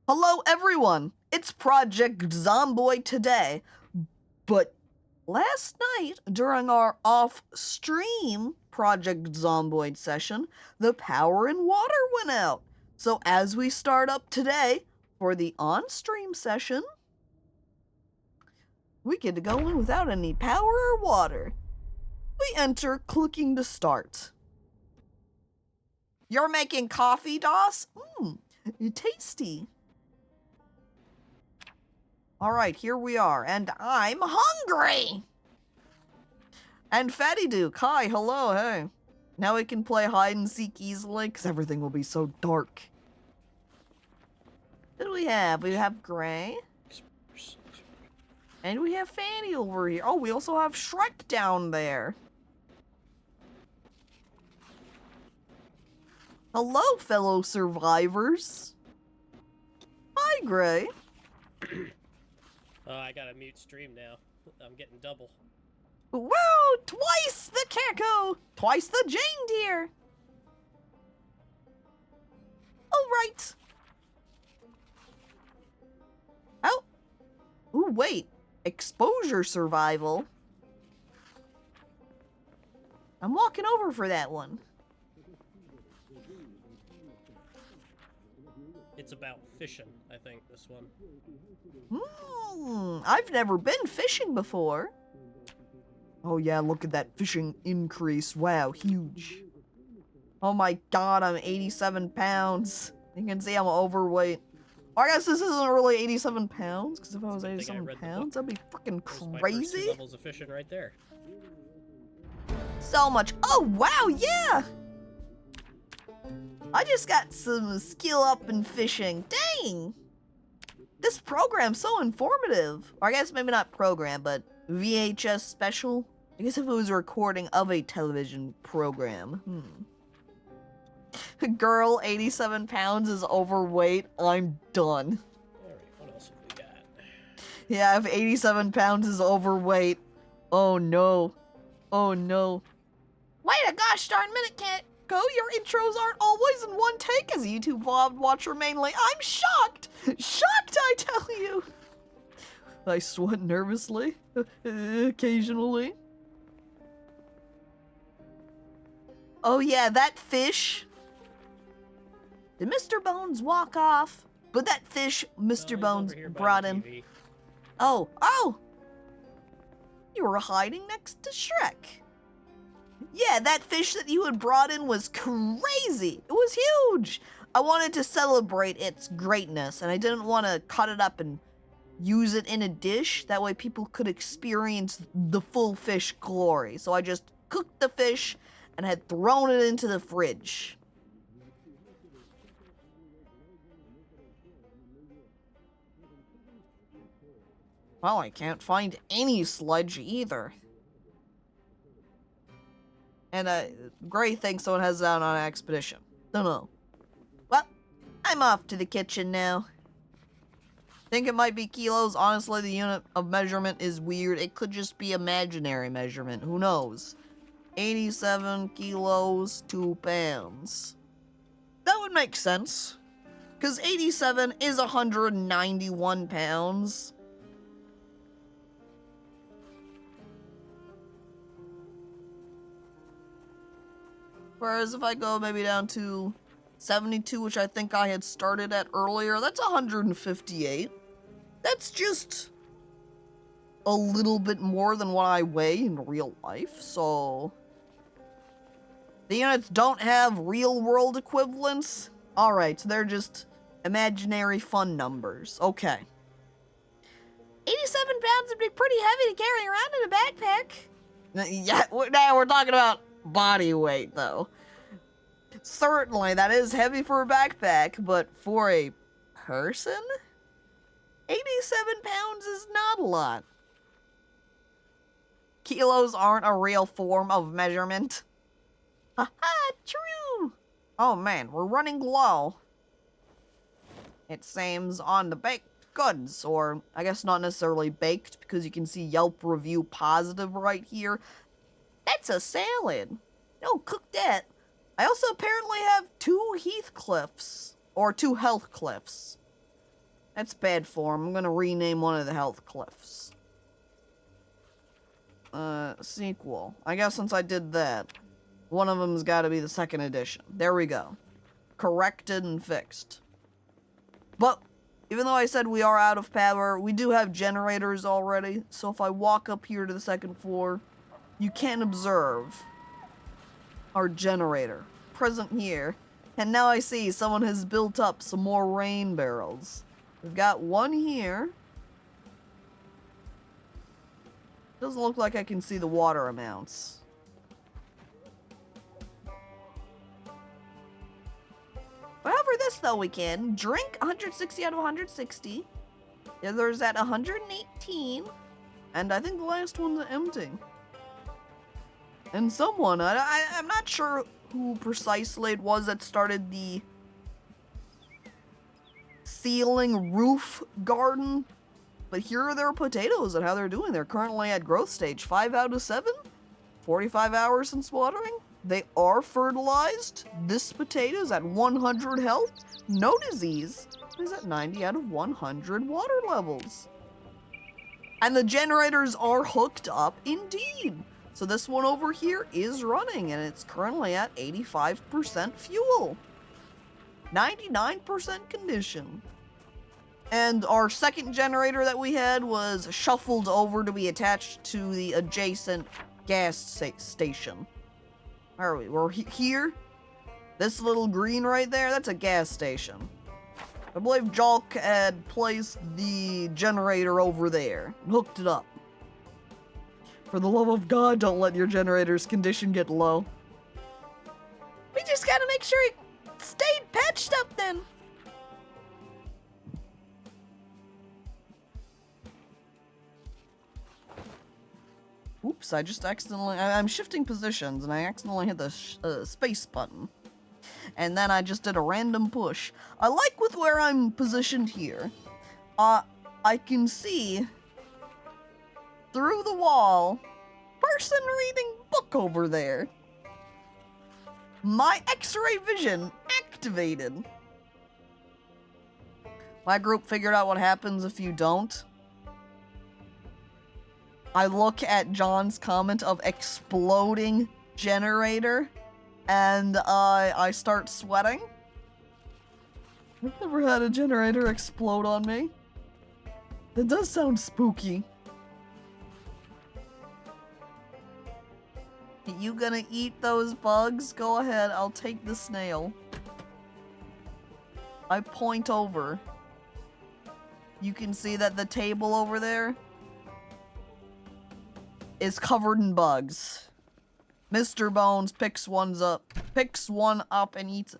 Hello everyone, it's Project Zomboid today, but last night during our off-stream Project Zomboid session, the power and water went out. So as we start up today for the on-stream session, we get to go in without any power or water. We enter clicking to start. You're making coffee, DOS? Tasty. Alright, here we are, and I'm hungry! And Fatty Duke, hi, hello, hey. Now we can play hide and seek easily, because everything will be so dark. What do we have? We have Gray. And we have Fanny over here. Oh, we also have Shrek down there. Hello, fellow survivors. Hi, Gray. I gotta mute stream now. I'm getting double. Whoa! Twice the Caco! Twice the Jane deer! Alright. Oh. Ooh, wait. Exposure survival. I'm walking over for that one. It's about fishing, I think, this one. I've never been fishing before. Oh yeah, look at that fishing increase. Wow, huge. Oh my god, I'm 87 pounds. You can see I'm overweight. I guess this isn't really 87 pounds, because if I was 87 pounds, that'd be freaking crazy. 2 levels of fishing right there. So much. Oh wow, yeah! I just got some skill up in fishing. Dang! This program's so informative. Or I guess maybe not program, but VHS special? I guess if it was a recording of a television program. Girl, 87 pounds is overweight. I'm done. Alright, what else have we got? Yeah, if 87 pounds is overweight. Oh no. Oh no. Wait a gosh darn minute, Cat. Go, your intros aren't always in one take as a YouTube vlog watcher mainly. I'm shocked! Shocked, I tell you! I sweat nervously, occasionally. Oh yeah, that fish. Did Mr. Bones walk off? But that fish Mr. Bones brought in. Oh! You were hiding next to Shrek. Yeah, that fish that you had brought in was crazy. It was huge. I wanted to celebrate its greatness, and I didn't want to cut it up and use it in a dish. That way people could experience the full fish glory. So I just cooked the fish and had thrown it into the fridge. Well, I can't find any sludge either. And Gray thinks someone has it out on an expedition. Don't know. Well, I'm off to the kitchen now. Think it might be kilos. Honestly, the unit of measurement is weird. It could just be imaginary measurement. Who knows? 87 kilos, 2 pounds. That would make sense. Because 87 is 191 pounds. Whereas if I go maybe down to 72, which I think I had started at earlier, that's 158. That's just a little bit more than what I weigh in real life, so... The units don't have real-world equivalents? Alright, so they're just imaginary fun numbers. Okay. 87 pounds would be pretty heavy to carry around in a backpack. Yeah, now we're talking about body weight, though. Certainly, that is heavy for a backpack, but for a person? 87 pounds is not a lot. Kilos aren't a real form of measurement. Haha, true! Oh man, we're running low. It seems on the baked goods, or I guess not necessarily baked, because you can see Yelp review positive right here. That's a salad. No, cook that. I also apparently have 2 Heathcliffs, or 2 health cliffs. That's bad form. I'm gonna rename one of the health cliffs. Sequel. I guess since I did that, one of them's gotta be the second edition. There we go. Corrected and fixed. But, even though I said we are out of power, we do have generators already, so if I walk up here to the second floor, you can observe our generator present here. And now I see someone has built up some more rain barrels. We've got one here. Doesn't look like I can see the water amounts. However, this though we can. Drink 160 out of 160. The other's at 118. And I think the last one's empty. And someone, I'm not sure who precisely it was that started the ceiling roof garden, but here are their potatoes and how they're doing. They're currently at growth stage 5 out of 7, 45 hours since watering. They are fertilized. This potato's at 100 health, no disease. Is at 90 out of 100 water levels. And the generators are hooked up indeed. So this one over here is running, and it's currently at 85% fuel. 99% condition. And our second generator that we had was shuffled over to be attached to the adjacent gas station. Where are we? We're here. This little green right there, that's a gas station. I believe Jalk had placed the generator over there, hooked it up. For the love of God, don't let your generator's condition get low. We just gotta make sure it stayed patched up then. Oops, I just accidentally... I'm shifting positions, and I accidentally hit the space button. And then I just did a random push. I like with where I'm positioned here. I can see through the wall, person reading book over there. My X-ray vision activated. My group figured out what happens if you don't. I look at John's comment of exploding generator, and I start sweating. I've never had a generator explode on me. That does sound spooky. You gonna eat those bugs? Go ahead, I'll take the snail. I point over. You can see that the table over there is covered in bugs. Mr. Bones picks one up and eats.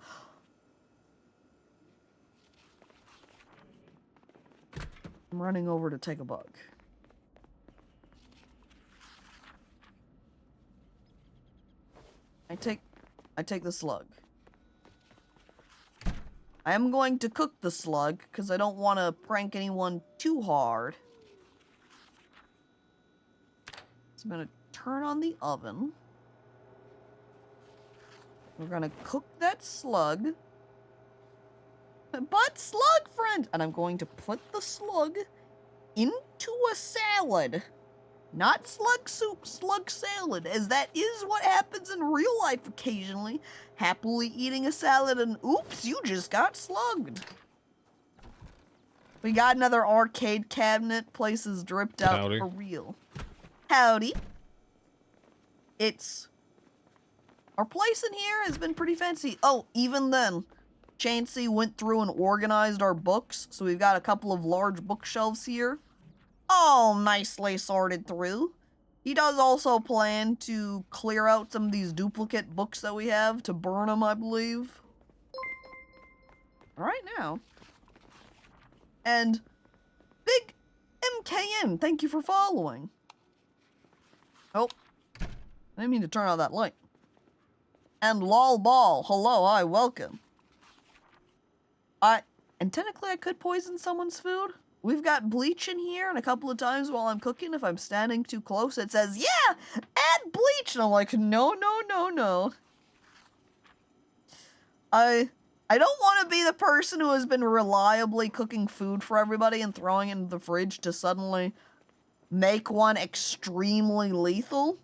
I'm running over to take a bug. I take the slug. I am going to cook the slug because I don't want to prank anyone too hard. So I'm gonna turn on the oven. We're gonna cook that slug. But slug friend! And I'm going to put the slug into a salad. Not slug soup, slug salad, as that is what happens in real life occasionally. Happily eating a salad and oops, you just got slugged. We got another arcade cabinet. Places dripped out Howdy. for real. Howdy. Our place in here has been pretty fancy. Oh, even then, Chansey went through and organized our books, so we've got a couple of large bookshelves here. All nicely sorted through. He does also plan to clear out some of these duplicate books that we have to burn them, I believe. Right now. And Big MKN, thank you for following. Oh, I didn't mean to turn on that light. And Lol Ball, hello, hi, welcome. And technically I could poison someone's food. We've got bleach in here, and a couple of times while I'm cooking, if I'm standing too close, it says, yeah, add bleach! And I'm like, no, no, no, no. I I don't want to be the person who has been reliably cooking food for everybody and throwing it in the fridge to suddenly make one extremely lethal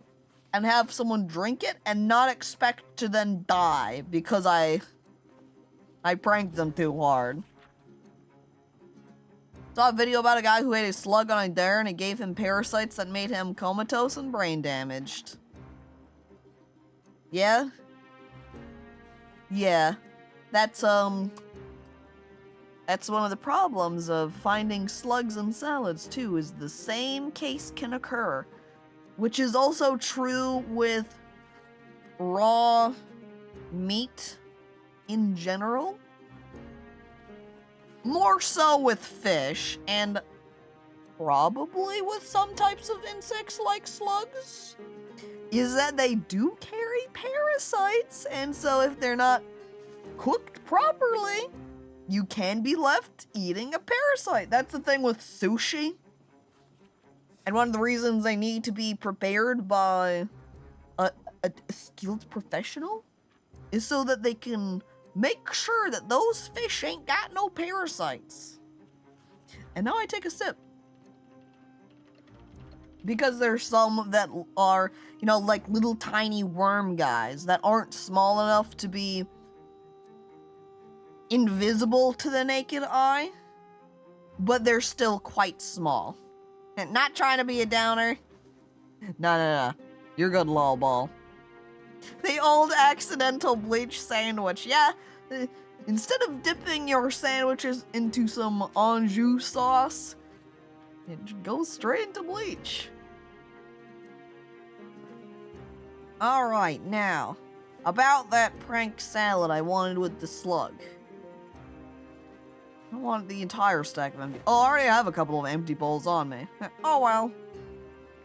and have someone drink it and not expect to then die because I pranked them too hard. Saw a video about a guy who ate a slug on a dare and it gave him parasites that made him comatose and brain damaged. Yeah? Yeah. That's one of the problems of finding slugs in salads too, is the same case can occur. Which is also true with raw meat in general. More so with fish, and probably with some types of insects like slugs, is that they do carry parasites, and so if they're not cooked properly, you can be left eating a parasite. That's the thing with sushi. And one of the reasons they need to be prepared by a skilled professional is so that they can make sure that those fish ain't got no parasites. And now I take a sip. Because there's some that are, you know, like little tiny worm guys that aren't small enough to be invisible to the naked eye, but they're still quite small. And not trying to be a downer. No. You're good, lolball. The old accidental bleach sandwich. Yeah, instead of dipping your sandwiches into some Anjou sauce, it goes straight into bleach. Alright, now, about that prank salad I wanted with the slug. I want the entire stack of empty. Oh, I already have a couple of empty bowls on me. Oh well.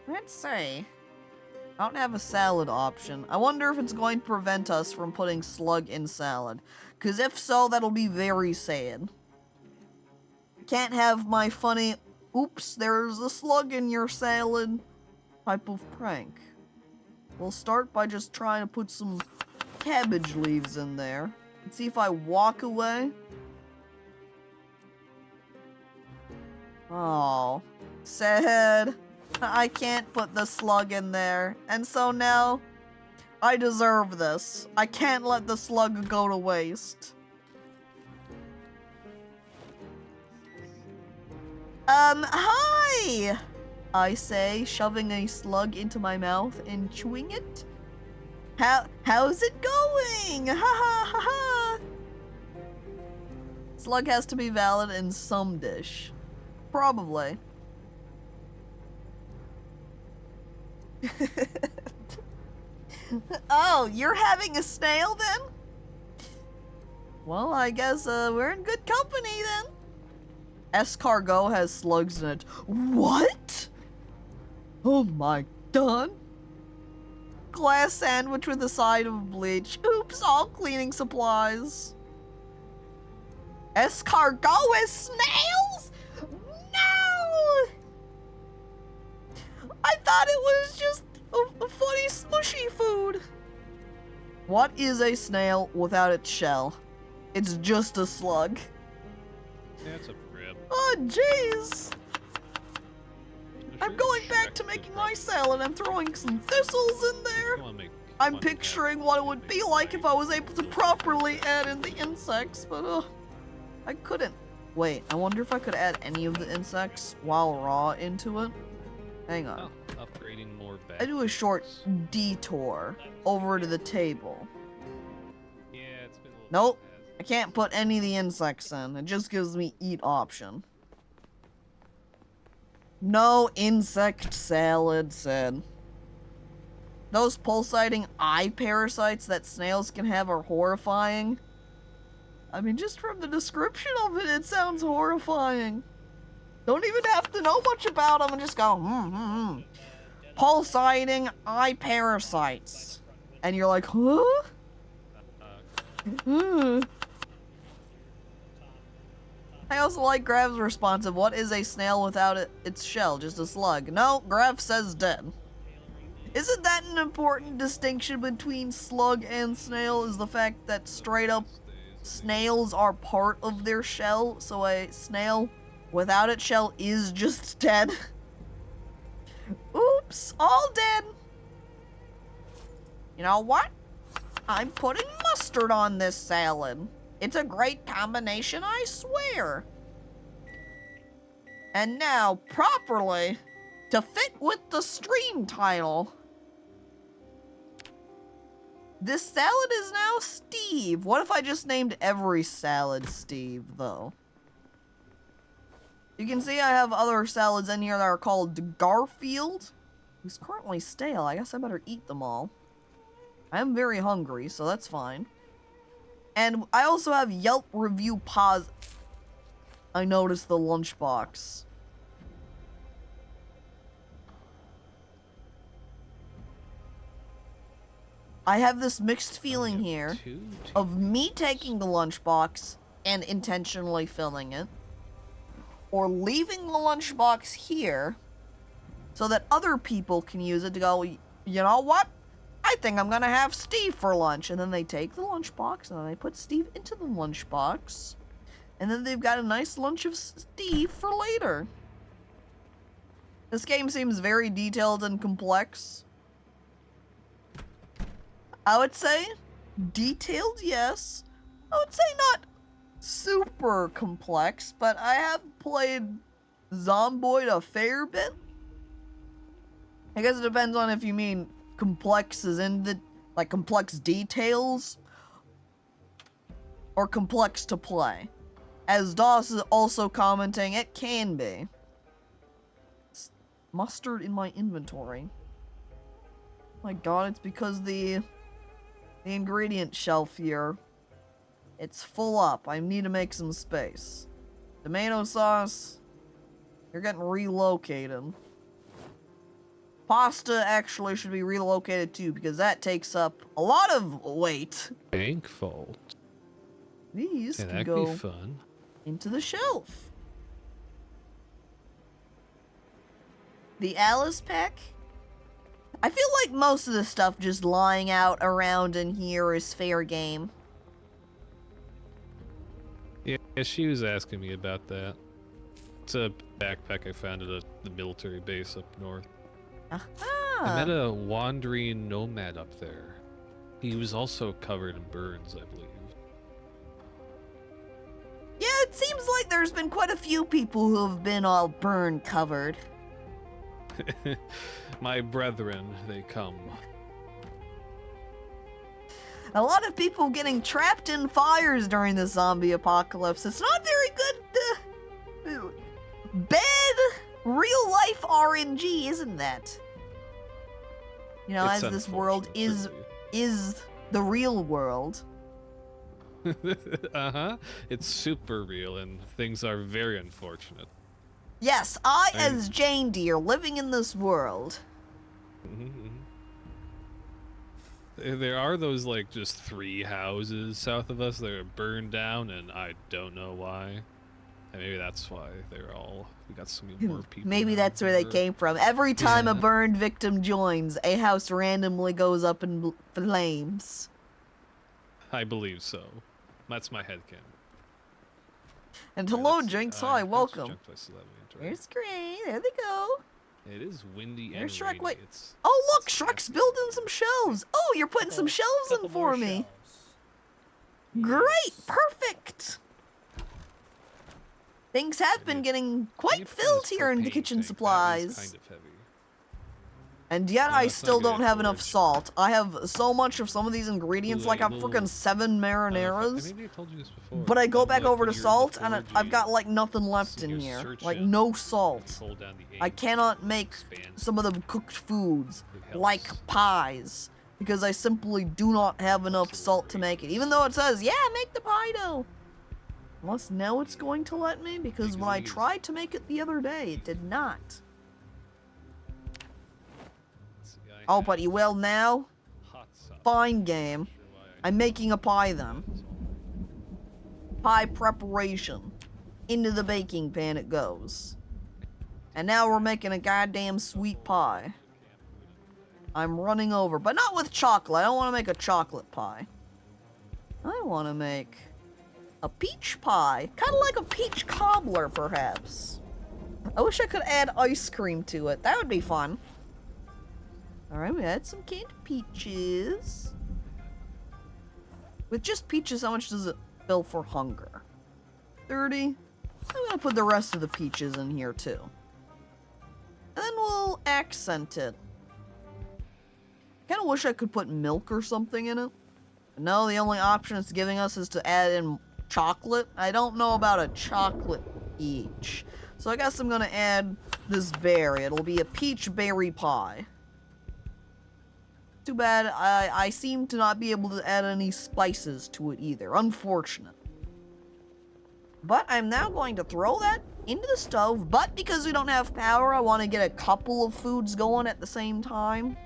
Let's see. I don't have a salad option. I wonder if it's going to prevent us from putting slug in salad. Because if so, that'll be very sad. Can't have my funny, oops, there's a slug in your salad type of prank. We'll start by just trying to put some cabbage leaves in there. And see if I walk away. Oh, sad. I can't put the slug in there, and so now I deserve this. I can't let the slug go to waste. Hi! I say, shoving a slug into my mouth and chewing it. How's it going? Ha ha ha ha! Slug has to be valid in some dish. Probably. Oh, you're having a snail then? Well, I guess we're in good company then. Escargot has slugs in it. What? Oh my god. Glass sandwich with a side of bleach. Oops, all cleaning supplies. Escargot is snails? No! I thought it was just a funny smushy food. What is a snail without its shell? It's just a slug. Yeah, it's a rib. Oh, jeez. I'm going back to making my salad. I'm throwing some thistles in there. I'm picturing what it would be like if I was able to properly add in the insects, but I couldn't. Wait, I wonder if I could add any of the insects while raw into it. Hang on. Oh, upgrading more back. I do a short detour over to the table. Yeah, it's been a little Nope. bit I can't put any of the insects in. It just gives me eat option. No insect salad, said. Those pulsating eye parasites that snails can have are horrifying. I mean, just from the description of it, it sounds horrifying. Don't even have to know much about them and just go, Pulsating eye parasites. And you're like, huh? I also like Grav's response of what is a snail without its shell? Just a slug. No, Grav says dead. Isn't that an important distinction between slug and snail? Is the fact that straight up snails are part of their shell, so a snail without its shell is just dead. Oops, all dead. You know what? I'm putting mustard on this salad. It's a great combination, I swear. And now, properly, to fit with the stream title, this salad is now Steve. What if I just named every salad Steve, though? You can see I have other salads in here that are called Garfield, who's currently stale. I guess I better eat them all. I am very hungry, so that's fine. And I also have Yelp review pause. I noticed the lunchbox. I have this mixed feeling here of me taking the lunchbox and intentionally filling it, or leaving the lunchbox here so that other people can use it to go, you know what? I think I'm gonna have Steve for lunch. And then they take the lunchbox and then they put Steve into the lunchbox. And then they've got a nice lunch of Steve for later. This game seems very detailed and complex. I would say detailed, yes. I would say not super complex, but I have played Zomboid a fair bit. I guess it depends on if you mean complex as in the, like, complex details, or complex to play. As DOS is also commenting, it can be. It's mustard in my inventory. My god, it's because the ingredient shelf here, it's full up. I need to make some space. Tomato sauce, you're getting relocated. Pasta actually should be relocated too, because that takes up a lot of weight. Bank vault. These Yeah, can that'd go be fun. into the shelf. The Alice pack? I feel like most of the stuff just lying out around in here is fair game. Yeah, she was asking me about that. It's a backpack I found at the military base up north. Aha! I met a wandering nomad up there. He was also covered in burns, I believe. Yeah, it seems like there's been quite a few people who have been all burn covered. My brethren, they come. A lot of people getting trapped in fires during the zombie apocalypse. It's not very good. Bad real life RNG, isn't that? You know, It's as this world is the real world. Uh-huh. It's super real and things are very unfortunate. Yes, I as Jane Deere living in this world. There are those, like, just 3 houses south of us that are burned down, and I don't know why. And maybe that's why we got so many more people. Maybe now that's where they here. came from. Every time a Yeah. burned victim joins, a house randomly goes up in flames. I believe so. That's my headcanon. And Alright, hello, let's see. Jinx. I Hi, have welcome. junk to still have in inventory. There's Gray. There they go. It is windy There's and Shrek. rainy. Wait. It's Oh, look, Shrek's building some shelves. Oh, you're putting some shelves in Couple for more me. shelves. Great, Yes. perfect. Things have been getting quite Maybe filled this here in the propane kitchen tank, that is supplies. kind of heavy. And yet No, I it's not still good don't have enough storage. salt. I have so much of some of these ingredients, Ooh, like a I'm little- freaking 7 I don't know if marinaras. maybe I told you this before. But I go But, back like, over when to you're salt, in and the I've got 4G, like nothing left so in you here. search Like it, no you salt. hold down the I aim, cannot make expand. some of the cooked foods, It helps. like pies, because I simply do not have enough Helps a salt little to make it. raisins. Even though it says, yeah, make the pie dough. Unless now it's going to let me, because when I Because it is. tried to make it the other day, it did not. Let's see, I Oh, have but you will now? hot sauce. Fine game. Not sure why I I'm did making a pie then. that, so- Pie preparation. Into the baking pan it goes. And now we're making a goddamn sweet pie. I'm running over, but not with chocolate. I don't want to make a chocolate pie. I want to make A peach pie. Kind of like a peach cobbler, perhaps. I wish I could add ice cream to it. That would be fun. Alright, we had some canned peaches. With just peaches, how much does it fill for hunger? 30. I'm gonna put the rest of the peaches in here too. And then we'll accent it. Kinda wish I could put milk or something in it. But no, the only option it's giving us is to add in chocolate. I don't know about a chocolate peach. So I guess I'm gonna add this berry. It'll be a peach berry pie. Too bad I seem to not be able to add any spices to it either. Unfortunate. But I'm now going to throw that into the stove. But because we don't have power, I want to get a couple of foods going at the same time.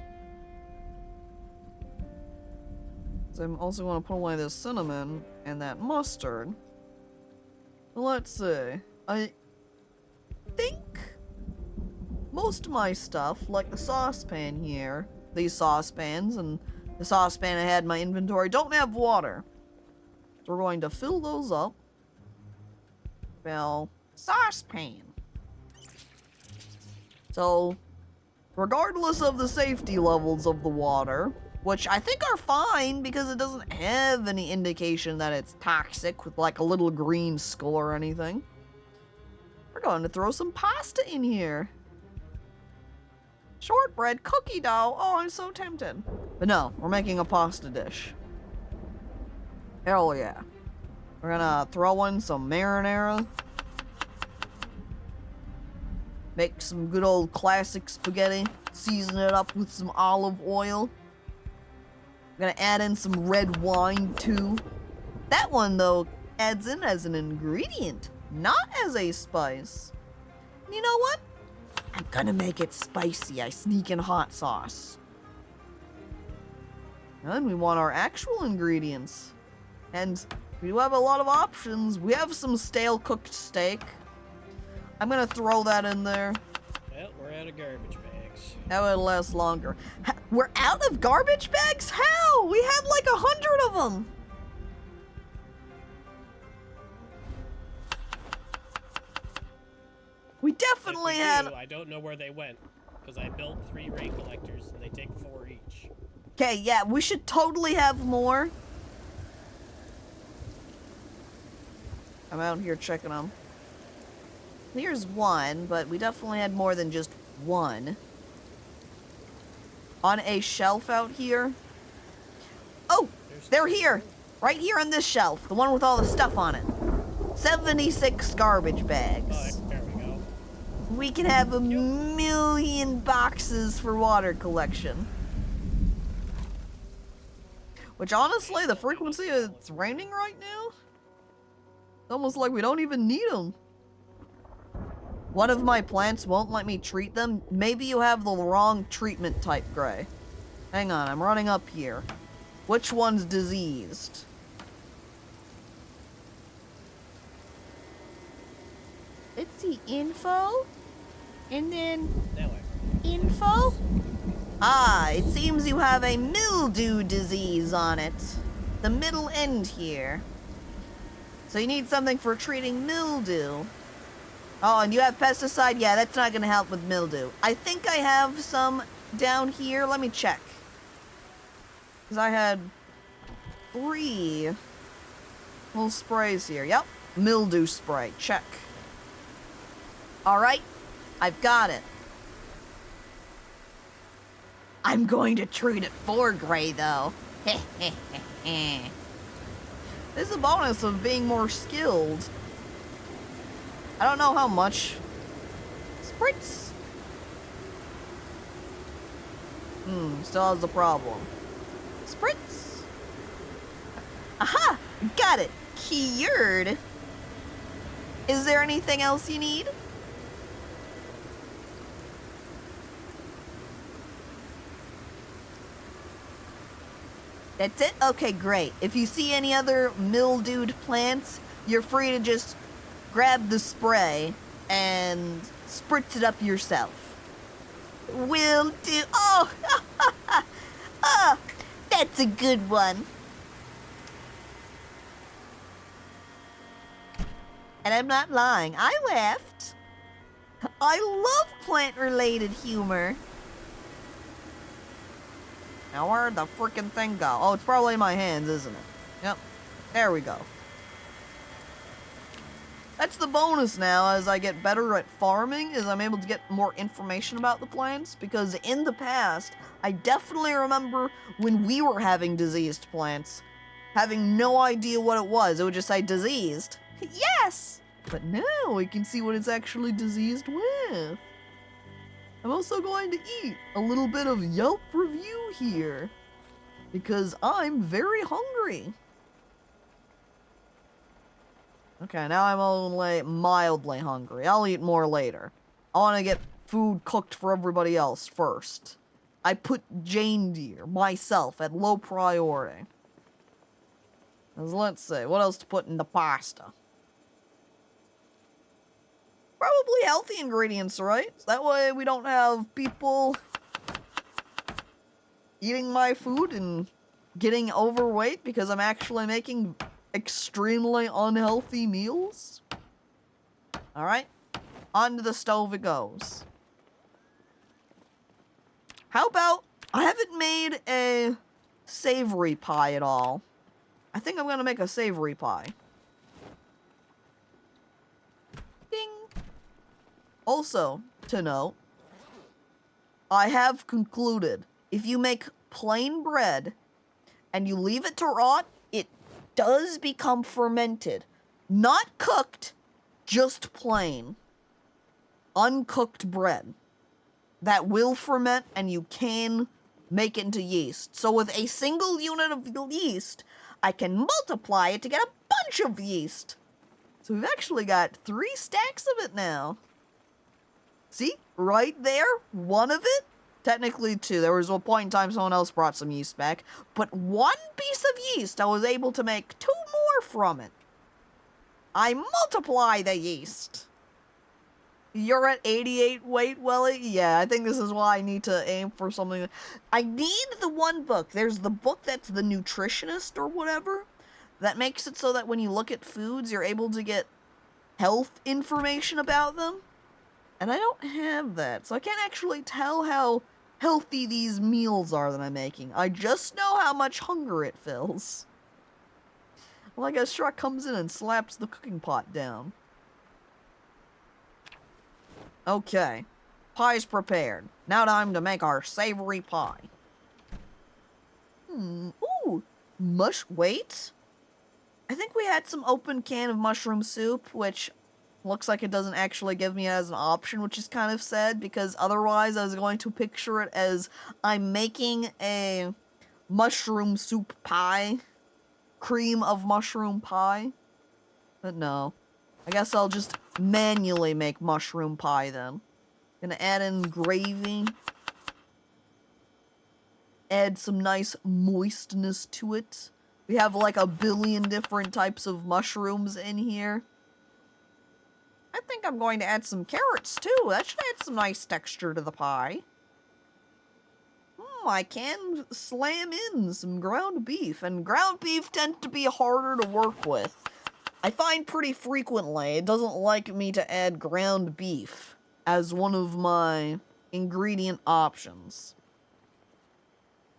So I'm also going to put away this cinnamon and that mustard. Let's see. I think most of my stuff, like the saucepan here, these saucepans and the saucepan I had in my inventory, don't have water. So we're going to fill those up. Well, saucepan. So, regardless of the safety levels of the water, which I think are fine because it doesn't have any indication that it's toxic with like a little green skull or anything, we're going to throw some pasta in here. Shortbread cookie dough. Oh, I'm so tempted. But no, we're making a pasta dish. Hell yeah. We're gonna throw in some marinara. Make some good old classic spaghetti. Season it up with some olive oil. I'm gonna add in some red wine too. That one though adds in as an ingredient, not as a spice. And you know what? I'm gonna make it spicy. I sneak in hot sauce. And we want our actual ingredients. And we do have a lot of options. We have some stale cooked steak. I'm gonna throw that in there. Well, we're out of garbage bags. That would last longer. We're out of garbage bags? How? We had like 100 of them. We definitely had... I don't know where they went, because I built 3 rain collectors, and they take 4 each. Okay, yeah, we should totally have more. I'm out here checking them. Here's one, but we definitely had more than just one. On a shelf out here. Oh, they're here. Right here on this shelf. The one with all the stuff on it. 76 garbage bags. Oh, there we go. We can have a million boxes for water collection. Which honestly, the frequency it's raining right now, it's almost like we don't even need them. One of my plants won't let me treat them. Maybe you have the wrong treatment type, Gray. Hang on, I'm running up here. Which one's diseased? Let's see, info, and then Now info. Ah, it seems you have a mildew disease on it. The middle end here. So you need something for treating mildew. Oh, and you have pesticide? Yeah, that's not gonna help with mildew. I think I have some down here. Let me check. Because I had 3 little sprays here. Yep, mildew spray. Check. Alright, I've got it. I'm going to treat it for Gray, though. There's a bonus of being more skilled. I don't know how much. Spritz. Still has a problem. Spritz. Aha! Got it. Cured. Is there anything else you need? That's it? Okay, great. If you see any other mildewed plants, you're free to just grab the spray and spritz it up yourself. Will do. Oh, oh, that's a good one. And I'm not lying. I laughed. I love plant-related humor. Now where'd the frickin' thing go? Oh, it's probably in my hands, isn't it? Yep. There we go. That's the bonus now as I get better at farming, is I'm able to get more information about the plants, because in the past, I definitely remember when we were having diseased plants, having no idea what it was. It would just say diseased. Yes! But now we can see what it's actually diseased with. I'm also going to eat a little bit of Yelp review here, because I'm very hungry. Okay, now I'm only mildly hungry. I'll eat more later. I want to get food cooked for everybody else first. I put Jane Deere, myself, at low priority. Let's see, what else to put in the pasta? Probably healthy ingredients, right? So that way we don't have people eating my food and getting overweight because I'm actually making extremely unhealthy meals. Alright, onto the stove it goes. How about, I haven't made a savory pie at all. I think I'm gonna make a savory pie. Ding! Also, to note, I have concluded, if you make plain bread and you leave it to rot, it does become fermented. Not cooked, just plain. Uncooked bread. That will ferment and you can make it into yeast. So with a single unit of yeast, I can multiply it to get a bunch of yeast. So we've actually got 3 stacks of it now. See? Right there, one of it. Technically 2. There was a point in time someone else brought some yeast back. But 1 piece of yeast, I was able to make 2 more from it. I multiply the yeast. You're at 88 weight, Welly? Yeah, I think this is why I need to aim for something. I need the one book. There's the book that's the nutritionist or whatever. That makes it so that when you look at foods, you're able to get health information about them. And I don't have that, so I can't actually tell how healthy these meals are that I'm making. I just know how much hunger it fills. Well, I guess Shrek comes in and slaps the cooking pot down. Okay. Pie's prepared. Now time to make our savory pie. Ooh. Wait. I think we had some open can of mushroom soup, which looks like it doesn't actually give me it as an option, which is kind of sad, because otherwise I was going to picture it as I'm making a mushroom soup pie. Cream of mushroom pie. But no. I guess I'll just manually make mushroom pie then. Gonna add in gravy. Add some nice moistness to it. We have like a billion different types of mushrooms in here. I think I'm going to add some carrots too. That should add some nice texture to the pie. I can slam in some ground beef, and ground beef tend to be harder to work with. I find pretty frequently it doesn't like me to add ground beef as one of my ingredient options.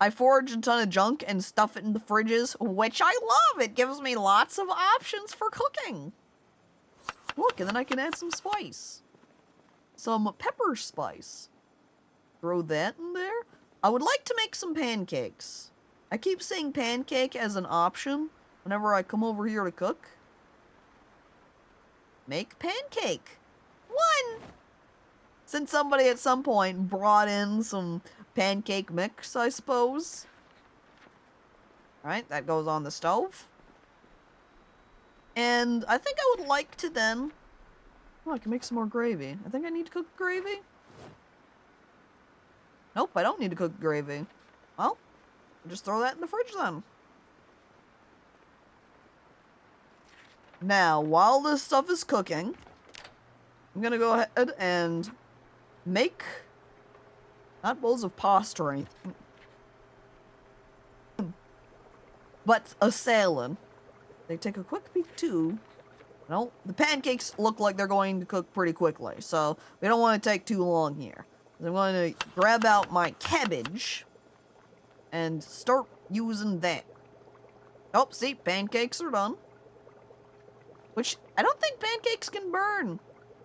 I forage a ton of junk and stuff it in the fridges, which I love. It gives me lots of options for cooking. Look, and then I can add some spice. Some pepper spice. Throw that in there. I would like to make some pancakes. I keep saying pancake as an option whenever I come over here to cook. Make pancake. 1! Since somebody at some point brought in some pancake mix, I suppose. Alright, that goes on the stove. And I think I would like to then... Oh, I can make some more gravy. I think I need to cook gravy. Nope, I don't need to cook gravy. Well, I'll just throw that in the fridge then. Now, while this stuff is cooking, I'm gonna go ahead and make, not bowls of pasta or anything, but a salad. They take a quick peek too. No, the pancakes look like they're going to cook pretty quickly, so we don't want to take too long here. I'm going to grab out my cabbage and start using that. Oh, see, pancakes are done. Which, I don't think pancakes can burn.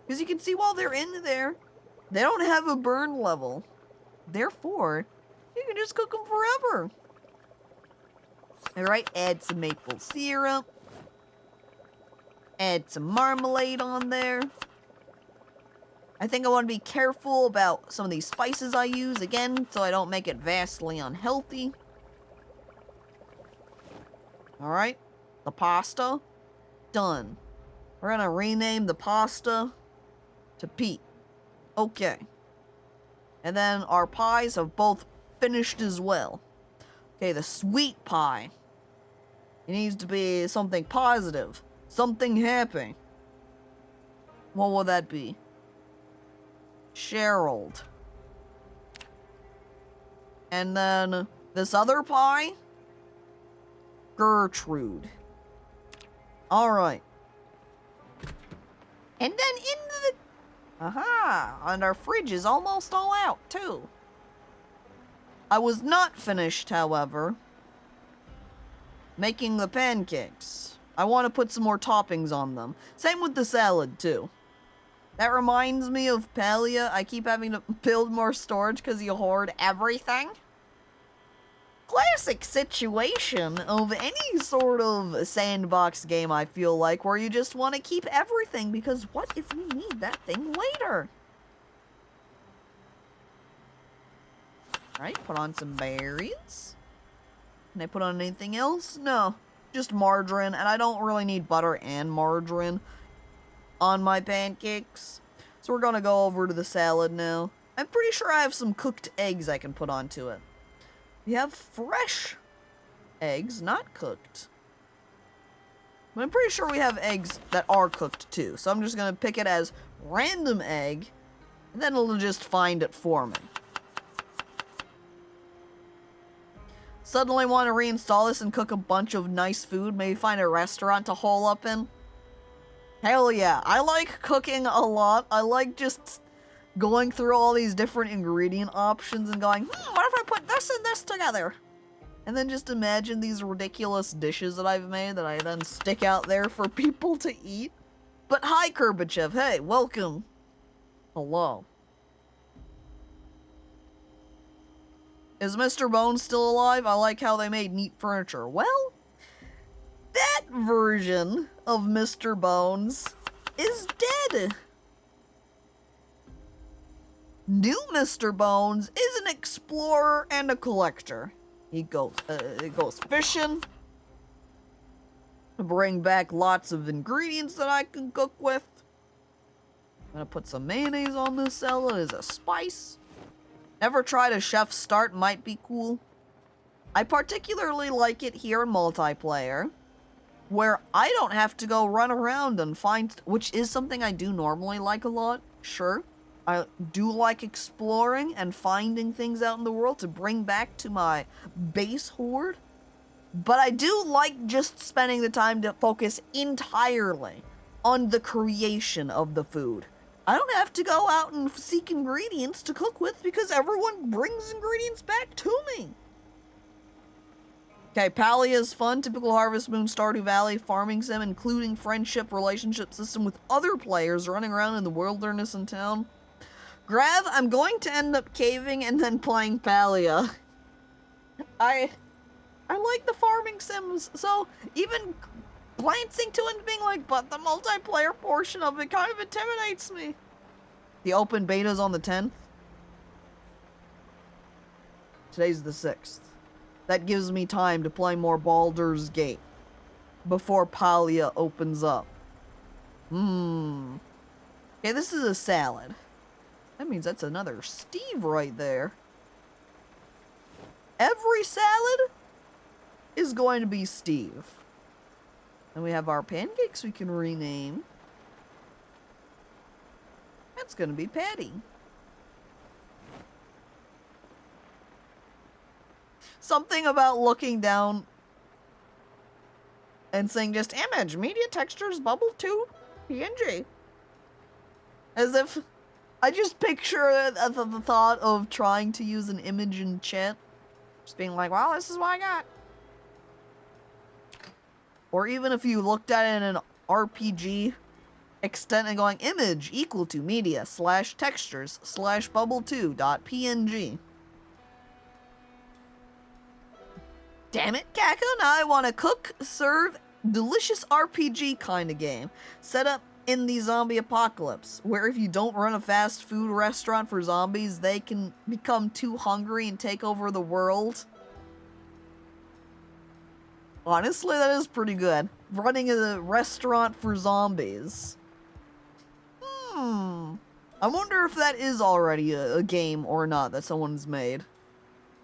Because you can see while they're in there, they don't have a burn level. Therefore, you can just cook them forever. Alright, add some maple syrup. Add some marmalade on there. I think I want to be careful about some of these spices I use, again, so I don't make it vastly unhealthy. Alright, the pasta, done. We're gonna rename the pasta to Pete. Okay. And then our pies have both finished as well. Okay, the sweet pie. It needs to be something positive. Something happy. What will that be? Gerald. And then this other pie? Gertrude. Alright. And then into the... Aha! And our fridge is almost all out, too. I was not finished, however, making the pancakes. I want to put some more toppings on them. Same with the salad, too. That reminds me of Palia. I keep having to build more storage because you hoard everything. Classic situation of any sort of sandbox game, I feel like, where you just want to keep everything because what if you need that thing later? Alright, put on some berries. Can I put on anything else? No, just margarine, and I don't really need butter and margarine on my pancakes. So we're gonna go over to the salad now. I'm pretty sure I have some cooked eggs I can put onto it. We have fresh eggs, not cooked. But I'm pretty sure we have eggs that are cooked too. So I'm just gonna pick it as random egg, and then it'll just find it for me. Suddenly want to reinstall this and cook a bunch of nice food, maybe find a restaurant to hole up in. Hell yeah, I like cooking a lot. I like just going through all these different ingredient options and going, what if I put this and this together? And then just imagine these ridiculous dishes that I've made that I then stick out there for people to eat. But hi, Kerbachev. Hey, welcome. Hello. Is Mr. Bones still alive? I like how they made neat furniture. Well, that version of Mr. Bones is dead. New Mr. Bones is an explorer and a collector. He goes fishing to bring back lots of ingredients that I can cook with. I'm gonna put some mayonnaise on this salad as a spice. Never tried a chef's start, might be cool. I particularly like it here in multiplayer, where I don't have to go run around and find, which is something I do normally like a lot, sure. I do like exploring and finding things out in the world to bring back to my base horde. But I do like just spending the time to focus entirely on the creation of the food. I don't have to go out and seek ingredients to cook with because everyone brings ingredients back to me. Okay, Palia is fun. Typical Harvest Moon Stardew Valley farming sim, including friendship relationship system with other players running around in the wilderness and town. Grav, I'm going to end up caving and then playing Palia. I like the farming sims, so even glancing to it and being like, but the multiplayer portion of it kind of intimidates me. The open beta's on the 10th. Today's the 6th. That gives me time to play more Baldur's Gate before Palia opens up. Okay, this is a salad. That means that's another Steve right there. Every salad is going to be Steve. And we have our pancakes we can rename. That's going to be Patty. Something about looking down and saying just image, media textures, bubble tube. PNG. As if I just picture the thought of trying to use an image in chat. Just being like, well, this is what I got. Or even if you looked at it in an RPG extent and going image equal to media / textures / bubble2.png. Damn it, Caco, now I want to cook, serve, delicious RPG kind of game. Set up in the zombie apocalypse, where if you don't run a fast food restaurant for zombies, they can become too hungry and take over the world. Honestly, that is pretty good. Running a restaurant for zombies. I wonder if that is already a game or not that someone's made.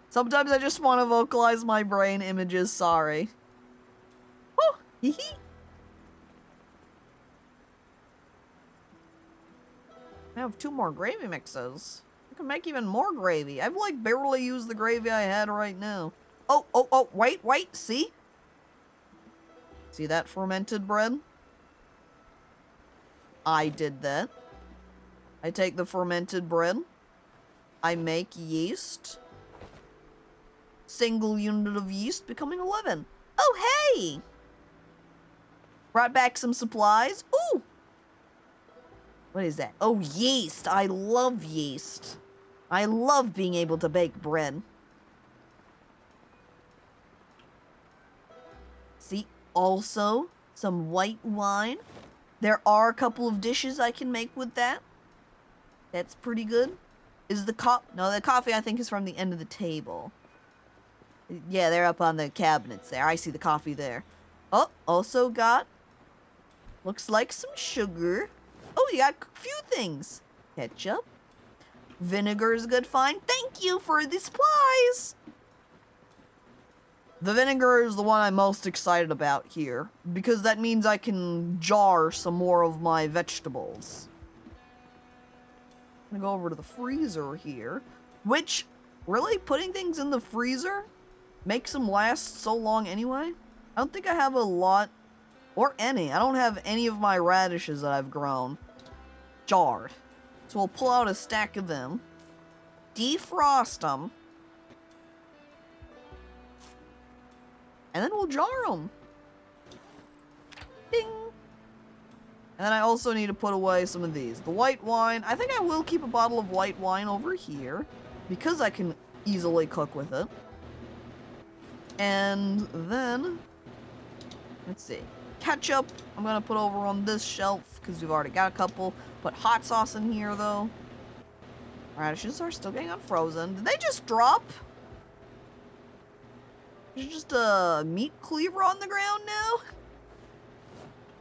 Sometimes I just want to vocalize my brain images, sorry. Oh, hee hee. I have 2 more gravy mixes. I can make even more gravy. I've like barely used the gravy I had right now. Oh, wait, see? See that fermented bread? I did that. I take the fermented bread. I make yeast. Single unit of yeast becoming 11. Oh, hey! Brought back some supplies. Ooh! What is that? Oh, yeast. I love yeast. I love being able to bake bread. See, also some white wine. There are a couple of dishes I can make with that. That's pretty good. Is the no, the coffee I think is from the end of the table. Yeah, they're up on the cabinets there. I see the coffee there. Oh, also got, looks like some sugar. Oh, you got a few things. Ketchup. Vinegar is a good find. Thank you for the supplies. The vinegar is the one I'm most excited about here, because that means I can jar some more of my vegetables. I'm gonna go over to the freezer here, which, really, putting things in the freezer makes them last so long anyway? I don't think I have a lot, or any. I don't have any of my radishes that I've grown jarred. So we'll pull out a stack of them, defrost them, and then we'll jar them. Ding! And then I also need to put away some of these. The white wine, I think I will keep a bottle of white wine over here, because I can easily cook with it. And then, let's see, ketchup, I'm gonna put over on this shelf, because we've already got a couple. Put hot sauce in here, though. Radishes are still getting unfrozen. Did they just drop? There's just a meat cleaver on the ground now?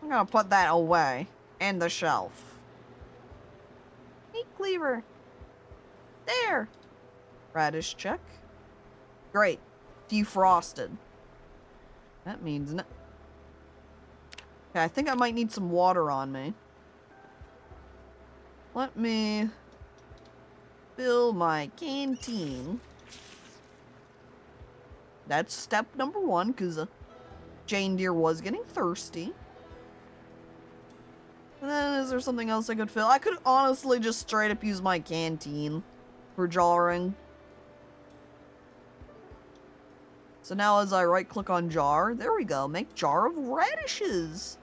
I'm gonna put that away. And the shelf. Meat cleaver. There. Radish check. Great. Defrosted. That means no. Okay, I think I might need some water on me. Let me fill my canteen. That's step number 1, because Jane Deere was getting thirsty. And then, is there something else I could fill? I could honestly just straight up use my canteen for jarring. So now as I right click on jar, there we go, make jar of radishes.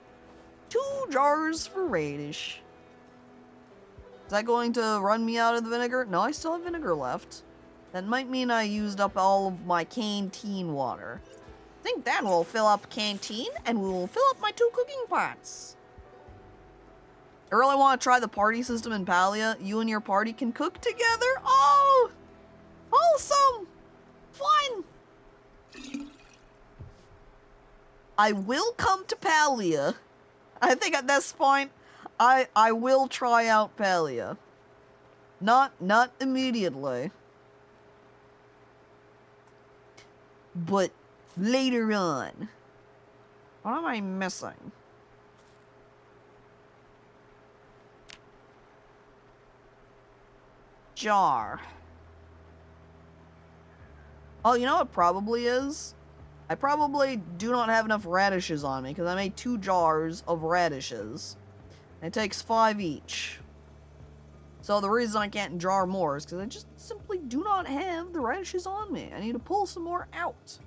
2 jars for radish. Is that going to run me out of the vinegar? No, I still have vinegar left. That might mean I used up all of my canteen water. I think that will fill up canteen, and we will fill up my 2 cooking pots. I really want to try the party system in Palia. You and your party can cook together. Oh! Wholesome! Fun! I will come to Palia. I think at this point, I will try out Palia. Not immediately. But later on. What am I missing? Jar. Oh, you know what probably is? I probably do not have enough radishes on me, because I made 2 jars of radishes. It takes 5 each. So the reason I can't jar more is because I just simply do not have the radishes on me. I need to pull some more out.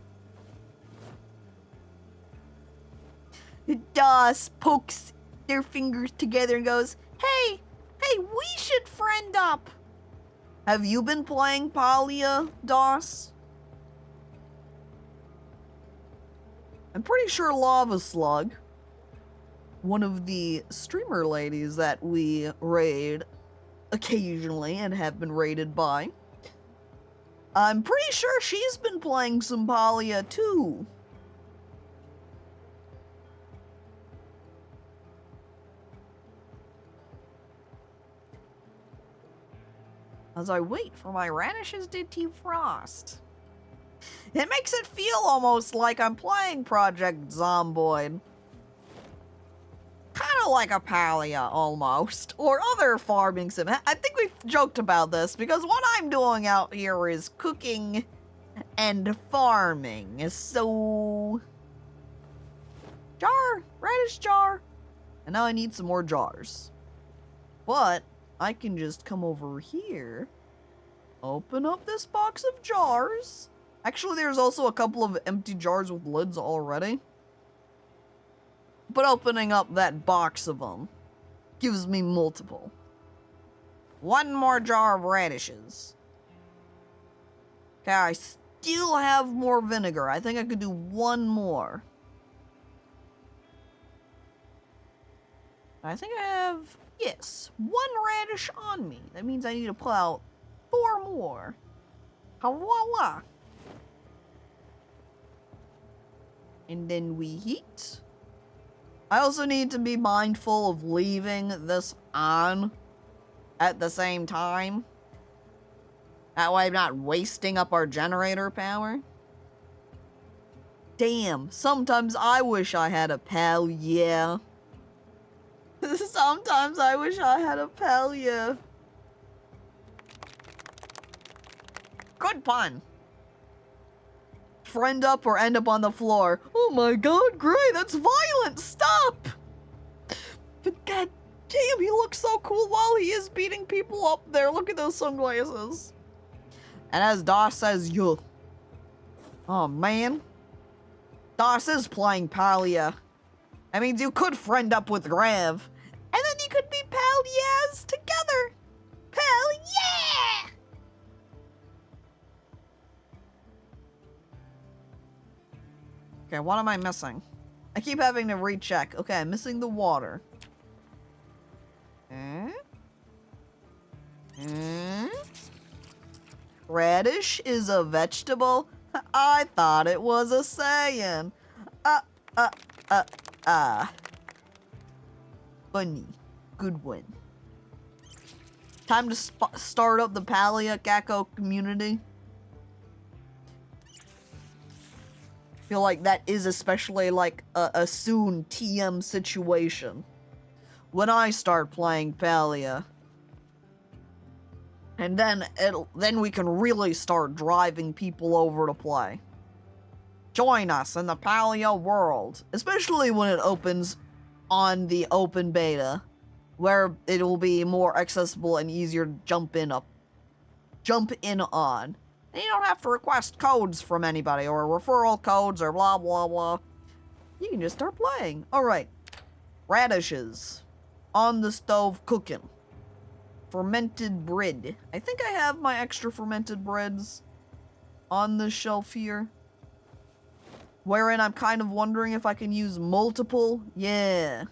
Das pokes their fingers together and goes, hey, we should friend up. Have you been playing Palia, Das? I'm pretty sure Lava Slug, one of the streamer ladies that we raid occasionally and have been raided by, I'm pretty sure she's been playing some Palia too. As I wait for my radishes to defrost. It makes it feel almost like I'm playing Project Zomboid. Kind of like a Palia, almost. Or other farming sim. I think we've joked about this, because what I'm doing out here is cooking and farming. So... jar! Radish jar! And now I need some more jars. But... I can just come over here, open up this box of jars. Actually, there's also a couple of empty jars with lids already. But opening up that box of them gives me multiple. One more jar of radishes. Okay, I still have more vinegar. I think I could do one more. I think I have... yes, 1 radish on me. That means I need to pull out 4 more. Voila! And then we heat. I also need to be mindful of leaving this on at the same time. That way I'm not wasting up our generator power. Damn, sometimes I wish I had a Palia. Sometimes I wish I had a Palia. Good pun. Friend up or end up on the floor. Oh my god, Gray, that's violent! Stop! But god damn, he looks so cool while he is beating people up there. Look at those sunglasses. And as Das says, yo. Oh man. Das is playing Palia. That means you could friend up with Grav. And then you could be Palias together. Palia! Okay, what am I missing? I keep having to recheck. Okay, I'm missing the water. Radish is a vegetable? I thought it was a saying. Funny. Good one. Time to start up the Caco community. Feel like that is especially like a soon TM situation. When I start playing Palia. And then we can really start driving people over to play. Join us in the Palia world, especially when it opens on the open beta, where it will be more accessible and easier to jump in on. And you don't have to request codes from anybody, or referral codes, or blah blah blah. You can just start playing. Alright. Radishes. On the stove cooking. Fermented bread. I think I have my extra fermented breads on the shelf here. Wherein I'm kind of wondering if I can use multiple. Yeah.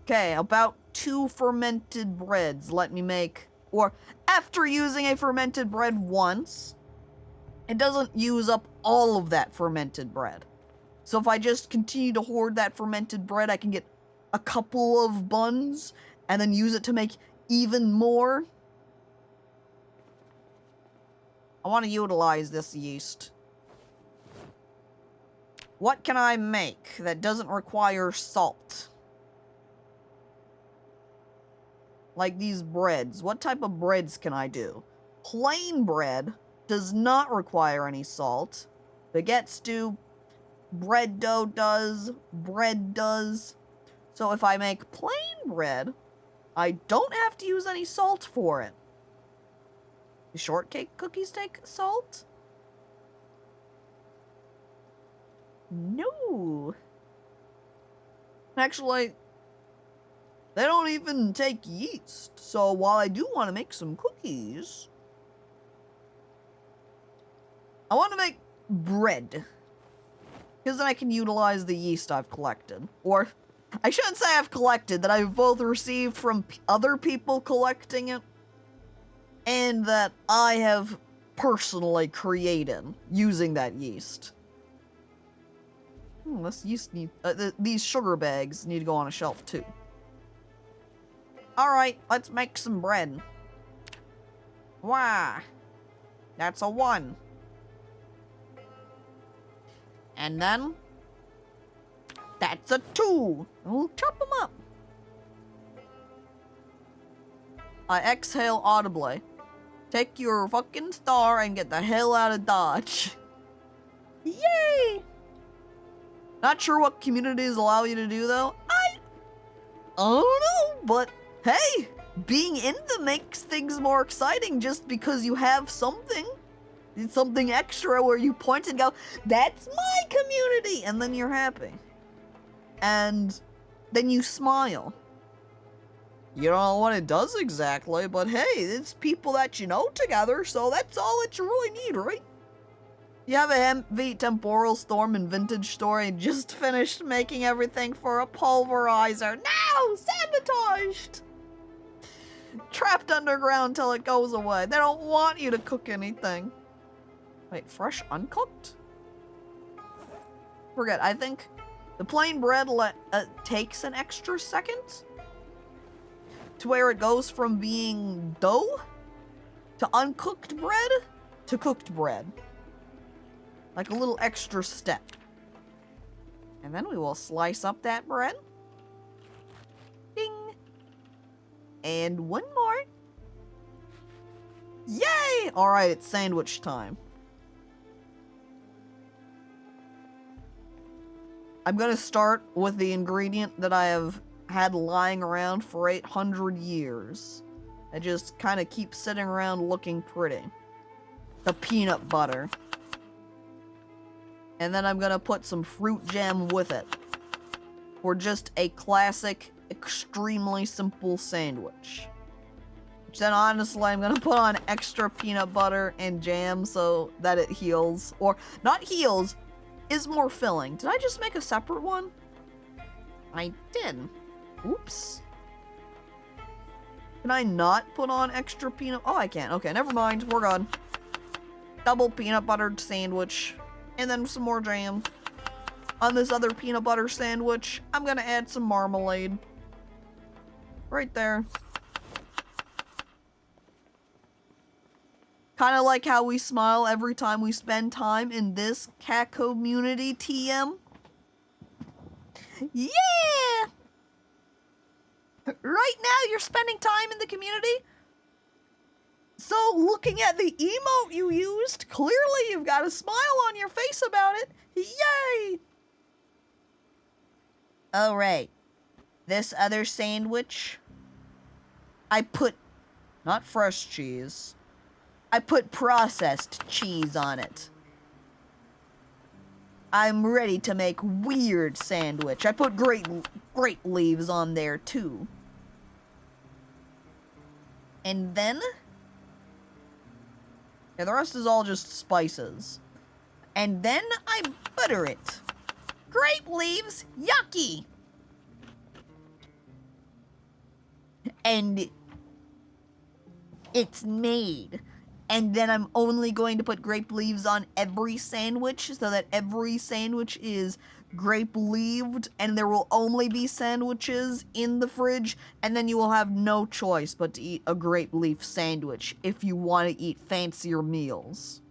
Okay, about 2 fermented breads. Let me make... or after using a fermented bread once, it doesn't use up all of that fermented bread. So if I just continue to hoard that fermented bread, I can get a couple of buns and then use it to make even more. I want to utilize this yeast. What can I make that doesn't require salt? Like these breads. What type of breads can I do? Plain bread does not require any salt. Baguettes do. Bread dough does. Bread does. So if I make plain bread, I don't have to use any salt for it. Do shortcake cookies take salt? No. Actually, they don't even take yeast. So while I do want to make some cookies, I want to make bread. Because then I can utilize the yeast I've collected. Or, I shouldn't say I've collected, that I've both received from other people collecting it, and that I have personally created using that yeast. This yeast need, these sugar bags need to go on a shelf too. Alright, let's make some bread. Wah! That's a 1. And then, that's a 2. We'll chop them up. I exhale audibly. Take your fucking star and get the hell out of Dodge. Yay! Not sure what communities allow you to do though. I don't know, but hey, being in them makes things more exciting just because you have something. It's something extra where you point and go, that's my community! And then you're happy. And then you smile. You don't know what it does exactly, but hey, it's people that you know together, so that's all that you really need, right? You have a heavy temporal storm and vintage store and just finished making everything for a pulverizer. No! Sabotaged! Trapped underground till it goes away. They don't want you to cook anything. Wait, fresh uncooked? Forget, I think the plain bread takes an extra second to where it goes from being dough to uncooked bread to cooked bread. Like a little extra step. And then we will slice up that bread. Ding! And one more. Yay! Alright, it's sandwich time. I'm gonna start with the ingredient that I have had lying around for 800 years. It just kind of keeps sitting around looking pretty. The peanut butter. And then I'm gonna put some fruit jam with it. For just a classic, extremely simple sandwich. Which then honestly I'm gonna put on extra peanut butter and jam so that it heals. Or, not heals, is more filling. Did I just make a separate one? I did. Oops. Can I not put on extra peanut? Oh, I can. Okay, never mind. We're good. Double peanut buttered sandwich. And then some more jam. On this other peanut butter sandwich, I'm gonna add some marmalade. Right there. Kind of like how we smile every time we spend time in this cat community TM. Yeah! Right now you're spending time in the community. So looking at the emote you used, clearly you've got a smile on your face about it. Yay! Alright. This other sandwich, I put, not fresh cheese, I put processed cheese on it. I'm ready to make weird sandwich. I put grape leaves on there too. And then, yeah, the rest is all just spices. And then I butter it. Grape leaves, yucky! And it's made. And then I'm only going to put grape leaves on every sandwich so that every sandwich is grape leaved and there will only be sandwiches in the fridge and then you will have no choice but to eat a grape leaf sandwich if you want to eat fancier meals.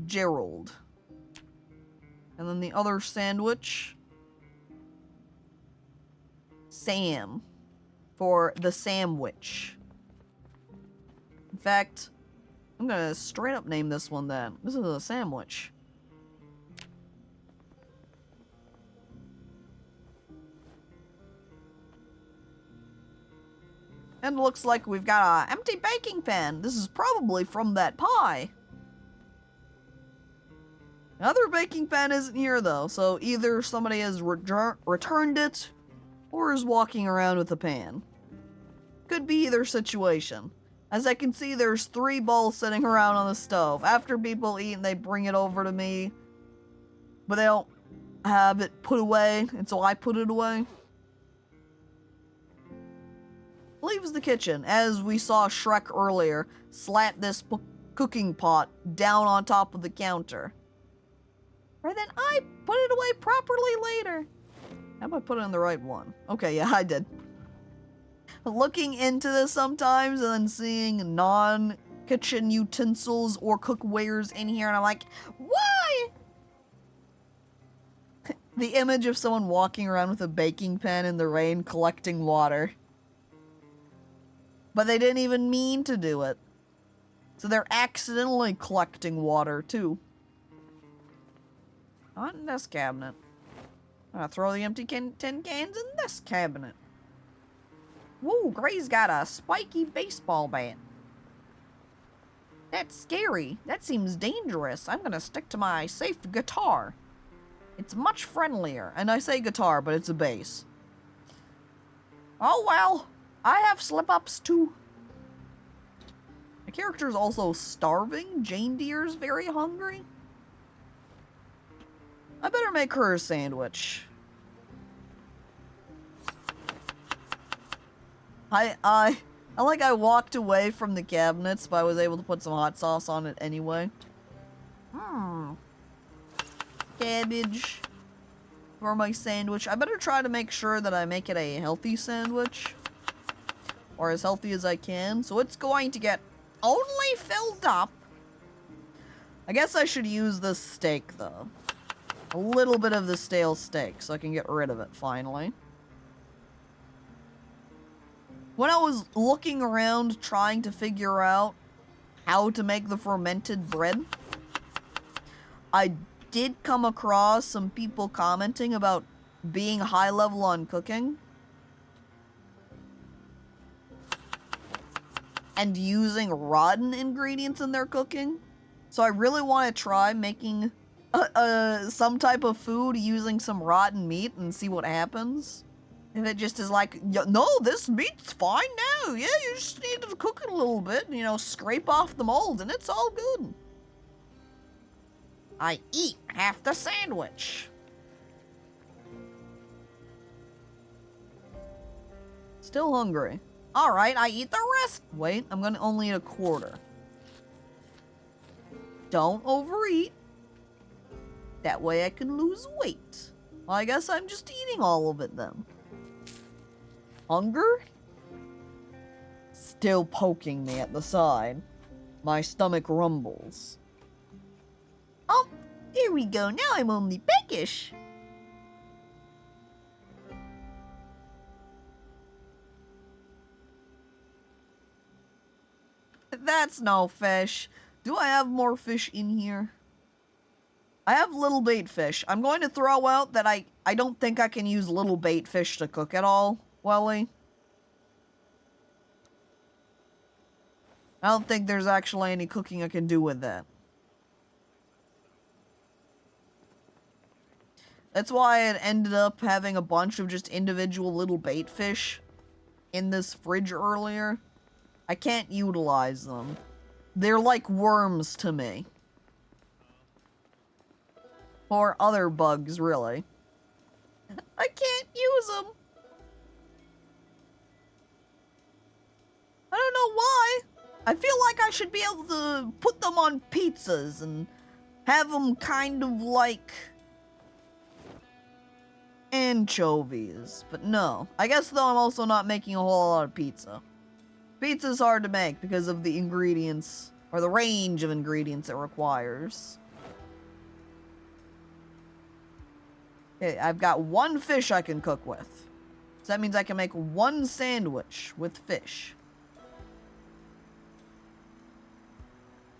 Gerald. And then the other sandwich, Sam, for the sandwich. In fact, I'm gonna straight up name this one then. This is a sandwich. And looks like we've got an empty baking pan. This is probably from that pie. Another baking pan isn't here though, so either somebody has returned it or is walking around with a pan. Could be either situation. As I can see, there's 3 bowls sitting around on the stove. After people eat, they bring it over to me, but they don't have it put away, and so I put it away. Leaves the kitchen, as we saw Shrek earlier, slat this cooking pot down on top of the counter. Or then I put it away properly later. How about I put it in the right one? Okay, yeah, I did. Looking into this sometimes and then seeing non-kitchen utensils or cookwares in here, and I'm like, why? The image of someone walking around with a baking pan in the rain collecting water. But they didn't even mean to do it. So they're accidentally collecting water, too. Not in this cabinet. I'm gonna throw the empty tin cans in this cabinet. Whoa, Gray's got a spiky baseball bat. That's scary. That seems dangerous. I'm gonna stick to my safe guitar. It's much friendlier. And I say guitar, but it's a bass. Oh well. I have slip-ups too. My character's also starving. Jane Deere's very hungry. I better make her a sandwich. I walked away from the cabinets, but I was able to put some hot sauce on it anyway. Cabbage for my sandwich. I better try to make sure that I make it a healthy sandwich. Or as healthy as I can. So it's going to get only filled up. I guess I should use this steak, though. A little bit of the stale steak, so I can get rid of it, finally. When I was looking around trying to figure out how to make the fermented bread, I did come across some people commenting about being high level on cooking. And using rotten ingredients in their cooking. So I really want to try making some type of food using some rotten meat and see what happens. If it just is like, no, this meat's fine now. Yeah, you just need to cook it a little bit, you know, scrape off the mold, and it's all good. I eat half the sandwich. Still hungry. Alright, I eat the rest. Wait, I'm gonna only eat a quarter. Don't overeat. That way I can lose weight. Well, I guess I'm just eating all of it then. Hunger? Still poking me at the side. My stomach rumbles. Oh, here we go. Now I'm only peckish. That's no fish. Do I have more fish in here? I have little bait fish. I'm going to throw out that I don't think I can use little bait fish to cook at all, Welly. I don't think there's actually any cooking I can do with that. That's why it ended up having a bunch of just individual little bait fish in this fridge earlier. I can't utilize them. They're like worms to me. Or other bugs, really. I can't use them. I don't know why. I feel like I should be able to put them on pizzas and have them kind of like anchovies. But no. I guess though I'm also not making a whole lot of pizza. Pizza's hard to make because of the ingredients, or the range of ingredients it requires. Okay, I've got one fish I can cook with. So that means I can make one sandwich with fish.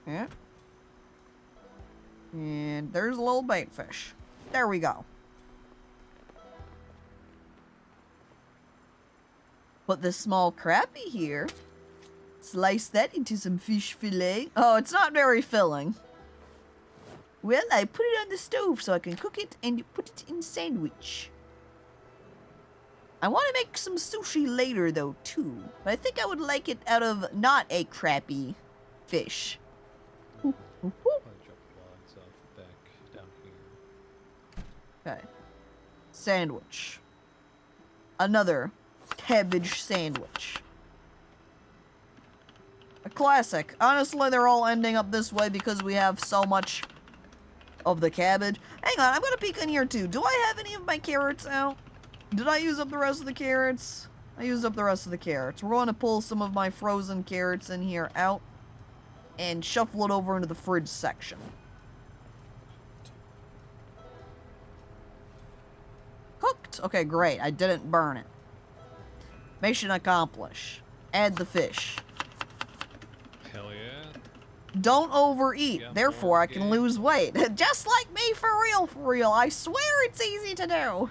Yeah. And there's a little bait fish. There we go. Put this small crappie here. Slice that into some fish fillet. Oh, it's not very filling. Well, I put it on the stove so I can cook it and put it in sandwich. I want to make some sushi later, though, too. But I think I would like it out of not a crappy fish. I'll drop logs off back down here. Okay. Sandwich. Another cabbage sandwich. A classic. Honestly, they're all ending up this way because we have so much of the cabbage. Hang on, I'm gonna peek in here too. Do I have any of my carrots out? Did I use up the rest of the carrots? I used up the rest of the carrots. We're going to pull some of my frozen carrots in here out and shuffle it over into the fridge section. Cooked. Okay, great. I didn't burn it. Mission accomplished. Add the fish. Hell yeah. Don't overeat. Yeah, Therefore, I can okay. lose weight. Just like me, for real, for real. I swear it's easy to do.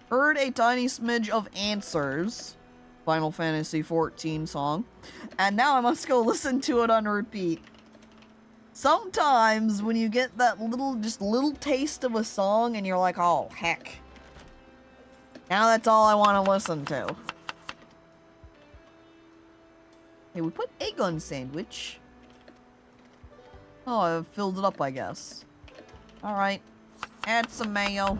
Heard a tiny smidge of answers. Final Fantasy XIV song. And now I must go listen to it on repeat. Sometimes when you get that little taste of a song and you're like, oh, heck. Now that's all I want to listen to. Hey, we put egg on sandwich. Oh, I've filled it up, I guess. Alright. Add some mayo.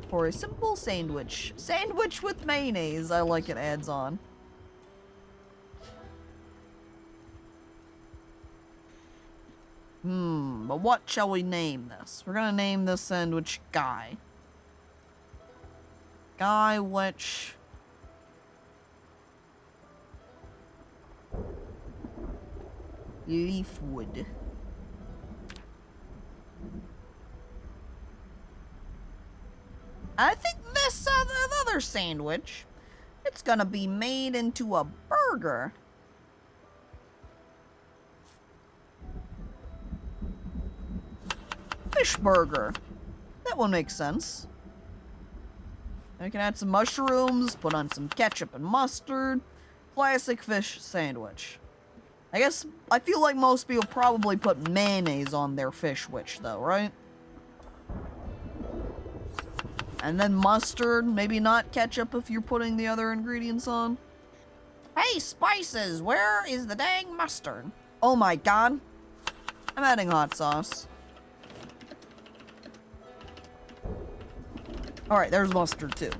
For a simple sandwich. Sandwich with mayonnaise, I like it adds on. But what shall we name this? We're gonna name this sandwich Guy. Guy which... Leafwood. I think this other sandwich, it's gonna be made into a burger. Fish burger. That one makes sense. I can add some mushrooms, put on some ketchup and mustard. Classic fish sandwich. I guess, I feel like most people probably put mayonnaise on their fish witch though, right? And then mustard, maybe not ketchup if you're putting the other ingredients on. Hey, spices, where is the dang mustard? Oh my god. I'm adding hot sauce. Alright, there's mustard too.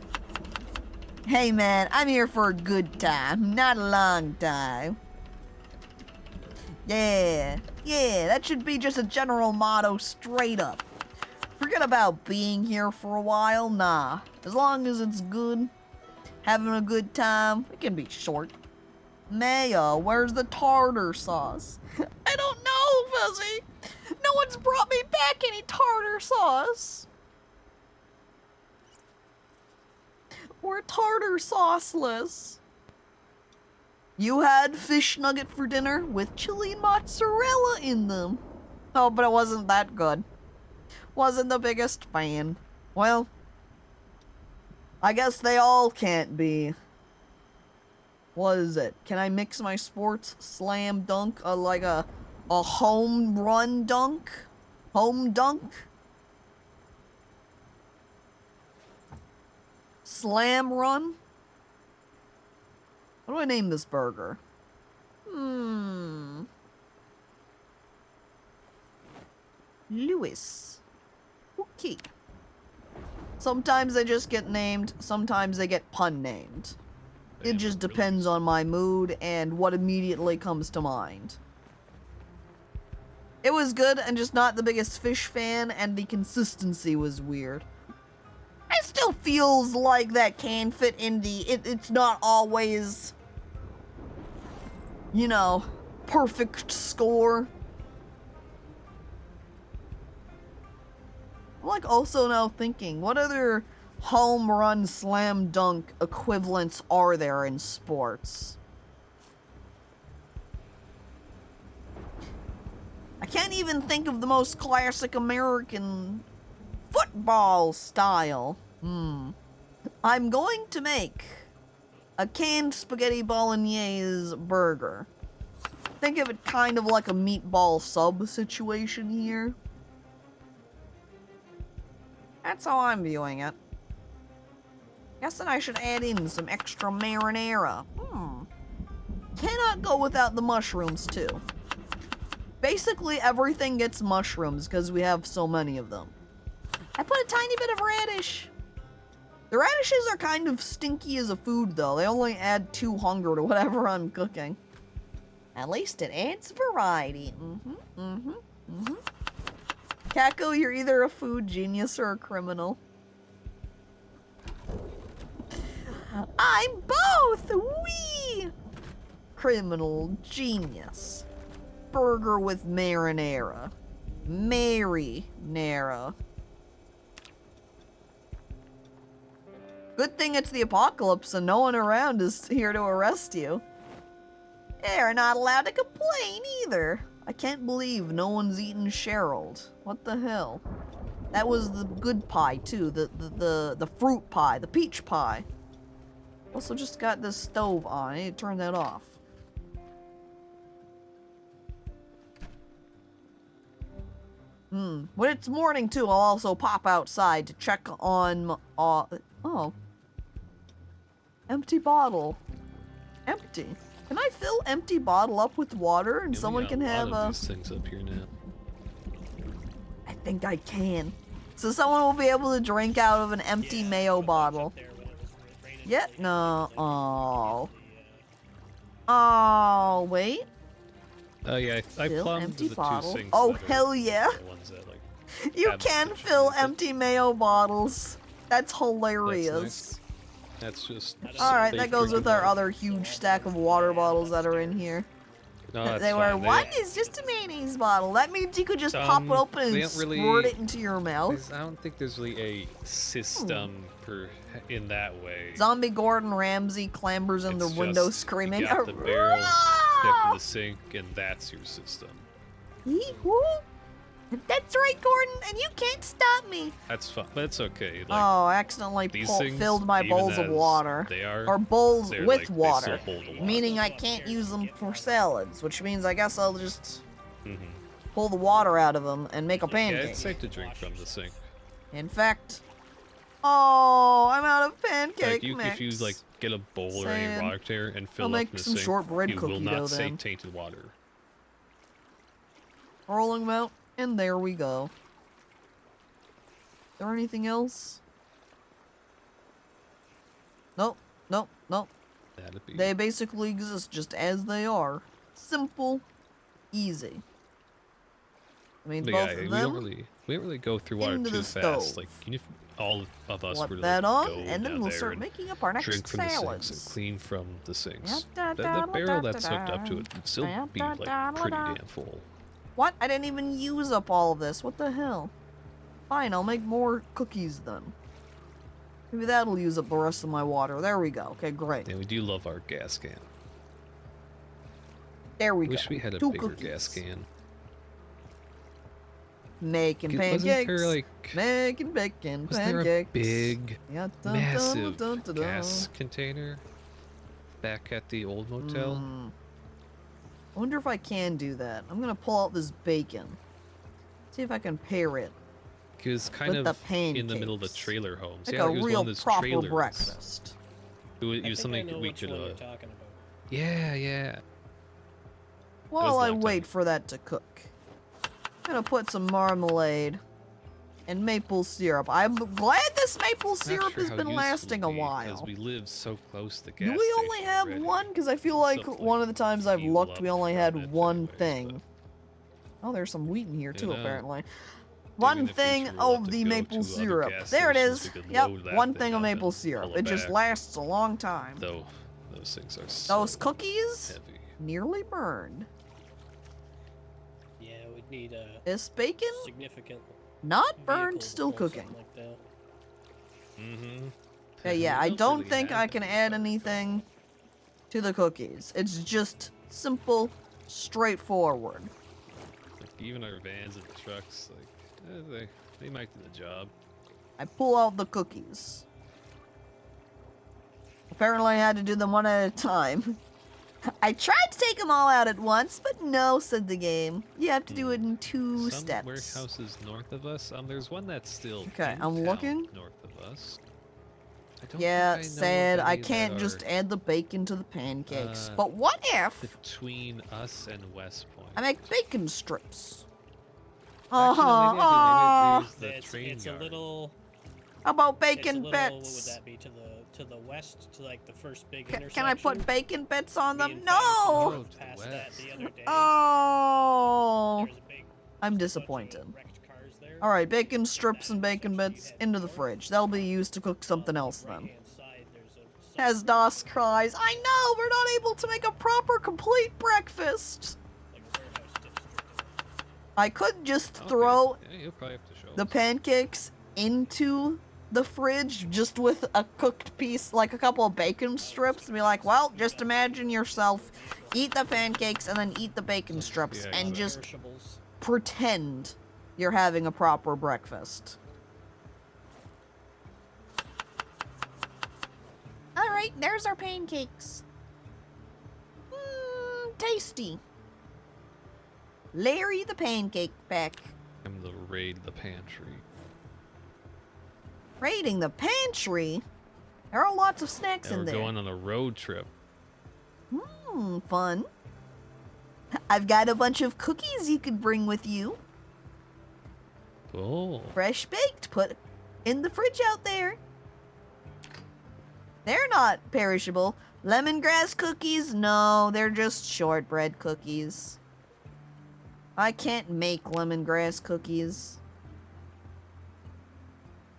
Hey man, I'm here for a good time, not a long time. Yeah, that should be just a general motto straight up. Forget about being here for a while, nah. As long as it's good, having a good time, it can be short. Mayo, where's the tartar sauce? I don't know, Fuzzy. No one's brought me back any tartar sauce. We're tartar sauceless. You had fish nugget for dinner with chili and mozzarella in them. Oh, but it wasn't that good. Wasn't the biggest fan. Well, I guess they all can't be. What is it? Can I mix my sports slam dunk like a home run dunk? Home dunk? Slam run? What do I name this burger? Lewis. Okay. Sometimes they just get named, sometimes they get pun named. It just depends on my mood and what immediately comes to mind. It was good and just not the biggest fish fan, and the consistency was weird. It still feels like that can fit in the... It's not always... You know, perfect score. I'm like also now thinking, what other home run slam dunk equivalents are there in sports? I can't even think of the most classic American Football style. I'm going to make a canned spaghetti bolognese burger. Think of it kind of like a meatball sub situation here. That's how I'm viewing it. Guessing I should add in some extra marinara. Cannot go without the mushrooms too. Basically everything gets mushrooms because we have so many of them. I put a tiny bit of radish. The radishes are kind of stinky as a food though. They only add 2 hunger to whatever I'm cooking. At least it adds variety. Caco, you're either a food genius or a criminal. I'm both! Wee! Criminal genius. Burger with marinara. Marinara. Good thing it's the apocalypse and no one around is here to arrest you. They're not allowed to complain either. I can't believe no one's eaten Sherald. What the hell? That was the good pie too, the fruit pie, the peach pie. Also just got this stove on, I need to turn that off. When it's morning too, I'll also pop outside to check on, oh. Empty bottle. Empty. Can I fill empty bottle up with water and someone can have a... these things up here now. I think I can. So someone will be able to drink out of an empty mayo bottle. Yeah, no. Oh. Oh, wait. Oh yeah, I Fill plumbed empty the bottle. 2 sinks. Oh, that are hell yeah. the ones that, like, You have can such fill benefit. empty mayo bottles. That's hilarious. That's just. Alright, safe that goes with our drinking water. other huge stack of water bottles that are in here. No, that's They were, fine. one is just a mayonnaise bottle. That means you could just pop it open they and don't really- squirt it into your mouth. I don't think there's really a system in that way. Zombie Gordon Ramsay clambers in the It's window just, screaming, You got the barrel next to "Hurrah!" the sink, and that's your system. Yee-hoo. That's right, Gordon, and you can't stop me. That's fun, but it's okay. Like, Oh, I accidentally these pulled, things, filled my even bowls of as water. They are. Or bowls they're with like, they water. still hold a lot. Meaning I can't use them for salads, which means I guess I'll just Mhm. pull the water out of them and make a Yeah, pancake. it's safe to drink from the sink. In fact, oh, I'm out of pancake Like mix. if you like get a bowl or Saying, any product there and fill I'll up make in the some sink, shortbread you cookie will dough not say then. tainted water. Rolling them out, and there we go. Is there anything else? Nope, nope, nope. That'd be. They basically exist just as they are. Simple, easy. I mean, But both yeah, of we them. don't really go through water into too the fast. stove. Like, if all of us Flip were to that like, on, go and then down we'll there start and making up our next drink from the sinks and salads. clean from the sinks, Da, the da, da, barrel da, that's da, hooked up to it would still da, be da, like da, pretty da. damn full. What? I didn't even use up all of this. What the hell? Fine, I'll make more cookies then. Maybe that'll use up the rest of my water. There we go. Okay, great. And we do love our gas can. There we Wish go. we had a 2 bigger cookies. gas can. Making 'Cause pancakes. Wasn't there like Making bacon was there a pancakes. big, Yeah, dun, massive dun, dun, dun, gas container back at the old motel? I wonder if I can do that. I'm gonna pull out this bacon. See if I can pair it. Because kind with of the in the middle of the pancakes. trailer homes. Like Yeah, a it was one real of those proper trailers. breakfast. It was I think something I know we which could. one you're talking about. Yeah, yeah. While a I long wait time. for that to cook, I'm gonna put some marmalade and maple syrup. I'm glad this maple Not syrup sure has how been useful lasting a it'd be, 'cause while. we live so close to the gas Do we only station have already. one? Because I feel like Stuff one of the times I've fuel looked, up we only from had it one anyways, thing. Oh, there's some wheat in here too, know. apparently. Maybe One in the thing future we'll have of to the go maple to other syrup. gas There it stations, is. we could Yep, load that one thing thing of up maple and syrup. pull It just back. lasts a long time. Though those things are so Those cookies heavy. nearly burned. Yeah, we'd need a This bacon, significant not vehicle burned, to still pull something cooking. like that. Mm-hmm. Yeah, I don't think I can add anything to the cookies. It's just simple, straightforward. Like, even our vans and trucks, like, They might do the job. I pull out the cookies. Apparently I had to do them one at a time. I tried to take them all out at once, but no, said the game. You have to do it in two Some steps. warehouses north of us. There's one that's still Okay, in I'm town looking. north of us. I don't Yeah, think I know of sad. I any that can't just are, add the bacon to the pancakes. uh, But what if between us and West Point. I make bacon strips? Actually, Uh-huh. maybe I do. Maybe there's the It's, train it's a yard. little. How about It's a bacon little. What would bits? that be to the west, to like the first big Can intersection? I put bacon bits on Me them? and No! Patterson Oh, drove to the past that the west. other day. Oh! There was a big, I'm just a bunch of disappointed. wrecked cars there. Alright, bacon That strips and bacon intersection, bits you head into the north. fridge. They'll be used to cook something On else the then. right-hand side, there's a As separate, Das cries, I know, we're not able to make a proper, complete breakfast. like, warehouse district. I could just Okay. throw Yeah, you'll probably have to show the us. pancakes into the fridge just with a cooked piece, like a couple of bacon strips, and be like, well, just imagine yourself eat the pancakes and then eat the bacon strips Yeah, and exactly. just Perishables. pretend you're having a proper breakfast. Alright, there's our pancakes. Tasty. Larry the pancake pack. I'm to raid the pantry. Raiding the pantry? There are lots of snacks Yeah, in we're there. going on a road trip. Fun. I've got a bunch of cookies you could bring with you. Oh. Fresh baked, put in the fridge out there. They're not perishable. Lemongrass cookies? No, they're just shortbread cookies. I can't make lemongrass cookies.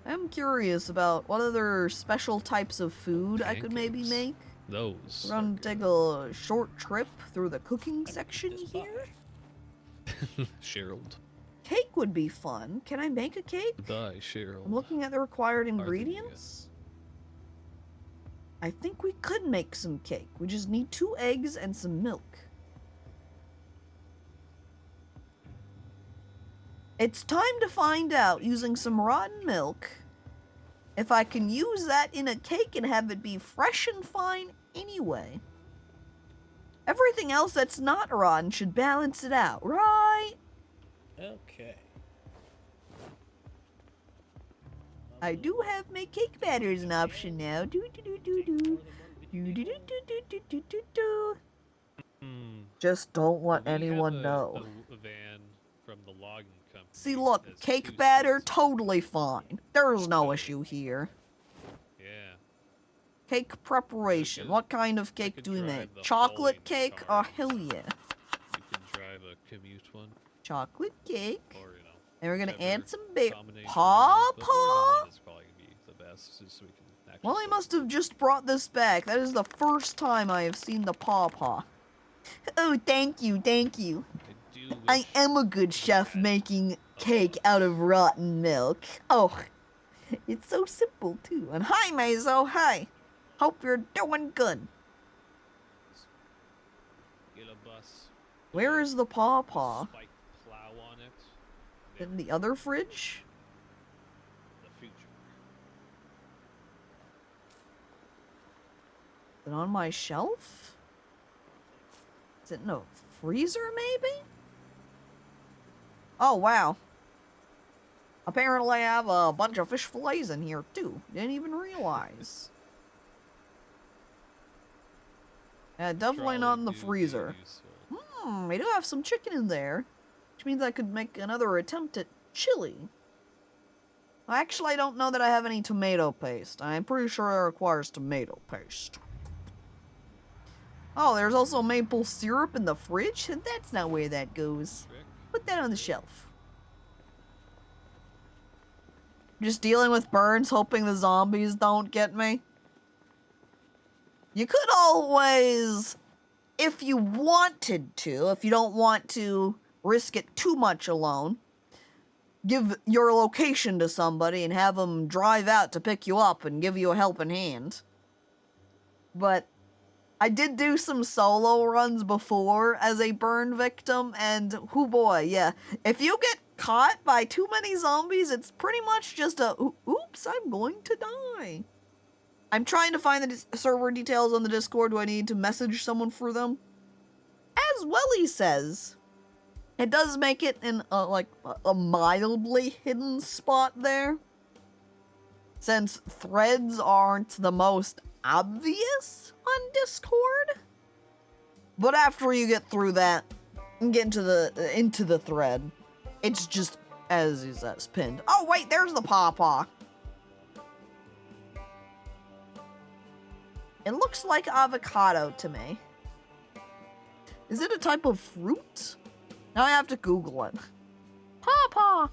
I'm curious about what other special types of food I could maybe Pancakes. make. Those. We're gonna take a short trip through the cooking section This here. Cheryl. Cake would be fun. Can I make a cake? Goodbye, Cheryl. I'm looking at the required the ingredients. I think we could make some cake. We just need 2 eggs and some milk. It's time to find out, using some rotten milk, if I can use that in a cake and have it be fresh and fine anyway. Everything else that's not rotten should balance it out, right? Okay. I do have my cake batter as an option now. Do do do do do. Do do do do do do do do do. Just don't let We have anyone know. A van from the logging company. See, look, that's cake 2 batter, seats. totally fine. There's no issue here. Yeah. Cake preparation. could- What kind of I cake could do we drive make? the Chocolate whole cake? car. Oh, hell yeah. You can drive a commute one, Chocolate cake. or And we're gonna whichever add some bacon. combination Paw you want, but more than paw? one is probably gonna be the best, just so we can actually. Well, he sell must have just brought this back. That is the first time I have seen the paw. Oh, thank you, thank you. I do I wish am a good chef had making cake out of rotten milk. Oh, it's so simple too. And hi, Maizo, hi. Hope you're doing good. Get a bus. Where is the with paw? a spiked plow on it. In the other fridge? The future. Is it on my shelf? Is it in a freezer, maybe? Oh, wow. Apparently I have a bunch of fish fillets in here, too. Didn't even realize. Yeah, definitely not in the Trolley do be freezer. useful. We do have some chicken in there. Which means I could make another attempt at chili. Actually, I don't know that I have any tomato paste. I'm pretty sure it requires tomato paste. Oh, there's also maple syrup in the fridge? That's not where that goes. Trick. Put that on the shelf. Just dealing with burns, hoping the zombies don't get me. You could always, if you wanted to, if you don't want to risk it too much alone, give your location to somebody and have them drive out to pick you up and give you a helping hand. But I did do some solo runs before as a burn victim, and oh boy, yeah. If you get caught by too many zombies, it's pretty much just a, oops, I'm going to die. I'm trying to find the server details on the Discord. Do I need to message someone for them? As Welly says, it does make it in a mildly hidden spot there. Since threads aren't the most obvious on Discord. But after you get through that and get into the thread, it's just as he says, pinned. Oh wait, there's the pawpaw. It looks like avocado to me. Is it a type of fruit? Now I have to Google it. Pawpaw.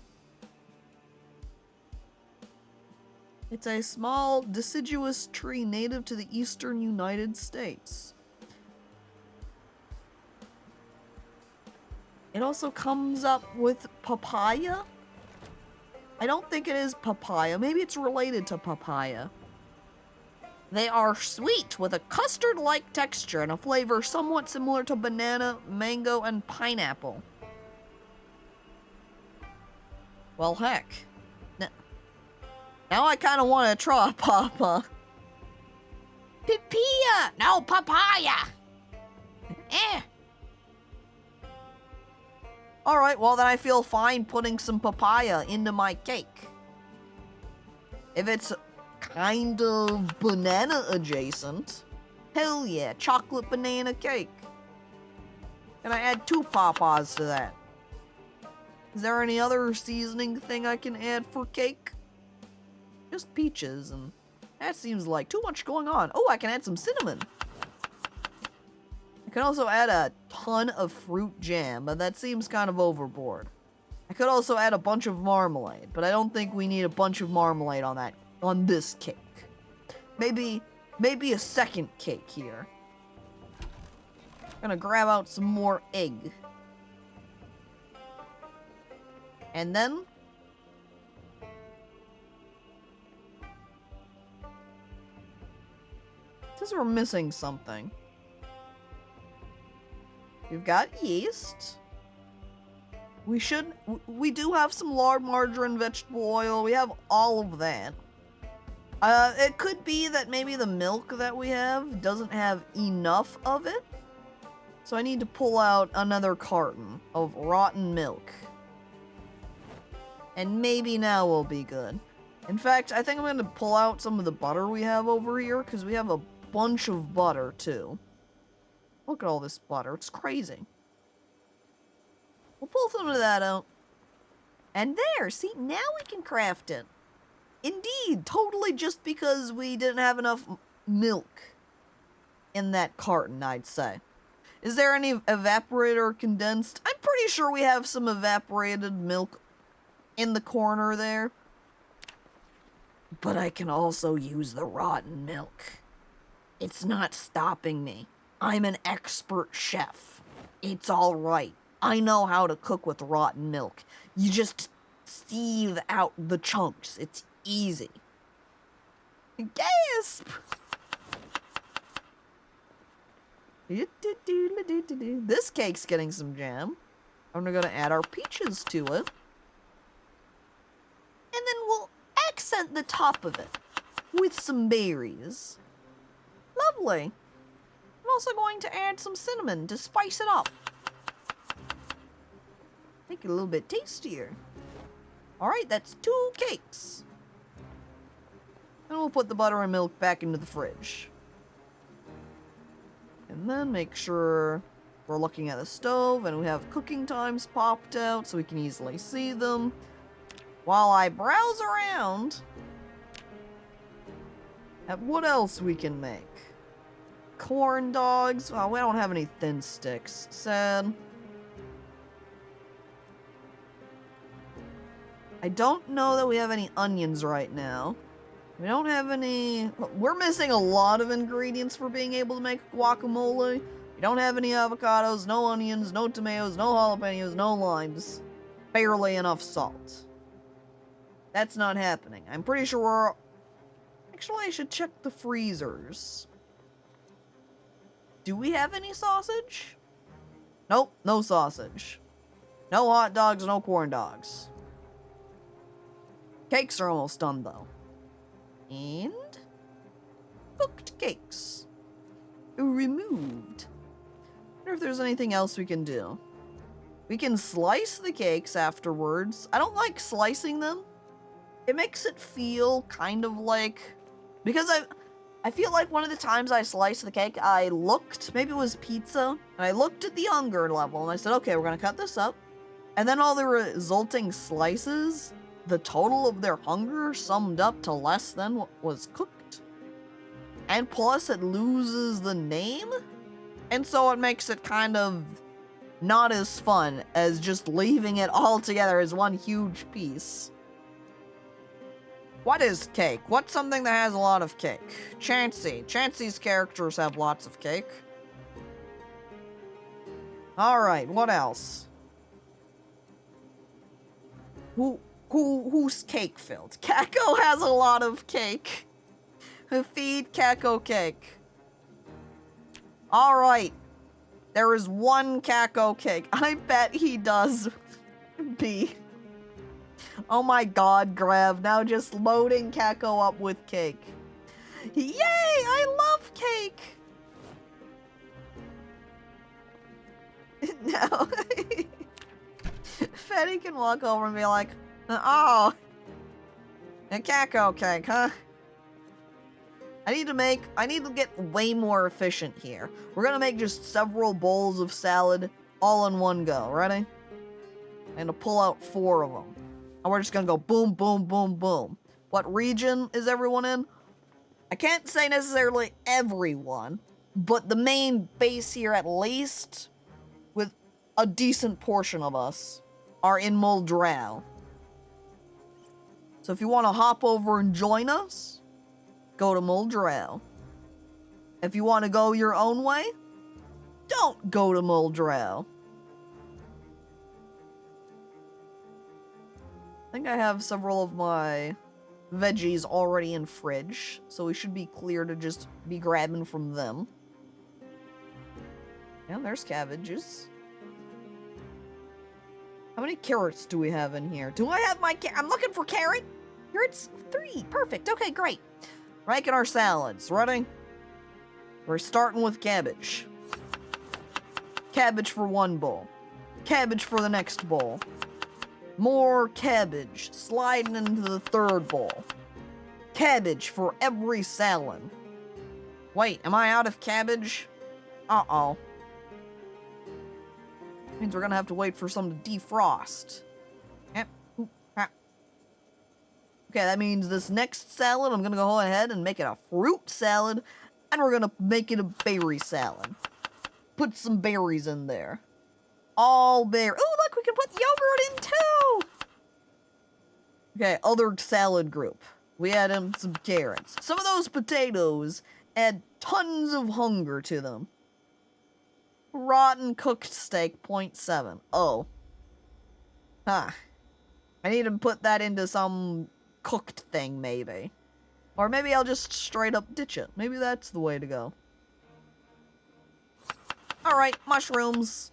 It's a small deciduous tree native to the eastern United States. It also comes up with papaya. I don't think it is papaya. Maybe it's related to papaya. They are sweet with a custard-like texture and a flavor somewhat similar to banana, mango, and pineapple. Well, heck. Now I kind of want to try papa. Papaya! No, papaya! Alright, well then I feel fine putting some papaya into my cake. If it's kind of banana adjacent, hell yeah, chocolate banana cake. Can I add 2 pawpaws to that? Is there any other seasoning thing I can add for cake? Just peaches, and that seems like too much going on. Oh, I can add some cinnamon. I can also add a ton of fruit jam, but that seems kind of overboard. I could also add a bunch of marmalade, but I don't think we need a bunch of marmalade on this cake. Maybe a second cake here. Gonna grab out some more egg. And then it says we're missing something. We've got yeast. We do have some lard, margarine, vegetable oil. We have all of that. It could be that maybe the milk that we have doesn't have enough of it. So I need to pull out another carton of rotten milk. And maybe now we'll be good. In fact, I think I'm going to pull out some of the butter we have over here, because we have a bunch of butter, too. Look at all this butter. It's crazy. We'll pull some of that out. And there, see, now we can craft it. Indeed, totally just because we didn't have enough milk in that carton, I'd say. Is there any evaporated or condensed? I'm pretty sure we have some evaporated milk in the corner there. But I can also use the rotten milk. It's not stopping me. I'm an expert chef. It's all right. I know how to cook with rotten milk. You just sieve out the chunks. It's easy. Gasp! This cake's getting some jam. I'm gonna add our peaches to it. And then we'll accent the top of it with some berries. Lovely. I'm also going to add some cinnamon to spice it up. Make it a little bit tastier. Alright, that's 2 cakes. And we'll put the butter and milk back into the fridge. And then make sure we're looking at the stove and we have cooking times popped out so we can easily see them. While I browse around at what else we can make. Corn dogs. Oh, we don't have any thin sticks. Sad. I don't know that we have any onions right now. We don't have any... We're missing a lot of ingredients for being able to make guacamole. We don't have any avocados, no onions, no tomatoes, no jalapenos, no limes. Barely enough salt. That's not happening. I'm pretty sure we're... Actually, I should check the freezers. Do we have any sausage? Nope, no sausage. No hot dogs, no corn dogs. Cakes are almost done, though. And cooked cakes. Removed. I wonder if there's anything else we can do. We can slice the cakes afterwards. I don't like slicing them. It makes it feel kind of like... Because I feel like one of the times I sliced the cake, I looked, maybe it was pizza, and I looked at the hunger level, and I said, okay, we're gonna cut this up. And then all the resulting slices, the total of their hunger summed up to less than what was cooked. And plus, it loses the name, and so it makes it kind of not as fun as just leaving it all together as one huge piece. What is cake? What's something that has a lot of cake? Chansey. Chansey's characters have lots of cake. Alright, what else? Who's cake filled? Caco has a lot of cake. Feed Caco cake. Alright. There is one Caco cake. I bet he does be. Oh my god, Grav. Now just loading Caco up with cake. Yay! I love cake! No. Fetty can walk over and be like, oh, a Caco cake, huh? I need to get way more efficient here. We're gonna make just several bowls of salad all in one go. Ready? And to pull out 4 of them. And we're just gonna go boom, boom, boom, boom. What region is everyone in? I can't say necessarily everyone, but the main base here, at least, with a decent portion of us, are in Muldraugh. So if you want to hop over and join us, go to Muldraugh. If you want to go your own way, don't go to Muldraugh. I think I have several of my veggies already in fridge, so we should be clear to just be grabbing from them. And there's cabbages. How many carrots do we have in here? Do I have my I'm looking for carrot. Carrots 3. Perfect. Okay, great. Ranking our salads. Ready? We're starting with cabbage. Cabbage for 1 bowl. Cabbage for the next bowl. More cabbage. Sliding into the 3rd bowl. Cabbage for every salad. Wait, am I out of cabbage? Uh-oh. Means we're gonna have to wait for some to defrost. Yep. Okay, that means this next salad, I'm gonna go ahead and make it a fruit salad, and we're gonna make it a berry salad. Put some berries in there. All berry. Oh, look, we can put yogurt in too! Okay, other salad group. We add in some carrots. Some of those potatoes add tons of hunger to them. Rotten cooked steak, 0.7. Oh. Huh. I need to put that into some cooked thing, maybe. Or maybe I'll just straight up ditch it. Maybe that's the way to go. Alright, mushrooms.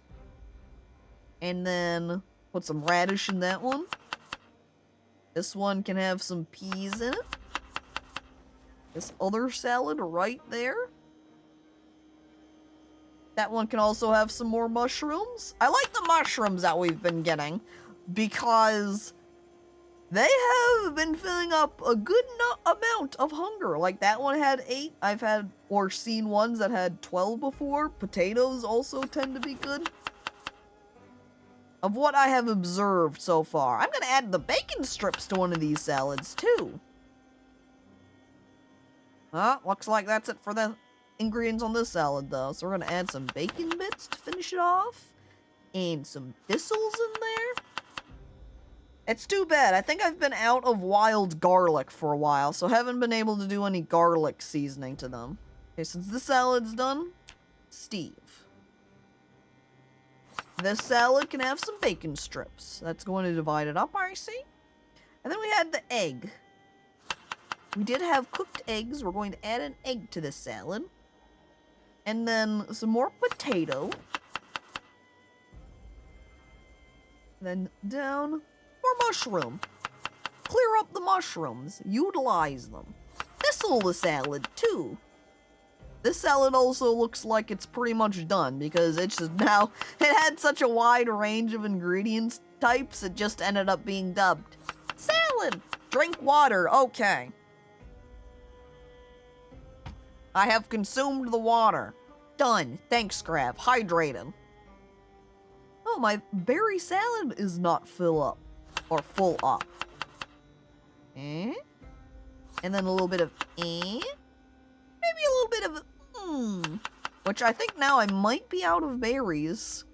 And then put some radish in that one. This one can have some peas in it. This other salad right there. That one can also have some more mushrooms. I like the mushrooms that we've been getting because they have been filling up a good amount of hunger. Like that one had 8. I've had or seen ones that had 12 before. Potatoes also tend to be good. Of what I have observed so far. I'm going to add the bacon strips to one of these salads too. Looks like that's it for the ingredients on this salad though. So we're going to add some bacon bits to finish it off. And some thistles in there. It's too bad. I think I've been out of wild garlic for a while. So haven't been able to do any garlic seasoning to them. Okay, since this salad's done, Steve. This salad can have some bacon strips. That's going to divide it up, I see. And then we had the egg. We did have cooked eggs. We're going to add an egg to this salad. And then some more potato. Then down. More mushroom. Clear up the mushrooms. Utilize them. This'll the salad, too. This salad also looks like it's pretty much done because it's just now, it had such a wide range of ingredients types, it just ended up being dubbed salad. Drink water, okay. I have consumed the water. Done. Thanks, Crab. Hydrated. Oh, my berry salad is not full up. Or full up. Eh? And then a little bit of eh? Maybe a little bit of which I think now I might be out of berries.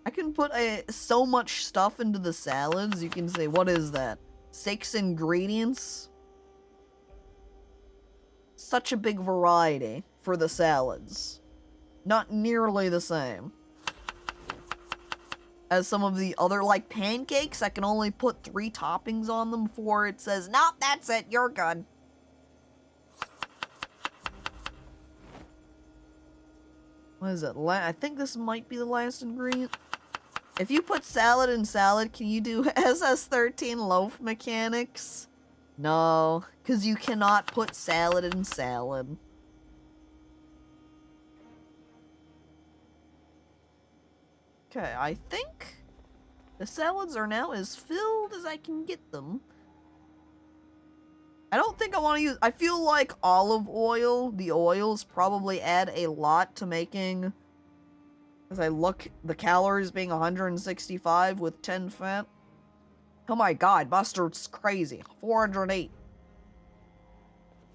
I can put so much stuff into the salads. You can say, what is that? 6 ingredients? Such a big variety for the salads. Not nearly the same as some of the other, like, pancakes. I can only put 3 toppings on them before it says, nope, that's it, you're good. What is it? I think this might be the last ingredient. If you put salad in salad, can you do SS13 loaf mechanics? No, because you cannot put salad in salad. Okay, I think the salads are now as filled as I can get them. I don't think I want to use... I feel like olive oil, the oils, probably add a lot to making... As I look, the calories being 165 with 10 fat. Oh my god, mustard's crazy. 408.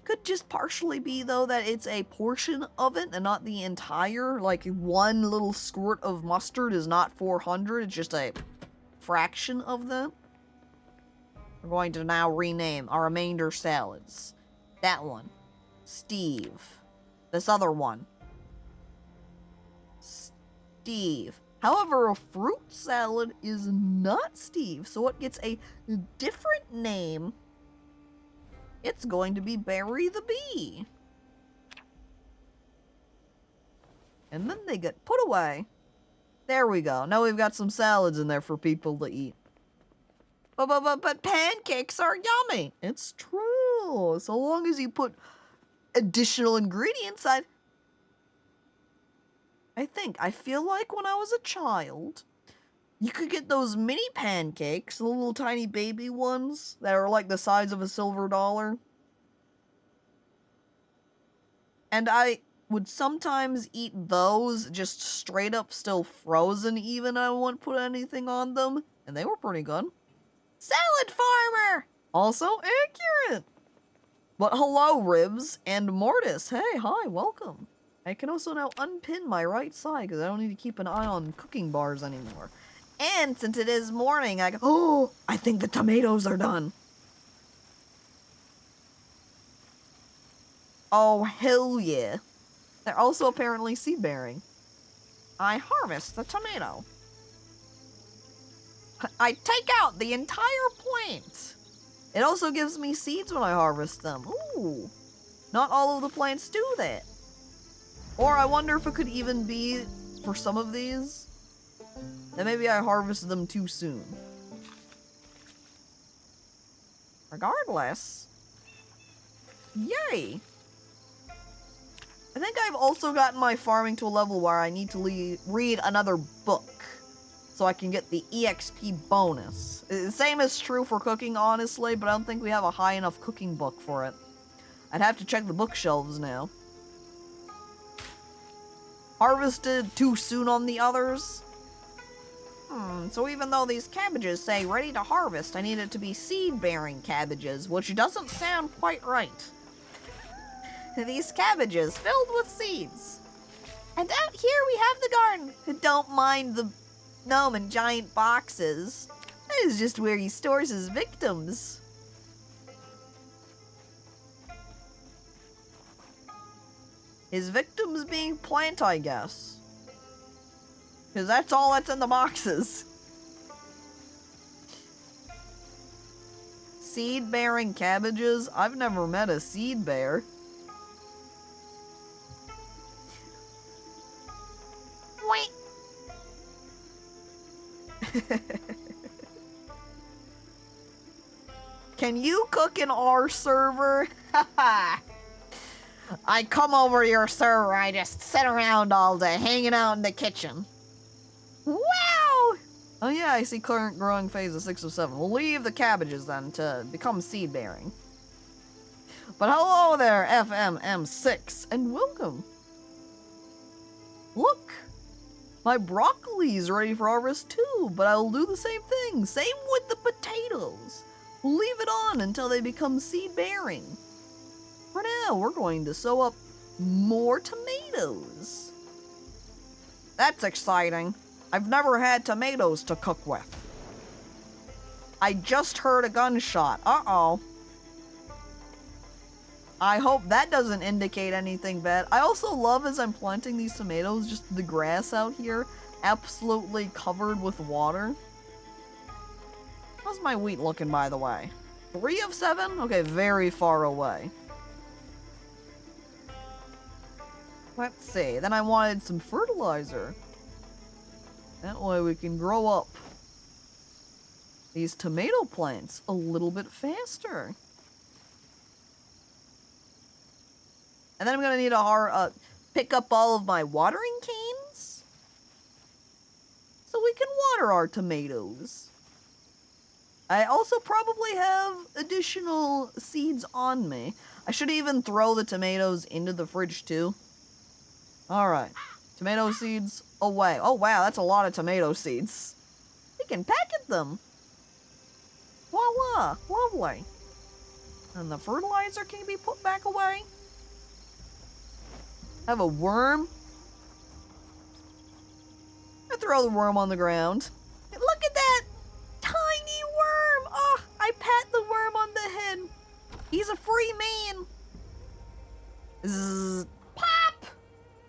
Could just partially be, though, that it's a portion of it and not the entire. Like, one little squirt of mustard is not 400, it's just a fraction of that. We're going to now rename our remainder salads. That one. Steve. This other one. Steve. However, a fruit salad is not Steve, so it gets a different name. It's going to be Barry the Bee. And then they get put away. There we go. Now we've got some salads in there for people to eat. But pancakes are yummy. It's true. So long as you put additional ingredients, I feel like when I was a child, you could get those mini pancakes, the little tiny baby ones that are like the size of a silver dollar. And I would sometimes eat those just straight up still frozen even. I wouldn't put anything on them. And they were pretty good. Salad farmer! Also accurate! But hello, Ribs and Mortis. Hey, hi, welcome. I can also now unpin my right side because I don't need to keep an eye on cooking bars anymore. And since it is morning, I think the tomatoes are done. Oh, hell yeah. They're also apparently seed-bearing. I harvest the tomato. I take out the entire plant. It also gives me seeds when I harvest them. Ooh. Not all of the plants do that. Or I wonder if it could even be, for some of these, that maybe I harvested them too soon. Regardless. Yay! I think I've also gotten my farming to a level where I need to read another book. So I can get the EXP bonus. The same is true for cooking, honestly, but I don't think we have a high enough cooking book for it. I'd have to check the bookshelves now. Harvested too soon on the others? So even though these cabbages say ready to harvest, I need it to be seed-bearing cabbages, which doesn't sound quite right. These cabbages filled with seeds. And out here we have the garden. Don't mind the gnome and giant boxes. That is just where he stores his victims. His victims being plant, I guess. Because that's all that's in the boxes. Seed-bearing cabbages? I've never met a seed bear. Wait. Can you cook in our server? I come over your server, I just sit around all day, hanging out in the kitchen. Wow! Oh yeah, I see current growing phase of 6 of 7. We'll leave the cabbages then to become seed bearing. But hello there, FMM6, and welcome. Look, my broccoli is ready for harvest too, but I'll do the same thing. Same with the potatoes. We'll leave it on until they become seed bearing. For now, we're going to sow up more tomatoes. That's exciting. I've never had tomatoes to cook with. I just heard a gunshot. Uh-oh. I hope that doesn't indicate anything bad. I also love, as I'm planting these tomatoes, just the grass out here absolutely covered with water. How's my wheat looking, by the way? 3 of 7? Okay, very far away. Let's see. Then I wanted some fertilizer. That way we can grow up these tomato plants a little bit faster. And then I'm gonna need to pick up all of my watering canes so we can water our tomatoes. I also probably have additional seeds on me. I should even throw the tomatoes into the fridge too. Alright, tomato seeds away. Oh wow, that's a lot of tomato seeds. We can packet them. Voila, lovely. And the fertilizer can be put back away. I have a worm. I throw the worm on the ground. Look at that tiny worm. Oh, I pat the worm on the head. He's a free man. Zzz, pop.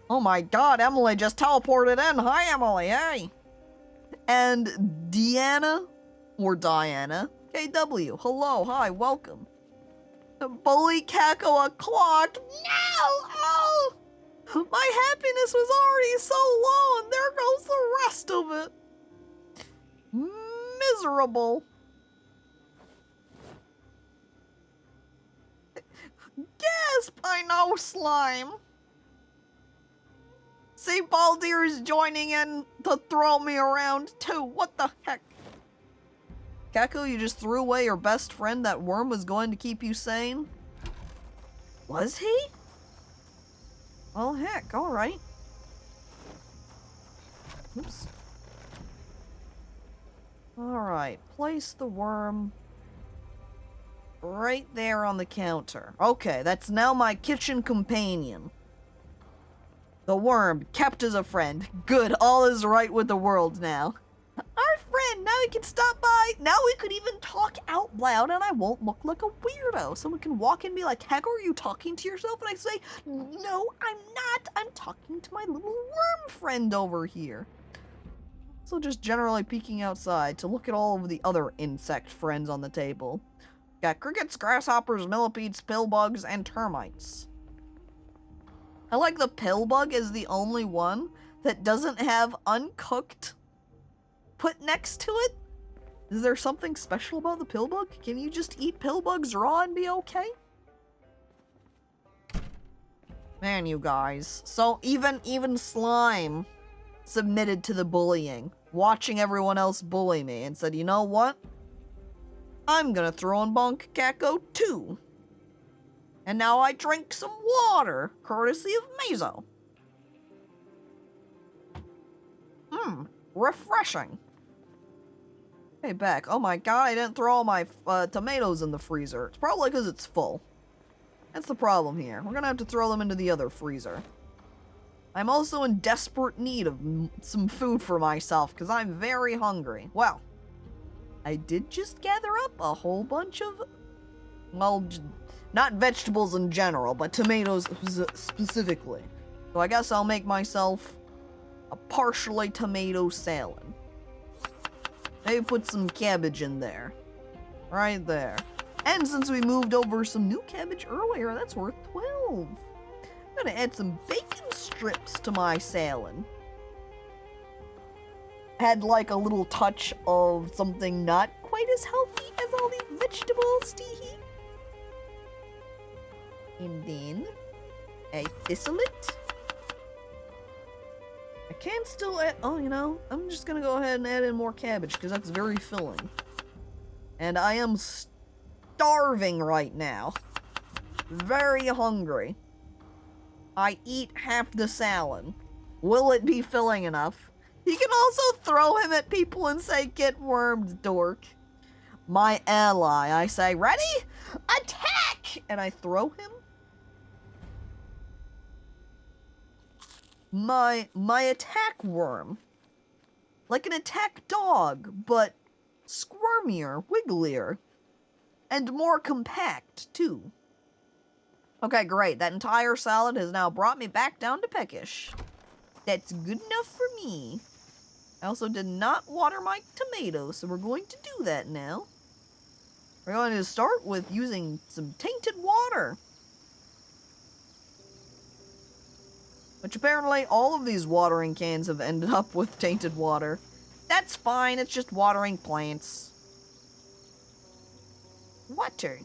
Oh my god, Emily just teleported in. Hi, Emily. Hey. And Deanna or Diana KW. Hello. Hi. Welcome. The bully Caco o'clock. No. Oh. My happiness was already so low, and there goes the rest of it. Miserable. Gasp! I know, slime. See, Baldir is joining in to throw me around, too. What the heck? Caco, you just threw away your best friend. That worm was going to keep you sane? Was he? Well, heck, alright. Oops. Alright, place the worm right there on the counter. Okay, that's now my kitchen companion. The worm, kept as a friend. Good, all is right with the world now. Our friend, now we can stop by. Now we could even talk out loud and I won't look like a weirdo. Someone can walk in and be like, heck, are you talking to yourself? And I say, no, I'm not. I'm talking to my little worm friend over here. So just generally peeking outside to look at all of the other insect friends on the table. Got crickets, grasshoppers, millipedes, pillbugs, and termites. I like the pillbug is the only one that doesn't have uncooked put next to it. Is there something special about the pillbug? Can you just eat pillbugs raw and be okay? Man, you guys. So even slime submitted to the bullying, watching everyone else bully me, and said, you know what? I'm gonna throw in Bonk Caco too. And now I drink some water, courtesy of Mazo. Refreshing. Hey, back. Oh my god, I didn't throw all my tomatoes in the freezer. It's probably because it's full. That's the problem here. We're gonna have to throw them into the other freezer. I'm also in desperate need of some food for myself, because I'm very hungry. Well, I did just gather up a whole bunch of, well, not vegetables in general, but tomatoes specifically. So I guess I'll make myself a partially tomato salad. Maybe put some cabbage in there. Right there. And since we moved over some new cabbage earlier, that's worth 12. I'm gonna add some bacon strips to my salad. had like a little touch of something not quite as healthy as all these vegetables, teehee. And then I thistle it. I can still add, oh, you know, I'm just gonna go ahead and add in more cabbage because that's very filling. And I am starving right now. Very hungry. I eat half the salad. Will it be filling enough? You can also throw him at people and say, get wormed, dork. My ally, I say, ready? Attack! And I throw him. My attack worm. Like an attack dog, but squirmier, wigglier, and more compact, too. Okay, great. That entire salad has now brought me back down to peckish. That's good enough for me. I also did not water my tomatoes, so we're going to do that now. We're going to start with using some tainted water. Which apparently all of these watering cans have ended up with tainted water. That's fine, it's just watering plants. Water.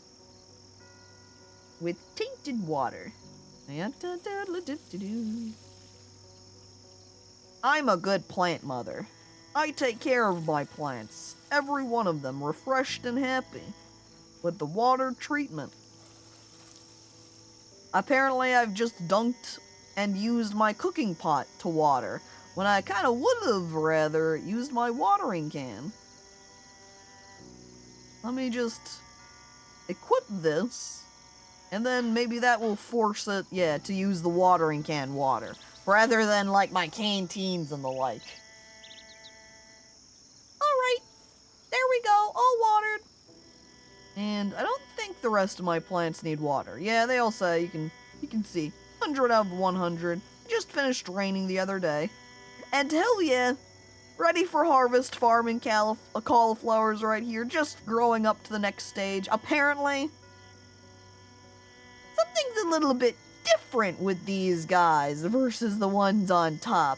With tainted water. I'm a good plant mother. I take care of my plants, every one of them refreshed and happy, with the water treatment. Apparently I've just dunked and used my cooking pot to water, when I kinda would've rather used my watering can. Let me just equip this, and then maybe that will force it, yeah, to use the watering can water, rather than, like, my canteens and the like. Alright, there we go, all watered. And I don't think the rest of my plants need water. Yeah, they all say, you can see, 100 out of 100. Just finished raining the other day. And hell yeah, ready for harvest farming cauliflowers right here, just growing up to the next stage. Apparently, something's a little bit different with these guys versus the ones on top.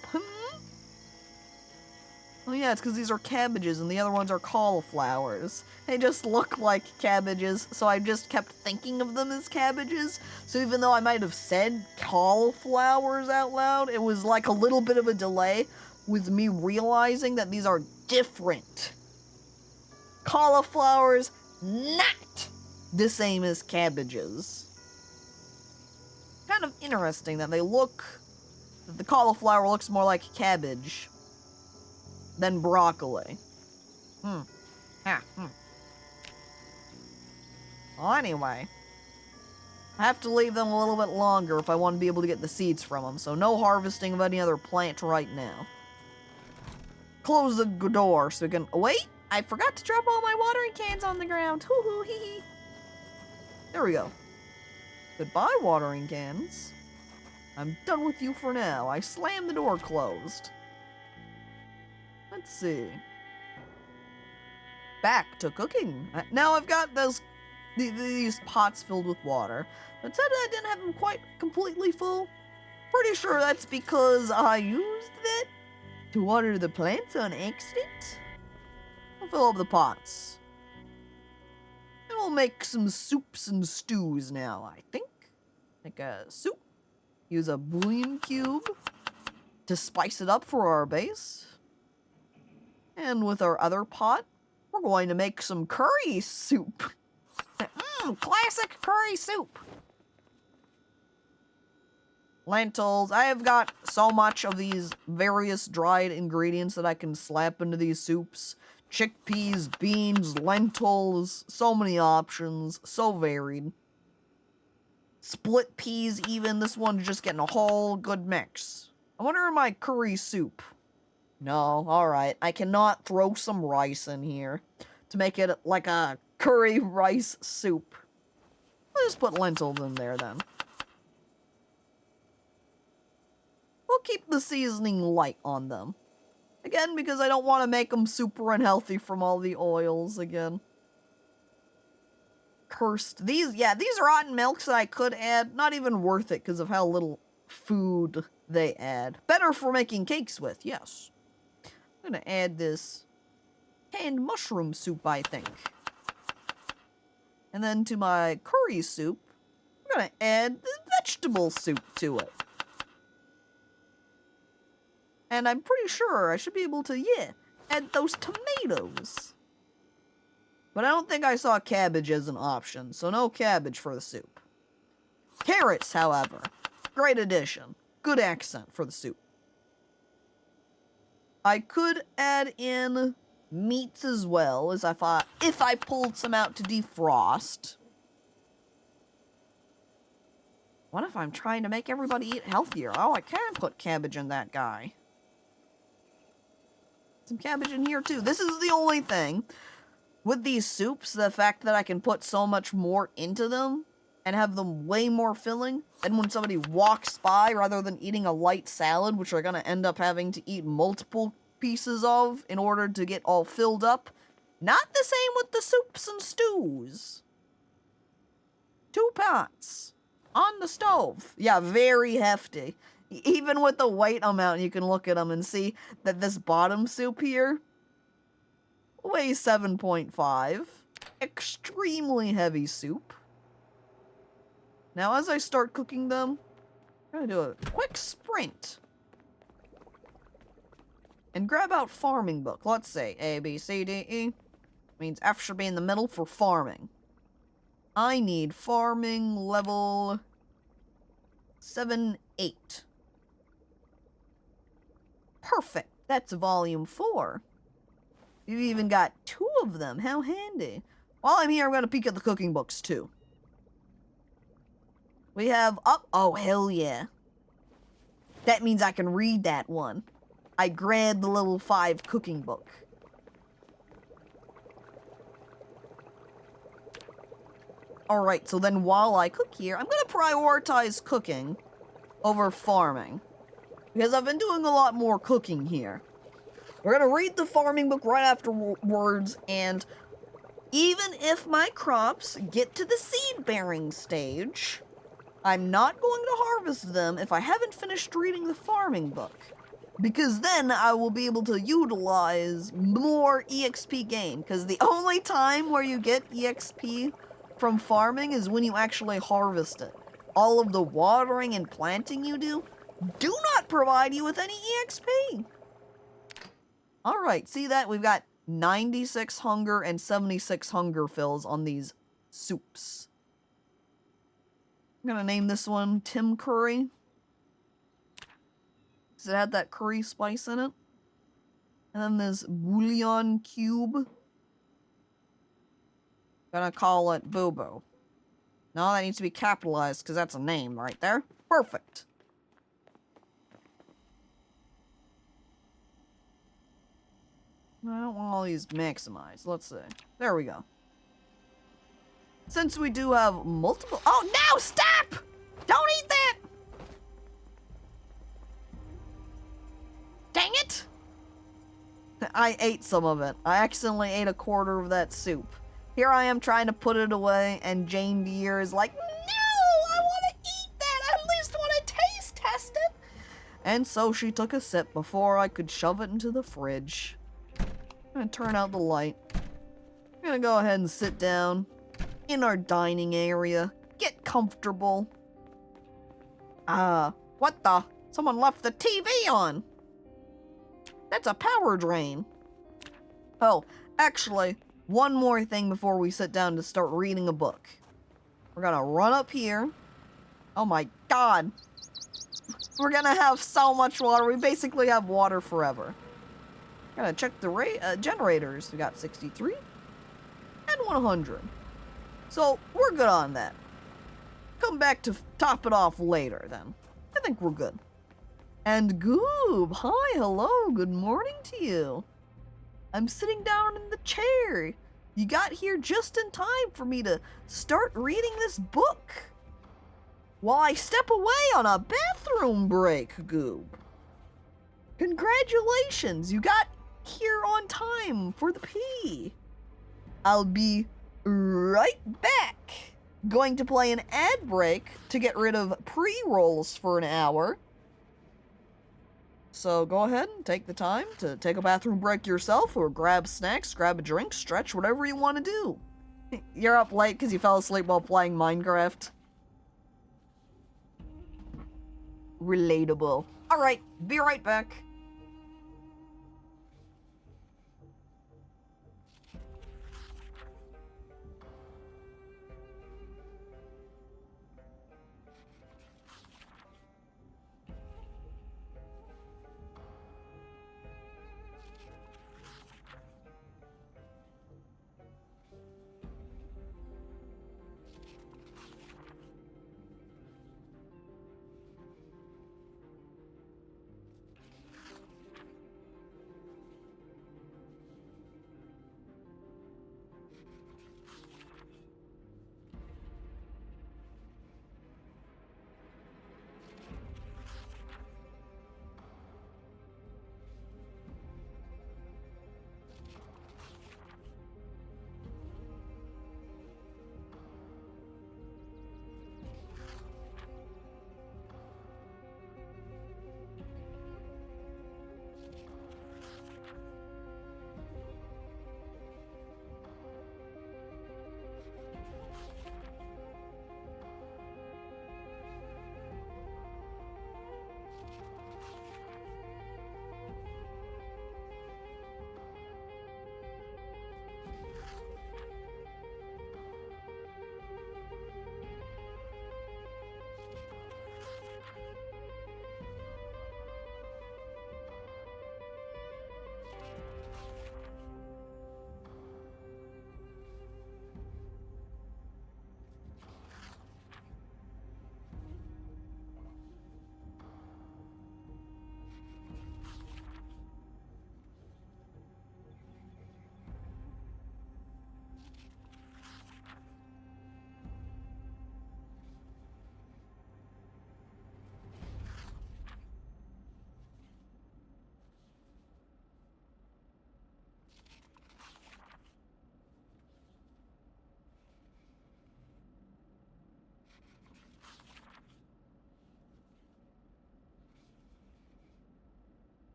Oh yeah, it's because these are cabbages and the other ones are cauliflowers. They just look like cabbages, so I just kept thinking of them as cabbages. So even though I might have said cauliflowers out loud, it was like a little bit of a delay with me realizing that these are different. Cauliflowers, not the same as cabbages. Kind of interesting that the cauliflower looks more like cabbage than broccoli. Well, anyway, I have to leave them a little bit longer if I want to be able to get the seeds from them, so no harvesting of any other plant right now. Close the door so we can... Wait! I forgot to drop all my watering cans on the ground. Hoo-hoo, hee-hee. There we go. Goodbye, watering cans. I'm done with you for now. I slammed the door closed. Let's see. Back to cooking. Now I've got these pots filled with water. But said I didn't have them quite completely full. Pretty sure that's because I used it to water the plants on accident. I'll fill up the pots. And we'll make some soups and stews now, I think. Make a soup. Use a bouillon cube to spice it up for our base. And with our other pot, we're going to make some curry soup. Classic curry soup. Lentils. I have got so much of these various dried ingredients that I can slap into these soups. Chickpeas, beans, lentils, so many options, so varied. Split peas even, this one's just getting a whole good mix. I wonder if my curry soup... No, alright. I cannot throw some rice in here to make it like a curry rice soup. I'll just put lentils in there then. We'll keep the seasoning light on them. Again, because I don't want to make them super unhealthy from all the oils again. Cursed. These rotten milks that I could add, not even worth it because of how little food they add. Better for making cakes with, yes. I'm gonna add this canned mushroom soup, I think. And then to my curry soup, I'm gonna add the vegetable soup to it. And I'm pretty sure I should be able to, yeah, add those tomatoes. But I don't think I saw cabbage as an option, so no cabbage for the soup. Carrots, however, great addition. Good accent for the soup. I could add in meats as well, as if I pulled some out to defrost. What if I'm trying to make everybody eat healthier? Oh, I can put cabbage in that guy. Some cabbage in here too. This is the only thing with these soups, the fact that I can put so much more into them and have them way more filling than when somebody walks by rather than eating a light salad, which they're gonna end up having to eat multiple pieces of in order to get all filled up. Not the same with the soups and stews. 2 pots on the stove. Yeah, very hefty. Even with the weight amount, you can look at them and see that this bottom soup here weighs 7.5. Extremely heavy soup. Now, as I start cooking them, I'm gonna do a quick sprint. And grab out farming book. Let's say A, B, C, D, E. Means F should be in the middle for farming. I need farming level 7, 8. Perfect. That's volume 4. You've even got 2 of them. How handy. While I'm here, I'm going to peek at the cooking books, too. We have oh, hell yeah. That means I can read that one. I grabbed the level 5 cooking book. Alright, so then while I cook here, I'm going to prioritize cooking over farming. Because I've been doing a lot more cooking here. We're going to read the farming book right afterwards, and even if my crops get to the seed-bearing stage, I'm not going to harvest them if I haven't finished reading the farming book. Because then I will be able to utilize more EXP gain. Because the only time where you get EXP from farming is when you actually harvest it. All of the watering and planting you do not provide you with any EXP. Alright, see that? We've got 96 hunger and 76 hunger fills on these soups. I'm gonna name this one Tim Curry. Because it had that curry spice in it. And then this bouillon cube. Gonna call it Boo Boo. No, that needs to be capitalized because that's a name right there. Perfect. I don't want all these maximized. Let's see. There we go. Since we do have multiple... Oh, no! Stop! Don't eat that! Dang it! I ate some of it. I accidentally ate a quarter of that soup. Here I am trying to put it away, and Jane Deere is like, no! I want to eat that! I at least want to taste test it! And so she took a sip before I could shove it into the fridge. I'm gonna turn out the light. I'm gonna go ahead and sit down in our dining area. Get comfortable. What the? Someone left the TV on. That's a power drain. Oh, actually, one more thing before we sit down to start reading a book. We're gonna run up here. Oh my god. We're gonna have so much water. We basically have water forever. Gotta check the generators. We got 63 and 100. So, we're good on that. Come back to top it off later, then. I think we're good. And Goob, hi, hello, good morning to you. I'm sitting down in the chair. You got here just in time for me to start reading this book. While I step away on a bathroom break, Goob. Congratulations, you got here on time for the pee. I'll be right back. Going to play an ad break to get rid of pre-rolls for an hour. So go ahead and take the time to take a bathroom break yourself, or grab snacks, grab a drink, stretch, whatever you want to do. You're up late because you fell asleep while playing Minecraft. Relatable. Alright, be right back.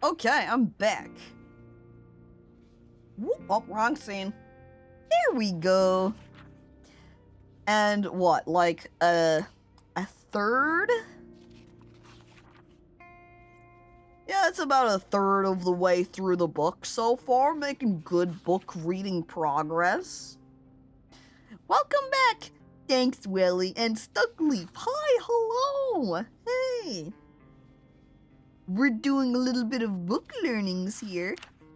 Okay, I'm back. Whoop, oh, wrong scene. There we go. And what, like a third? Yeah, it's about a third of the way through the book so far, making good book reading progress. Welcome back! Thanks, Willie. And Stuckleaf. Hi, hello. Hey. We're doing a little bit of book learnings here.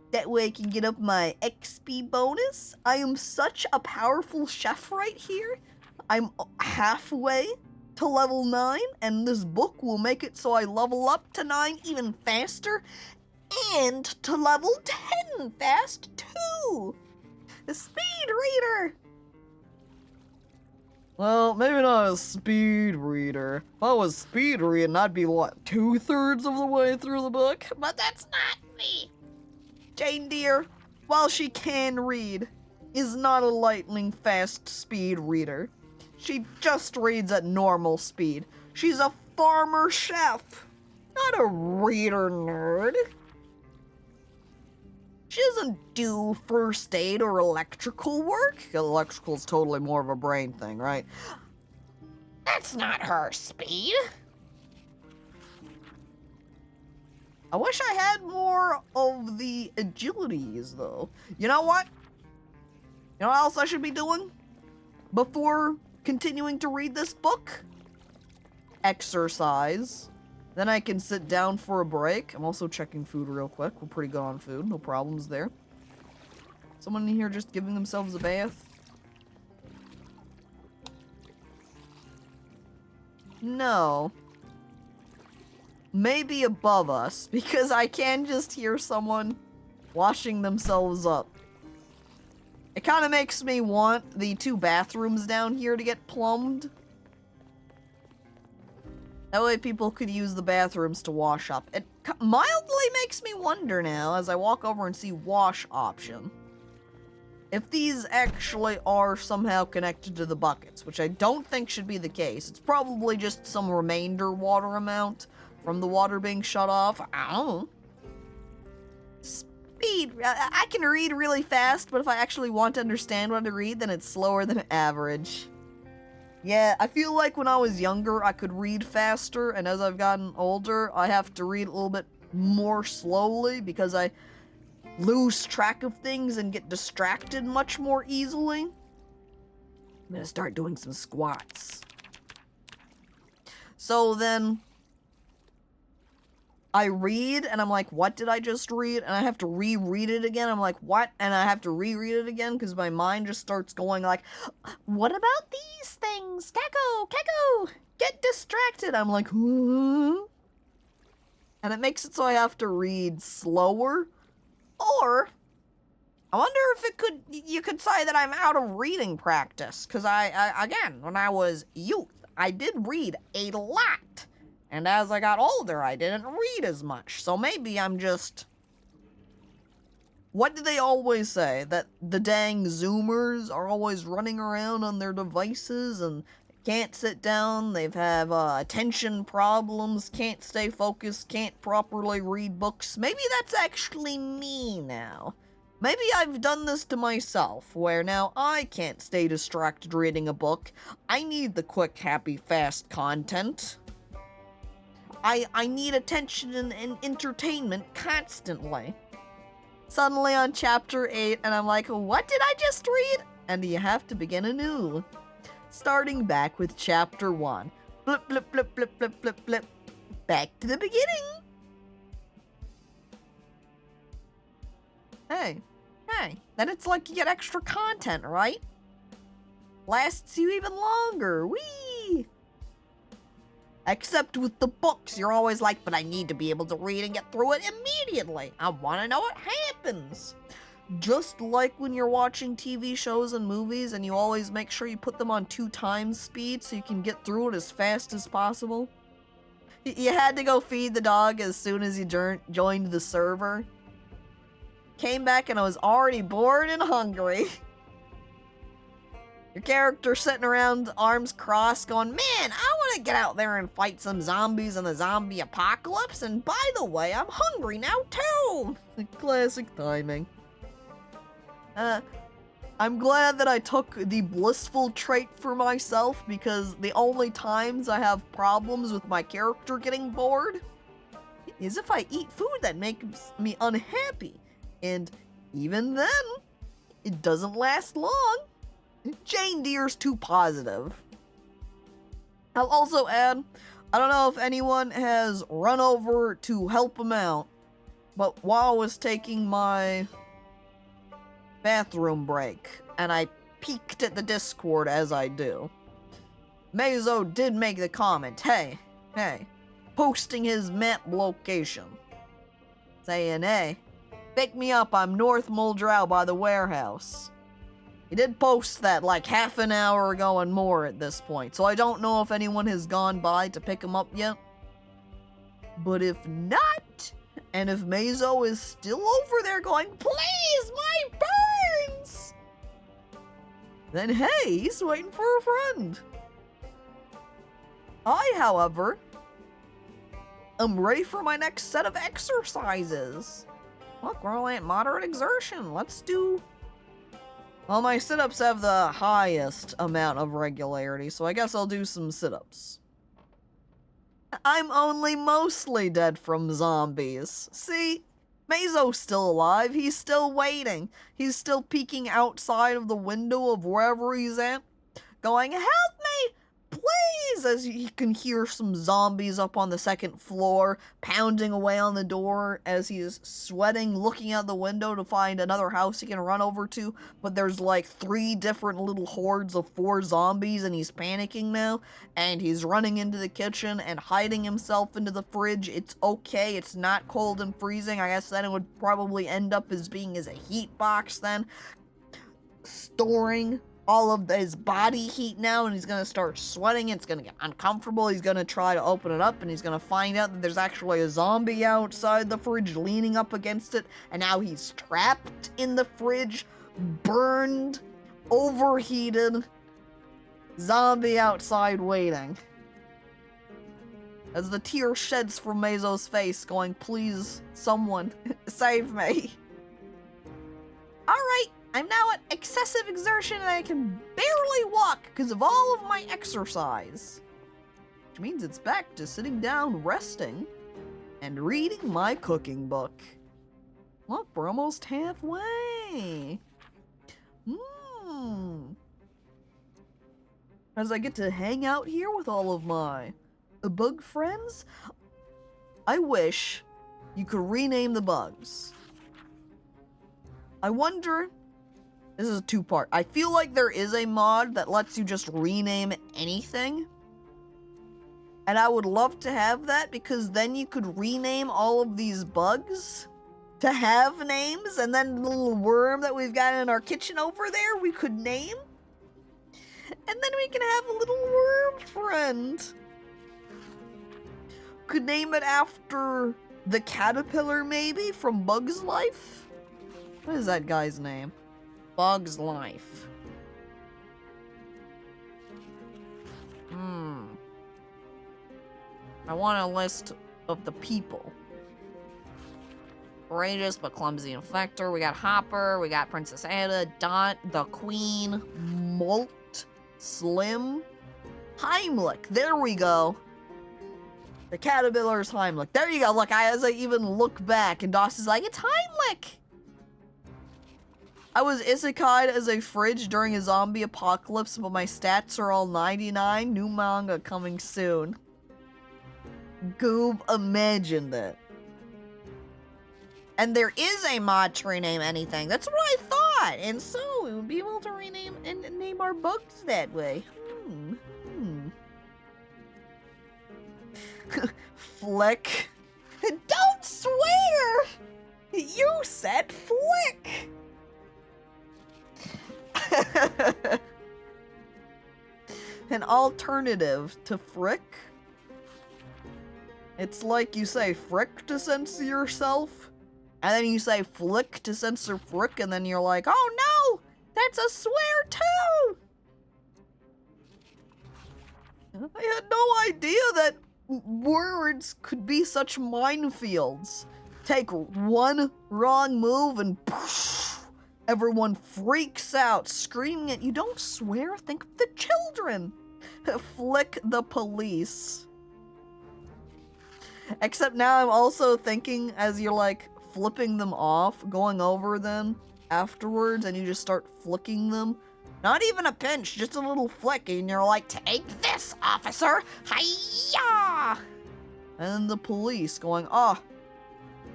That way I can get up my XP bonus. I am such a powerful chef right here. I'm halfway to level 9, and this book will make it so I level up to 9 even faster, and to level 10 fast too. The speed reader. Well, maybe not a speed reader. If I was speed reading, I'd be, what, 2/3 of the way through the book? But that's not me. Jane Deere, while she can read, is not a lightning fast speed reader. She just reads at normal speed. She's a farmer chef, not a reader nerd. She doesn't do first aid or electrical work. Electrical's totally more of a brain thing, right? That's not her speed. I wish I had more of the agilities, though. You know what? You know what else I should be doing before continuing to read this book? Exercise. Then I can sit down for a break. I'm also checking food real quick. We're pretty good on food. No problems there. Someone in here just giving themselves a bath? No. Maybe above us, because I can just hear someone washing themselves up. It kind of makes me want the 2 bathrooms down here to get plumbed. That way people could use the bathrooms to wash up. It mildly makes me wonder now, as I walk over and see wash option, if these actually are somehow connected to the buckets, which I don't think should be the case. It's probably just some remainder water amount from the water being shut off. I don't know. Speed. I can read really fast, but if I actually want to understand what I read, then it's slower than average. Yeah, I feel like when I was younger, I could read faster, and as I've gotten older, I have to read a little bit more slowly because I lose track of things and get distracted much more easily. I'm gonna start doing some squats. So then I read, and I'm like, what did I just read? And I have to reread it again. I'm like, what? And I have to reread it again because my mind just starts going like, what about these things? Caco, get distracted. I'm like, huh? And it makes it so I have to read slower. Or, I wonder if you could say that I'm out of reading practice. Because again, when I was youth, I did read a lot. And as I got older, I didn't read as much. So maybe I'm just... What do they always say? That the dang Zoomers are always running around on their devices and can't sit down. They have attention problems, can't stay focused, can't properly read books. Maybe that's actually me now. Maybe I've done this to myself, where now I can't stay distracted reading a book. I need the quick, happy, fast content. I need attention and entertainment constantly. Suddenly on chapter 8, and I'm like, what did I just read? And you have to begin anew. Starting back with chapter 1. Blip, blip, blip, blip, blip, blip, blip. Back to the beginning. Hey. Then it's like you get extra content, right? Lasts you even longer. Whee! Except with the books, you're always like, but I need to be able to read and get through it immediately. I want to know what happens. Just like when you're watching TV shows and movies and you always make sure you put them on 2x speed so you can get through it as fast as possible. You had to go feed the dog as soon as you joined the server. Came back and I was already bored and hungry. Your character sitting around, arms crossed, going, man, I want to get out there and fight some zombies in the zombie apocalypse, and by the way, I'm hungry now too! Classic timing. I'm glad that I took the blissful trait for myself, because the only times I have problems with my character getting bored is if I eat food that makes me unhappy, and even then, it doesn't last long. Jane Deere's too positive. I'll also add, I don't know if anyone has run over to help him out, but while I was taking my bathroom break, and I peeked at the Discord as I do, Mazo did make the comment, hey, posting his map location, saying, hey, pick me up, I'm North Muldrow by the warehouse. He did post that like half an hour ago and more at this point, so I don't know if anyone has gone by to pick him up yet. But if not, and if Mazo is still over there going, please, my burns! Then hey, he's waiting for a friend. I, however, am ready for my next set of exercises. Look, we're only at moderate exertion. Let's do... Well, my sit-ups have the highest amount of regularity, so I guess I'll do some sit-ups. I'm only mostly dead from zombies. See? Mazo's still alive. He's still waiting. He's still peeking outside of the window of wherever he's at, going, help me! Please! As you can hear some zombies up on the second floor, pounding away on the door as he is sweating, looking out the window to find another house he can run over to, but there's like 3 different little hordes of 4 zombies, and he's panicking now, and he's running into the kitchen and hiding himself into the fridge. It's okay, it's not cold and freezing. I guess then it would probably end up as being as a heat box then, storing all of his body heat now, and he's gonna start sweating. It's gonna get uncomfortable. He's gonna try to open it up, and he's gonna find out that there's actually a zombie outside the fridge leaning up against it, and now he's trapped in the fridge, burned, overheated, zombie outside waiting. As the tear sheds from Mazo's face, going, please, someone, save me. Alright. I'm now at excessive exertion and I can barely walk because of all of my exercise. Which means it's back to sitting down, resting, and reading my cooking book. Look, we're almost halfway. As I get to hang out here with all of my bug friends, I wish you could rename the bugs. I wonder... This is a 2-part. I feel like there is a mod that lets you just rename anything. And I would love to have that, because then you could rename all of these bugs to have names, and then the little worm that we've got in our kitchen over there, we could name. And then we can have a little worm friend. Could name it after the caterpillar, maybe, from Bug's Life? What is that guy's name? Bug's Life. I want a list of the people. Courageous but clumsy infector. We got Hopper. We got Princess Ada. Dot. The Queen. Molt. Slim. Heimlich. There we go. The caterpillar's Heimlich. There you go. Look, as I even look back, and Doss is like, it's Heimlich! I was isekai'd as a fridge during a zombie apocalypse, but my stats are all 99. New manga coming soon. Goob, imagine that. And there is a mod to rename anything. That's what I thought. And so we would be able to rename and name our bugs that way. Flick. Don't swear! You said flick! An alternative to frick. It's like you say frick to censor yourself, and then you say flick to censor frick, and then you're like, oh no, that's a swear too! I had no idea that words could be such minefields. Take one wrong move and poof, everyone freaks out, screaming at you. Don't swear, think of the children. Flick the police. Except now I'm also thinking, as you're like flipping them off, going over them afterwards, and you just start flicking them. Not even a pinch, just a little flick, and you're like, "Take this, officer! Hi-ya!" And the police going, "Oh,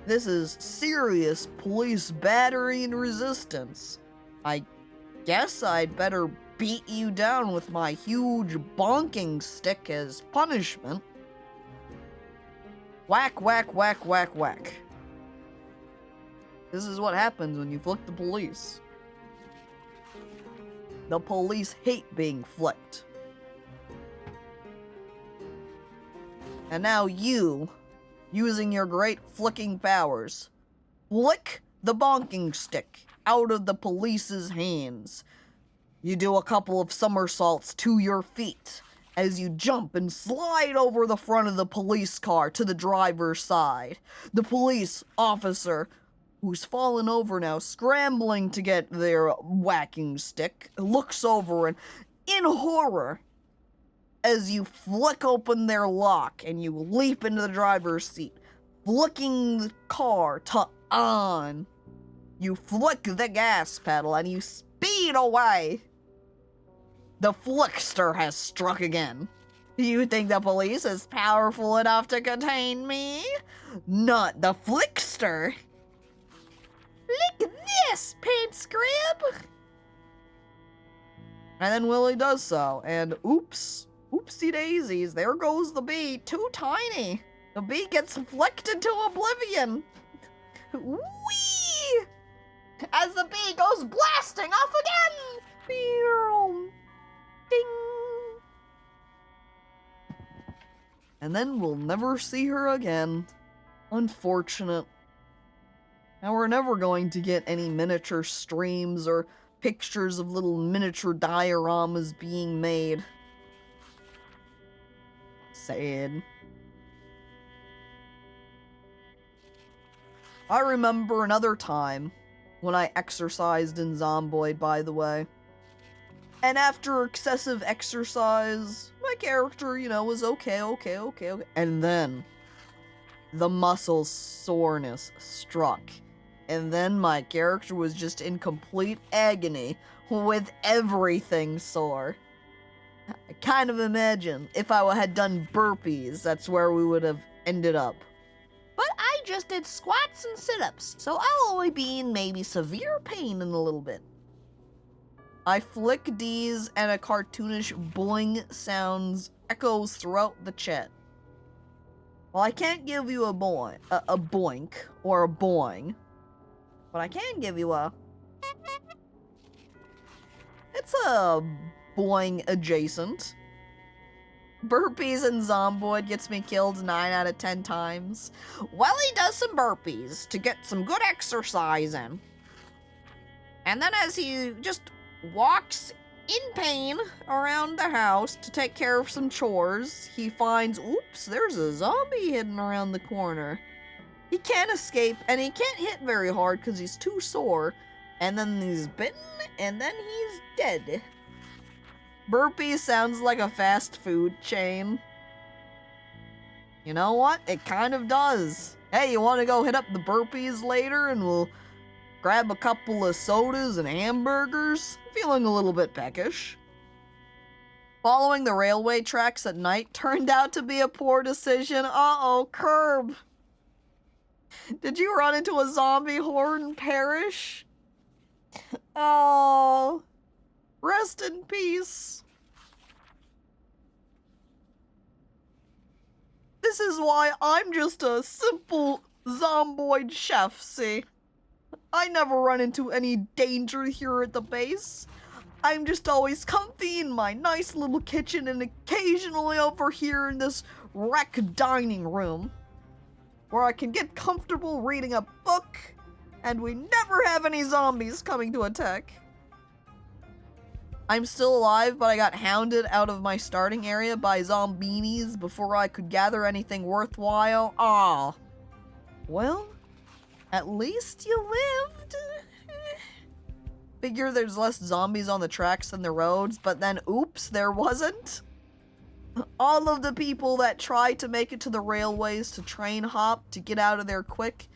this is serious police battery and resistance. I guess I'd better beat you down with my huge bonking stick as punishment." Whack, whack, whack, whack, whack. This is what happens when you flick the police. The police hate being flicked. And now you, using your great flicking powers, flick the bonking stick out of the police's hands. You do a couple of somersaults to your feet as you jump and slide over the front of the police car to the driver's side. The police officer, who's fallen over now, scrambling to get their whacking stick, looks over and, in horror, as you flick open their lock and you leap into the driver's seat, flicking the car to on. You flick the gas pedal and you speed away. The flickster has struck again. You think the police is powerful enough to contain me? Not the flickster. Look at this, paint scrib! And then Willie does so, and oops, oopsie daisies, there goes the bee, too tiny. The bee gets flicked into oblivion. Whee! As the bee goes blasting off again! Ding! And then we'll never see her again. Unfortunate. Now we're never going to get any miniature streams or pictures of little miniature dioramas being made. Sad. I remember another time when I exercised in Zomboid, by the way. And after excessive exercise, my character, was okay. And then the muscle soreness struck. And then my character was just in complete agony with everything sore. I kind of imagine if I had done burpees, that's where we would have ended up. But I just did squats and sit-ups, so I'll only be in maybe severe pain in a little bit. I flick D's and a cartoonish boing sounds echoes throughout the chat. Well, I can't give you a boink or a boing, but I can give you a... It's a boing adjacent. Burpees in Zomboid gets me killed 9 out of 10 times. Well, he does some burpees to get some good exercise in. And then as he just walks in pain around the house to take care of some chores, he finds, oops, there's a zombie hidden around the corner. He can't escape, and he can't hit very hard because he's too sore. And then he's bitten, and then he's dead. Burpee sounds like a fast food chain. You know what? It kind of does. Hey, you want to go hit up the Burpees later and we'll grab a couple of sodas and hamburgers? Feeling a little bit peckish. Following the railway tracks at night turned out to be a poor decision. Uh-oh, curb. Did you run into a zombie horde and perish? Oh, rest in peace. This is why I'm just a simple Zomboid chef, see? I never run into any danger here at the base. I'm just always comfy in my nice little kitchen and occasionally over here in this rec dining room, where I can get comfortable reading a book, and we never have any zombies coming to attack. I'm still alive, but I got hounded out of my starting area by zombinis before I could gather anything worthwhile. Aw. Well, at least you lived. Figure there's less zombies on the tracks than the roads, but then oops, there wasn't. All of the people that tried to make it to the railways to train hop to get out of there quick,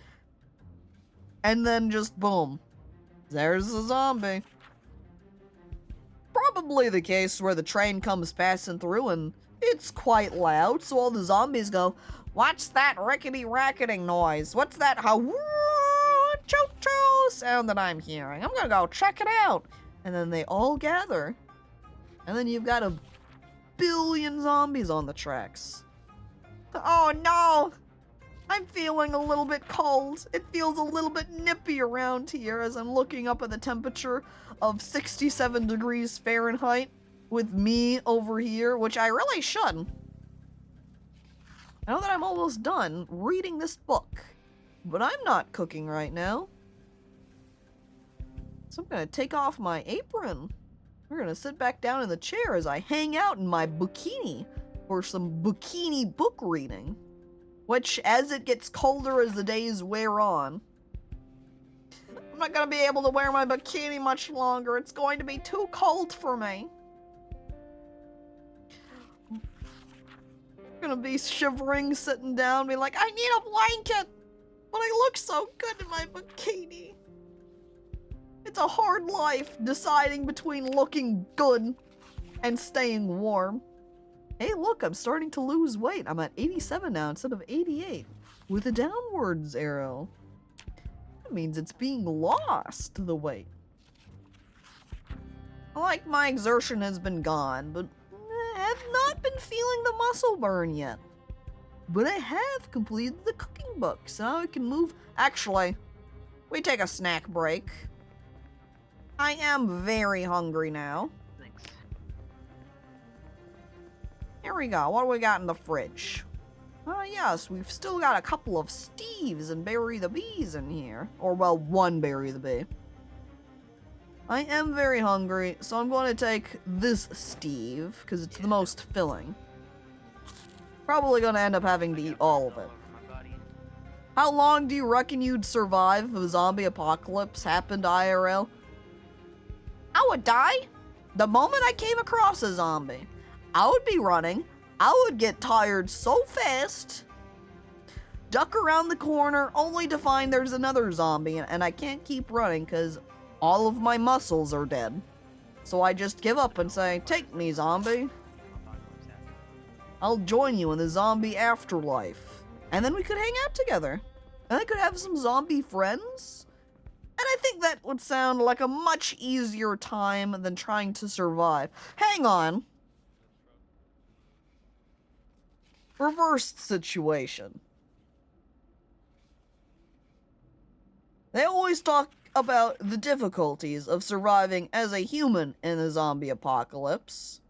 and then just boom, there's a zombie. probably the case where the train comes passing through and it's quite loud, so all the zombies go, "What's that rickety-racketing noise? What's that choo-choo sound that I'm hearing? I'm gonna go check it out." And then they all gather. And then you've got a billion zombies on the tracks. Oh no! I'm feeling a little bit cold. It feels a little bit nippy around here as I'm looking up at the temperature of 67 degrees Fahrenheit with me over here, which I really should. Now that I'm almost done reading this book, but I'm not cooking right now. So I'm gonna take off my apron. We're gonna sit back down in the chair as I hang out in my bikini for some bikini book reading. Which, as it gets colder as the days wear on, I'm not gonna be able to wear my bikini much longer. It's going to be too cold for me. I'm gonna be shivering, sitting down, be like, I need a blanket, but I look so good in my bikini. It's a hard life deciding between looking good and staying warm. Hey, look, I'm starting to lose weight. I'm at 87 now instead of 88 with a downwards arrow. That means it's being lost, the weight. Like my exertion has been gone, but I have not been feeling the muscle burn yet. But I have completed the cooking book, so now I can move. Actually, we take a snack break. I am very hungry now. Thanks. Here we go. What do we got in the fridge? Yes, we've still got a couple of Steves and Berry the Bees in here. Or, well, one Berry the Bee. I am very hungry, so I'm going to take this Steve, because it's the most filling. Probably going to end up having to eat all of it. How long do you reckon you'd survive if a zombie apocalypse happened IRL? I would die the moment I came across a zombie. I would be running. I would get tired so fast. Duck around the corner only to find there's another zombie and I can't keep running because all of my muscles are dead. So I just give up and say, take me, zombie. I'll join you in the zombie afterlife. And then we could hang out together. And I could have some zombie friends. And I think that would sound like a much easier time than trying to survive. Hang on. Reversed situation. They always talk about the difficulties of surviving as a human in a zombie apocalypse.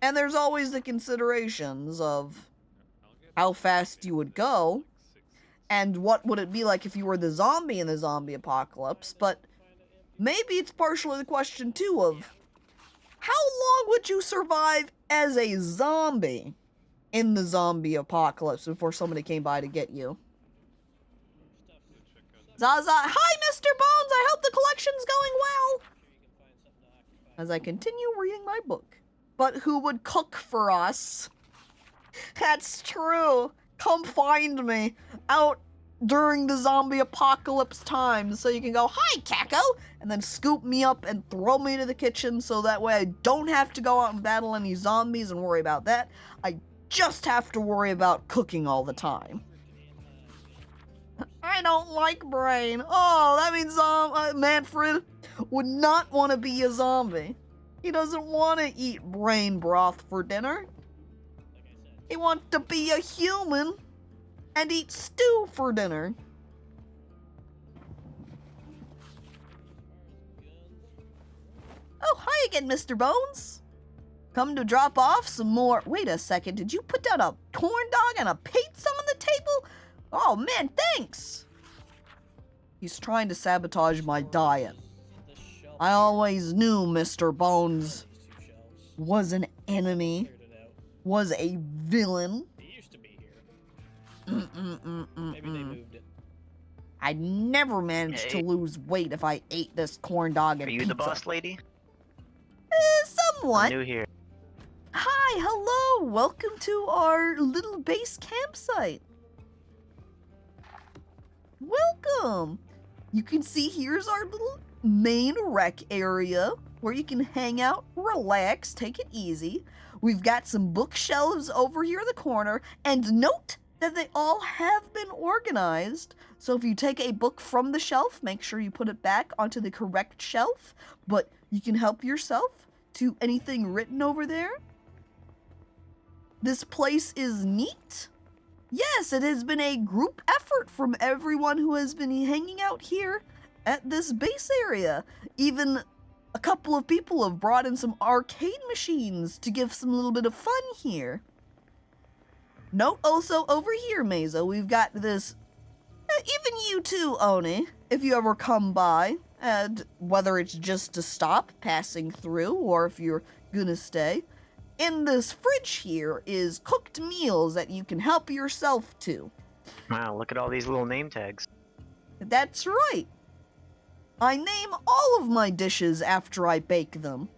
And there's always the considerations of how fast you would go, and what would it be like if you were the zombie in the zombie apocalypse, but maybe it's partially the question too of how long would you survive as a zombie in the zombie apocalypse before somebody came by to get you? Zaza, hi Mr. Bones, I hope the collection's going well! As I continue reading my book. But who would cook for us? That's true. Come find me out during the zombie apocalypse time so you can go, hi, Caco, and then scoop me up and throw me to the kitchen so that way I don't have to go out and battle any zombies and worry about that. I just have to worry about cooking all the time. I don't like brain. Oh, that means Manfred would not want to be a zombie. He doesn't want to eat brain broth for dinner. He wants to be a human and eat stew for dinner. Oh, hi again, Mr. Bones. Come to drop off some more. Wait a second, did you put down a corn dog and a pizza on the table? Oh man, thanks. He's trying to sabotage my diet. I always knew Mr. Bones was an enemy, was a villain. He used to be here. Maybe they moved it. I'd never manage to lose weight if I ate this corn dog and Are you pizza. the boss lady? Somewhat. I'm new here. Hi, hello, welcome to our little base campsite. Welcome. You can see here's our little main rec area where you can hang out, relax, take it easy. We've got some bookshelves over here in the corner, and note that they all have been organized. So if you take a book from the shelf, make sure you put it back onto the correct shelf, but you can help yourself to anything written over there. This place is neat. Yes, it has been a group effort from everyone who has been hanging out here at this base area. Even a couple of people have brought in some arcade machines to give some little bit of fun here. Note also over here, Mesa, we've got this, even you too, Oni, if you ever come by, and whether it's just to stop passing through or if you're gonna stay, in this fridge here is cooked meals that you can help yourself to. Wow, look at all these little name tags. That's right. I name all of my dishes after I bake them.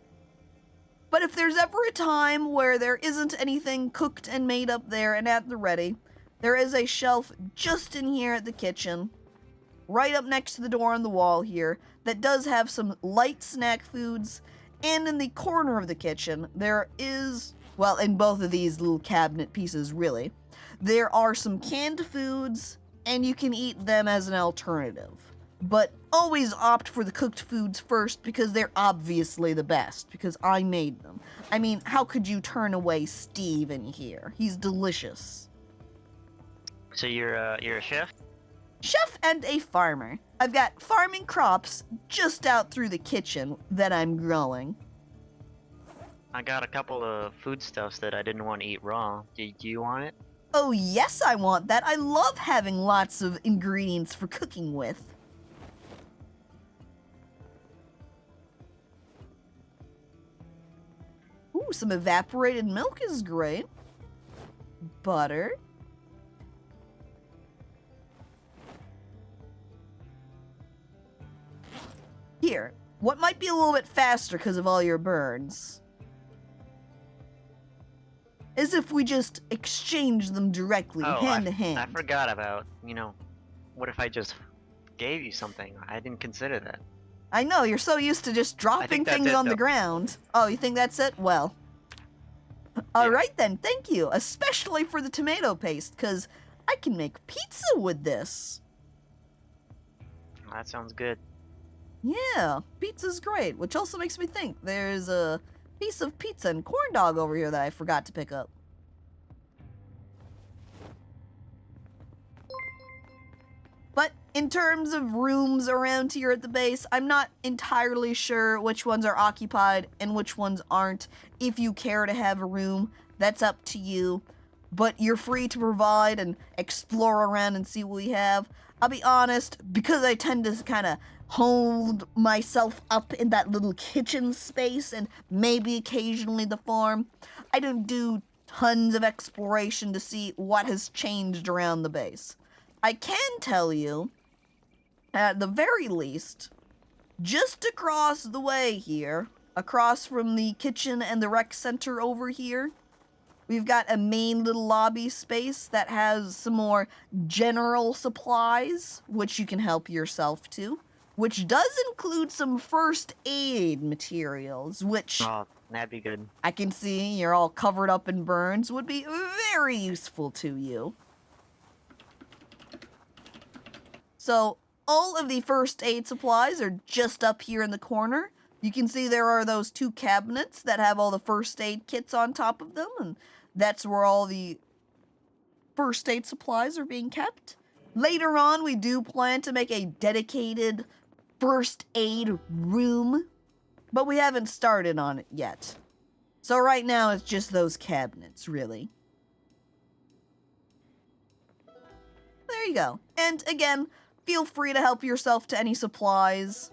But if there's ever a time where there isn't anything cooked and made up there and at the ready, there is a shelf just in here at the kitchen, right up next to the door on the wall here, that does have some light snack foods. And in the corner of the kitchen, there is, well, in both of these little cabinet pieces, really, there are some canned foods, and you can eat them as an alternative. But always opt for the cooked foods first because they're obviously the best, because I made them. I mean, how could you turn away Steve in here? He's delicious. So you're a chef? Chef and a farmer. I've got farming crops just out through the kitchen that I'm growing. I got a couple of foodstuffs that I didn't want to eat raw. Do you want it? Oh yes, I want that. I love having lots of ingredients for cooking with. Ooh, some evaporated milk is great. Butter. Here, what might be a little bit faster because of all your burns is if we just exchange them directly, hand to hand. I forgot about, what if I just gave you something? I didn't consider that. I know, you're so used to just dropping things on the ground. Oh, you think that's it? Well. Alright then, thank you. Especially for the tomato paste, because I can make pizza with this. That sounds good. Yeah, pizza's great, which also makes me think there's a piece of pizza and corn dog over here that I forgot to pick up. But in terms of rooms around here at the base, I'm not entirely sure which ones are occupied and which ones aren't. If you care to have a room, that's up to you. But you're free to provide and explore around and see what we have. I'll be honest, because I tend to kind of hold myself up in that little kitchen space and maybe occasionally the farm, I don't do tons of exploration to see what has changed around the base. I can tell you, at the very least, just across the way here, across from the kitchen and the rec center over here, we've got a main little lobby space that has some more general supplies, which you can help yourself to, which does include some first aid materials, which... Oh, that'd be good. I can see you're all covered up in burns, would be very useful to you. So, all of the first aid supplies are just up here in the corner. You can see there are those two cabinets that have all the first aid kits on top of them, and that's where all the first aid supplies are being kept. Later on, we do plan to make a dedicated first aid room, but we haven't started on it yet. So right now, it's just those cabinets, really. There you go. And again, feel free to help yourself to any supplies.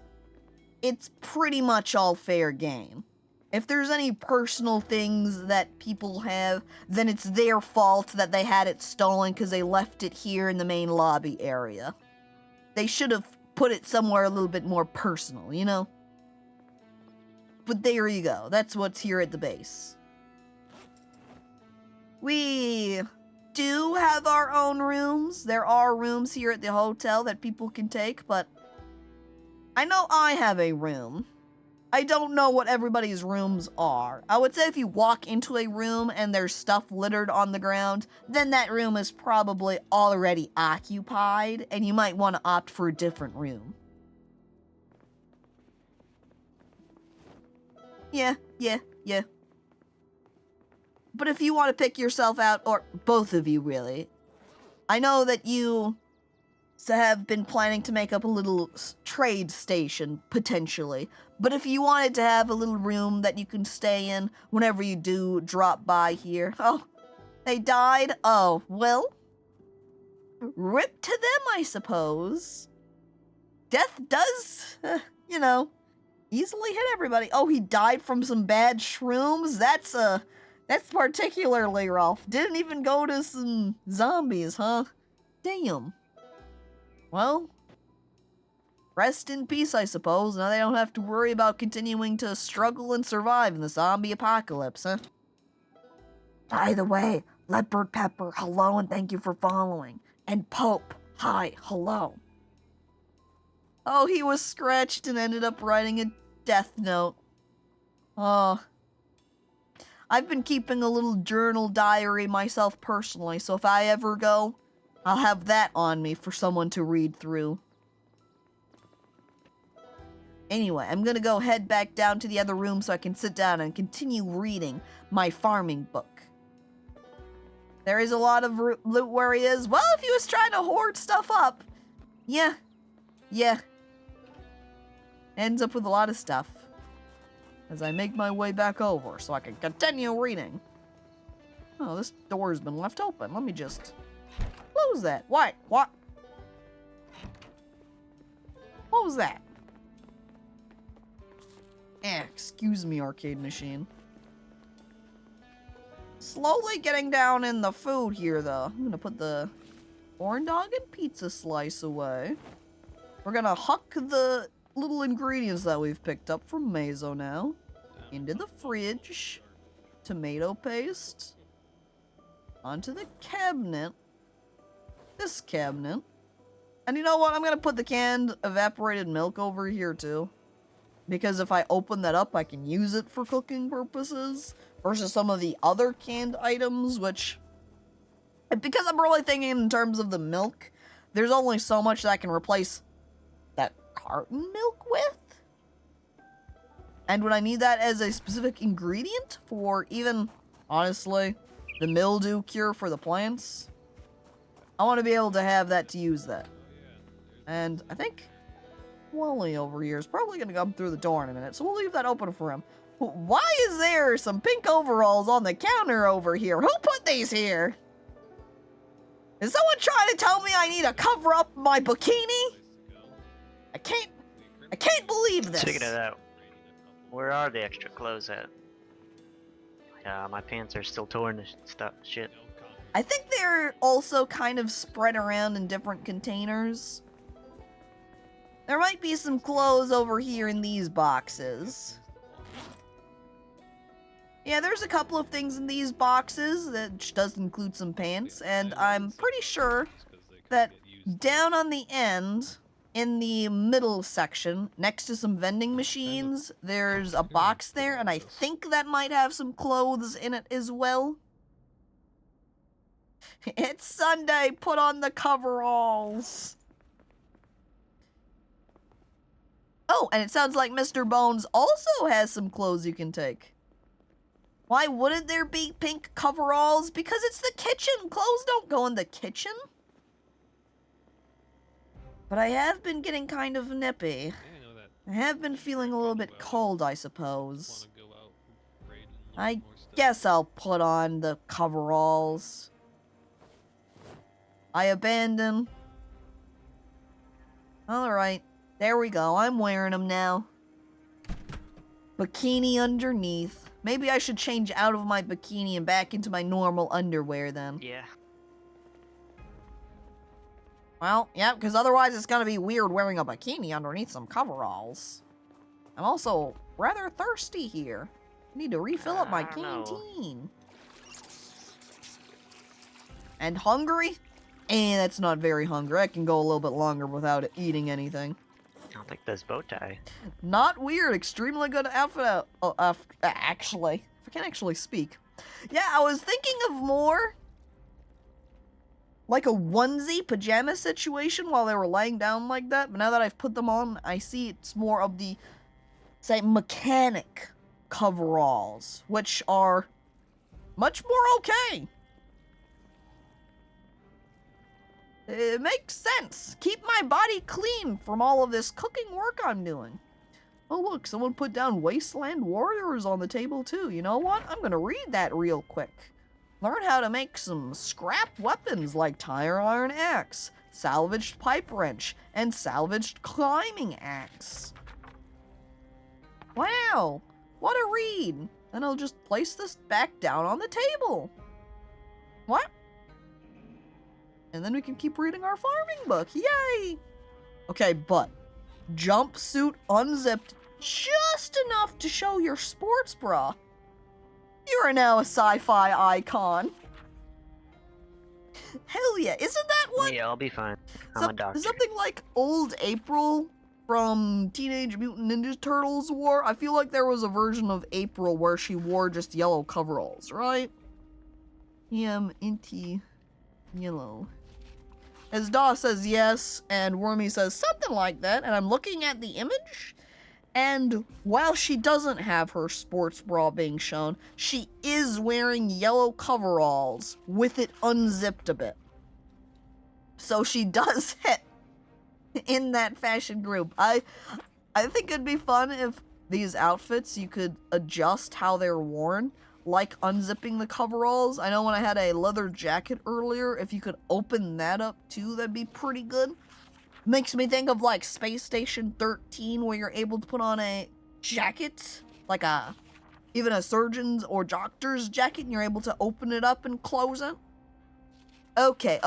It's pretty much all fair game. If there's any personal things that people have, then it's their fault that they had it stolen because they left it here in the main lobby area. They should have put it somewhere a little bit more personal, you know? But there you go. That's what's here at the base. We do have our own rooms. There are rooms here at the hotel that people can take, but I know I have a room. I don't know what everybody's rooms are. I would say if you walk into a room and there's stuff littered on the ground, then that room is probably already occupied, and you might want to opt for a different room. Yeah. But if you want to pick yourself out, or both of you really, I know that you have been planning to make up a little trade station, potentially. But if you wanted to have a little room that you can stay in whenever you do drop by here. Oh, they died? Oh, well. Rip to them, I suppose. Death does, easily hit everybody. Oh, he died from some bad shrooms? That's particularly rough. Didn't even go to some zombies, huh? Damn. Well, rest in peace, I suppose. Now they don't have to worry about continuing to struggle and survive in the zombie apocalypse, huh? By the way, Leopard Pepper, hello and thank you for following. And Pope, hi, hello. Oh, he was scratched and ended up writing a death note. Oh. I've been keeping a little journal diary myself personally, so if I ever go, I'll have that on me for someone to read through. Anyway, I'm gonna go head back down to the other room so I can sit down and continue reading my farming book. There is a lot of loot where he is. Well, if he was trying to hoard stuff up, yeah. Ends up with a lot of stuff. As I make my way back over so I can continue reading. Oh, this door's been left open. Let me just close that. What? What was that? Excuse me, arcade machine. Slowly getting down in the food here, though. I'm gonna put the corn dog and pizza slice away. We're gonna huck the little ingredients that we've picked up from Mazo now into the fridge. Tomato paste. Onto the cabinet. This cabinet. And you know what? I'm gonna put the canned evaporated milk over here too. Because if I open that up, I can use it for cooking purposes. Versus some of the other canned items, which... Because I'm really thinking in terms of the milk, there's only so much that I can replace that carton milk with. And when I need that as a specific ingredient for even, honestly, the mildew cure for the plants, I want to be able to have that to use that. And I think Wally over here is probably going to come through the door in a minute, so we'll leave that open for him. Why is there some pink overalls on the counter over here? Who put these here? Is someone trying to tell me I need to cover up my bikini? I can't believe this. Speaking of that, where are the extra clothes at? My pants are still torn and stuff. Shit. I think they're also kind of spread around in different containers. There might be some clothes over here in these boxes. Yeah, there's a couple of things in these boxes that does include some pants, and I'm pretty sure that down on the end, in the middle section, next to some vending machines, there's a box there, and I think that might have some clothes in it as well. It's Sunday, put on the coveralls. Oh, and it sounds like Mr. Bones also has some clothes you can take. Why wouldn't there be pink coveralls? Because it's the kitchen. Clothes don't go in the kitchen. But I have been getting kind of nippy. I have been feeling a little bit cold, I suppose. I guess I'll put on the coveralls. I abandon. Alright, there we go. I'm wearing them now. Bikini underneath. Maybe I should change out of my bikini and back into my normal underwear then. Yeah. Well, yeah, because otherwise it's gonna be weird wearing a bikini underneath some coveralls. I'm also rather thirsty here. I need to refill up my canteen. And hungry? That's not very hungry. I can go a little bit longer without eating anything. I'll take this bow tie. Not weird. Extremely good outfit. Actually, if I can't actually speak. Yeah, I was thinking of more like a onesie pajama situation while they were laying down like that. But now that I've put them on, I see it's more of the, say, mechanic coveralls, which are much more okay. It makes sense. Keep my body clean from all of this cooking work I'm doing. Oh look, someone put down Wasteland Warriors on the table too. You know what? I'm gonna read that real quick. Learn how to make some scrap weapons like tire iron axe, salvaged pipe wrench, and salvaged climbing axe. Wow, what a read. Then I'll just place this back down on the table. What? And then we can keep reading our farming book. Yay! Okay, but jumpsuit unzipped just enough to show your sports bra. You are now a sci-fi icon. Hell yeah, isn't that what? Yeah, I'll be fine. I'm a doctor. Something like old April from Teenage Mutant Ninja Turtles wore? I feel like there was a version of April where she wore just yellow coveralls, right? Yeah, I'm into yellow. As Daw says yes, and Wormy says something like that, and I'm looking at the image, and while she doesn't have her sports bra being shown, she is wearing yellow coveralls with it unzipped a bit. So she does hit in that fashion group. I think it'd be fun if these outfits, you could adjust how they're worn, like unzipping the coveralls. I know when I had a leather jacket earlier, if you could open that up too, that'd be pretty good. Makes me think of like Space Station 13, where you're able to put on a jacket, like even a surgeon's or doctor's jacket, and you're able to open it up and close it. Okay,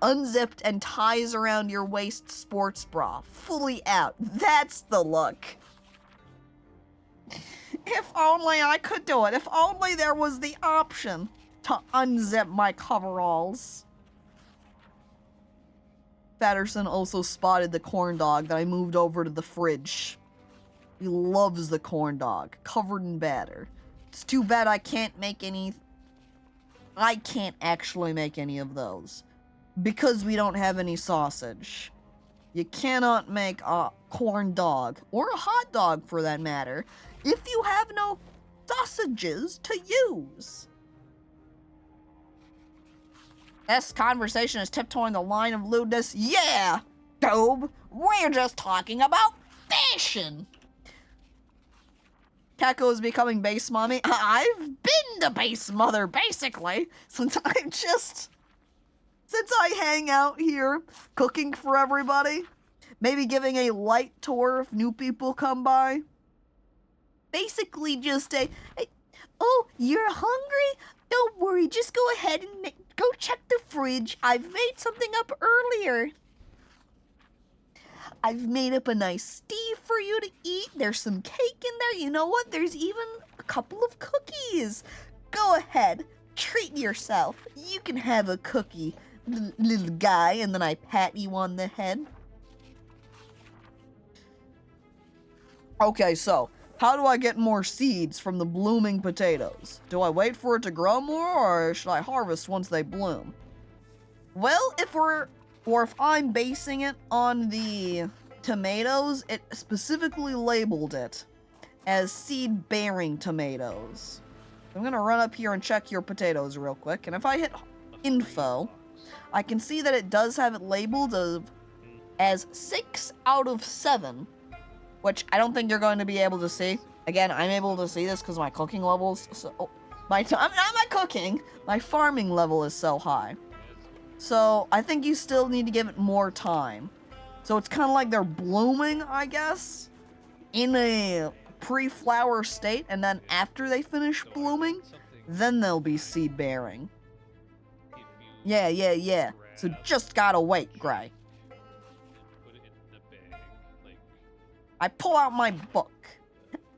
unzipped and ties around your waist sports bra, fully out. That's the look. If only I could do it. If only there was the option to unzip my coveralls. Patterson also spotted the corn dog that I moved over to the fridge. He loves the corn dog, covered in batter. It's too bad I can't make any... I can't actually make any of those. Because we don't have any sausage. You cannot make a corn dog, or a hot dog for that matter, if you have no sausages to use. This conversation is tiptoeing the line of lewdness. Yeah, Gob, we're just talking about fashion. Caco is becoming base mommy. I've been the base mother, basically, since I hang out here, cooking for everybody. Maybe giving a light tour if new people come by. Basically just oh, you're hungry? Don't worry, just go ahead and go check the fridge. I've made something up earlier. I've made up a nice stew for you to eat. There's some cake in there. You know what? There's even a couple of cookies. Go ahead, treat yourself. You can have a cookie, little guy, and then I pat you on the head. Okay, so how do I get more seeds from the blooming potatoes? Do I wait for it to grow more, or should I harvest once they bloom? Well, if I'm basing it on the tomatoes, it specifically labeled it as seed-bearing tomatoes. I'm gonna run up here and check your potatoes real quick, and if I hit info, I can see that it does have it labeled as 6 out of 7. Which I don't think you're going to be able to see. Again, I'm able to see this because my cooking levels, not my cooking, my farming level is so high. So I think you still need to give it more time. So it's kind of like they're blooming, I guess, in a pre-flower state, and then after they finish blooming, then they'll be seed bearing. Yeah. So just gotta wait, Gray. I pull out my book.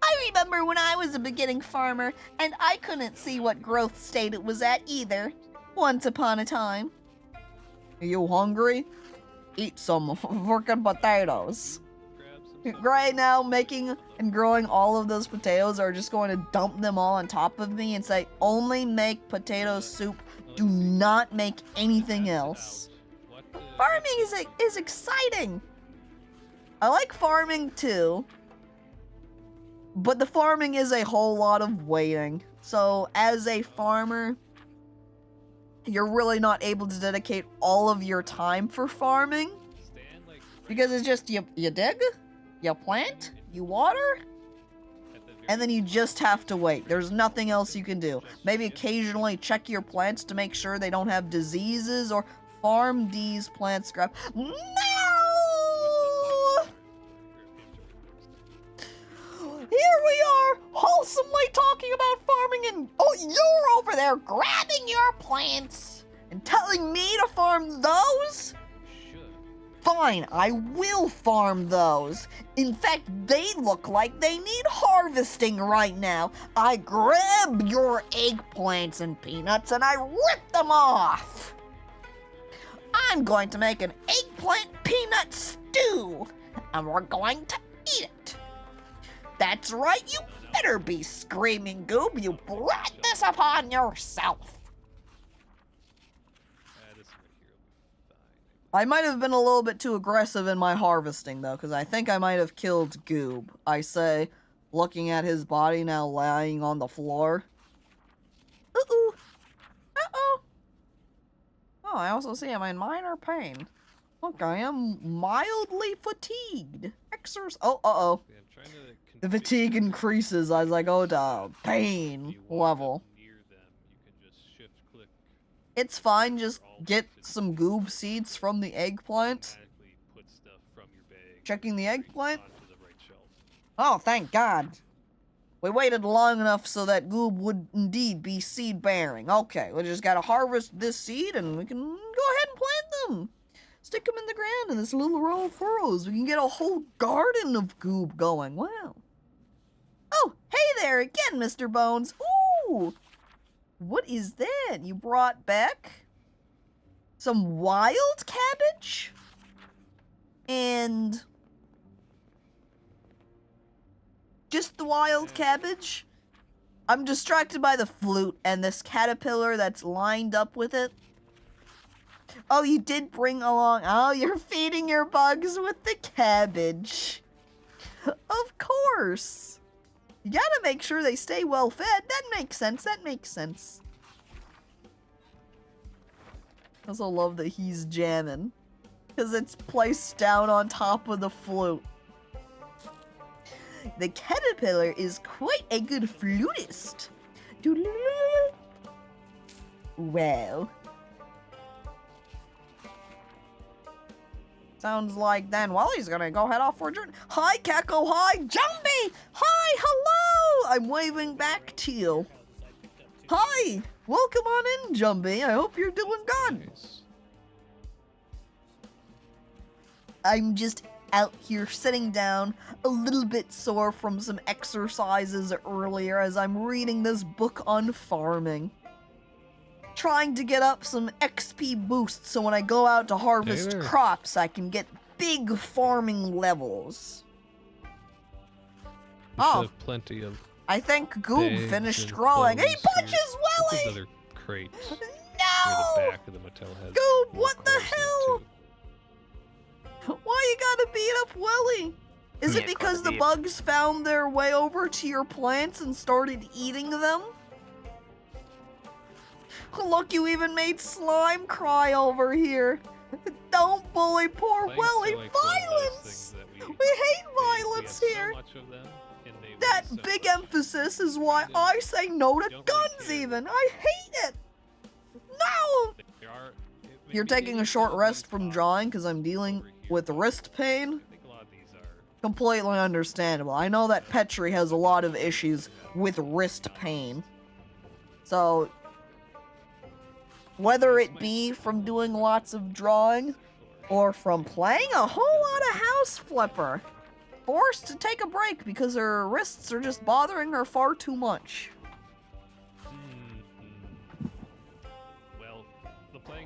I remember when I was a beginning farmer, and I couldn't see what growth state it was at either. Once upon a time. Are you hungry? Eat some freaking potatoes. right now, making and growing all of those potatoes are just going to dump them all on top of me and say, only make potato soup. Do not make anything else. Farming is exciting. I like farming too. But the farming is a whole lot of waiting. So as a farmer, you're really not able to dedicate all of your time for farming. Because it's just, you dig, you plant, you water, and then you just have to wait. There's nothing else you can do. Maybe occasionally check your plants to make sure they don't have diseases, or farm these plants scrap. No! Here we are, wholesomely talking about farming, and oh, you're over there grabbing your plants and telling me to farm those? Fine, I will farm those. In fact, they look like they need harvesting right now. I grab your eggplants and peanuts and I rip them off. I'm going to make an eggplant peanut stew, and we're going to eat it. That's right, you better be screaming, Goob. You brought this upon yourself. I might have been a little bit too aggressive in my harvesting, though, because I think I might have killed Goob. I say, looking at his body now lying on the floor. Uh-oh. Uh-oh. Oh, I also see I'm in minor pain. Look, I am mildly fatigued. Oh, uh-oh. The fatigue increases as I go to pain level. It's fine, just get some goob seeds from the eggplant. Checking the eggplant. Oh, thank God. We waited long enough so that goob would indeed be seed bearing. Okay, we just gotta harvest this seed and we can go ahead and plant them. Stick them in the ground in this little row of furrows. We can get a whole garden of goob going. Wow. Oh, hey there again, Mr. Bones. Ooh. What is that? You brought back some wild cabbage? And just the wild cabbage? I'm distracted by the flute and this caterpillar that's lined up with it. Oh, you did bring along... Oh, you're feeding your bugs with the cabbage. Of course. You gotta make sure they stay well fed. That makes sense. That makes sense. I also love that he's jamming, because it's placed down on top of the flute. The caterpillar is quite a good flutist. Well. Sounds like then Wally's gonna go head off for a journey. Hi, Caco. Hi, Jumpy. Hi, hello. I'm waving back to you. Hi. Welcome on in, Jumpy. I hope you're doing good. I'm just out here sitting down, a little bit sore from some exercises earlier as I'm reading this book on farming. Trying to get up some XP boosts so when I go out to harvest crops, I can get big farming levels. Oh, plenty of. I think Goob finished growing. He punches Willy! Another crate. No! The back of the motel has Goob, what the hell? Why you gotta beat up Willy? Is it because the bugs found their way over to your plants and started eating them? Look, you even made Slime cry over here. Don't bully poor Willy. Violence! We hate violence here. That big emphasis is why I say no to guns even. I hate it. No! You're taking a short rest from drawing because I'm dealing with wrist pain? Completely understandable. I know that Petri has a lot of issues with wrist pain. So, whether it be from doing lots of drawing or from playing a whole lot of House Flipper, forced to take a break because her wrists are just bothering her far too much.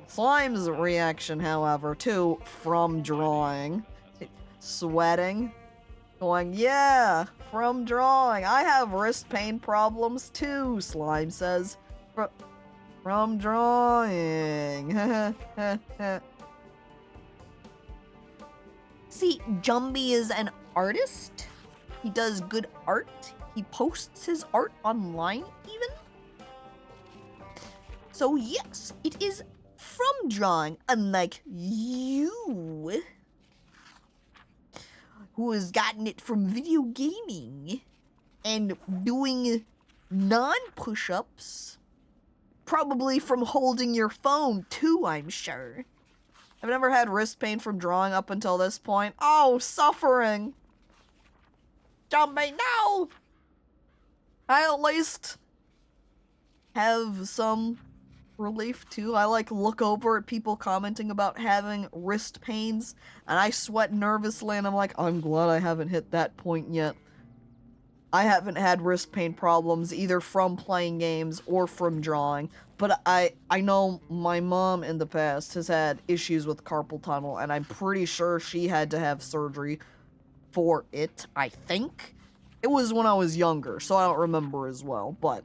Slime's reaction, however, too, from drawing, sweating, Going, yeah, from drawing. I have wrist pain problems too, Slime says. From drawing. See, Jumbie is an artist. He does good art. He posts his art online, even. So yes, it is from drawing, unlike you, who has gotten it from video gaming and doing non-push-ups. Probably from holding your phone, too, I'm sure. I've never had wrist pain from drawing up until this point. Oh, suffering! Jumping, no! I at least have some relief, too. I, like, look over at people commenting about having wrist pains, and I sweat nervously, and I'm like, I'm glad I haven't hit that point yet. I haven't had wrist pain problems either from playing games or from drawing, but I know my mom in the past has had issues with carpal tunnel, and I'm pretty sure she had to have surgery for it, I think. It was when I was younger, so I don't remember as well, but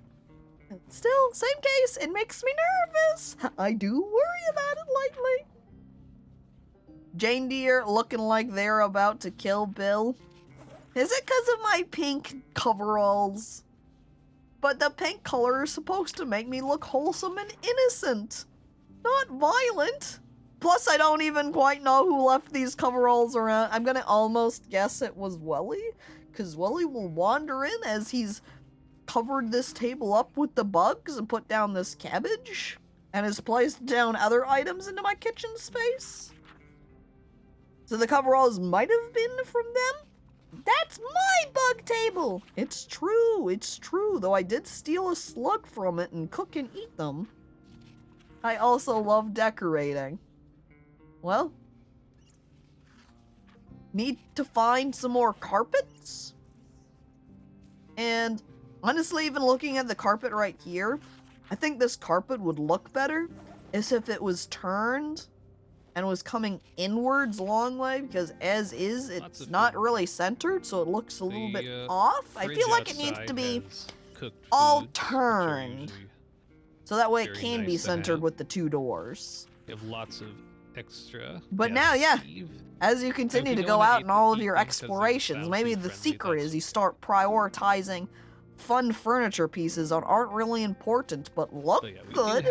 still, same case, it makes me nervous. I do worry about it lately. Jane Deere looking like they're about to kill Bill. Is it because of my pink coveralls? But the pink color is supposed to make me look wholesome and innocent, not violent. Plus, I don't even quite know who left these coveralls around. I'm gonna almost guess it was Welly, because Welly will wander in as he's covered this table up with the bugs and put down this cabbage, and has placed down other items into my kitchen space. So the coveralls might have been from them? That's my bug table! It's true, though I did steal a slug from it and cook and eat them. I also love decorating. Well, need to find some more carpets? And honestly, even looking at the carpet right here, I think this carpet would look better as if it was turned and was coming inwards a long way, because as is, it's not really centered, so it looks a little bit off. I feel like it needs to be all turned, so that way it can be centered with the two doors. You have lots of extra. But now, yeah, as you continue to go out in all of your explorations, maybe the secret is you start prioritizing fun furniture pieces that aren't really important but look good.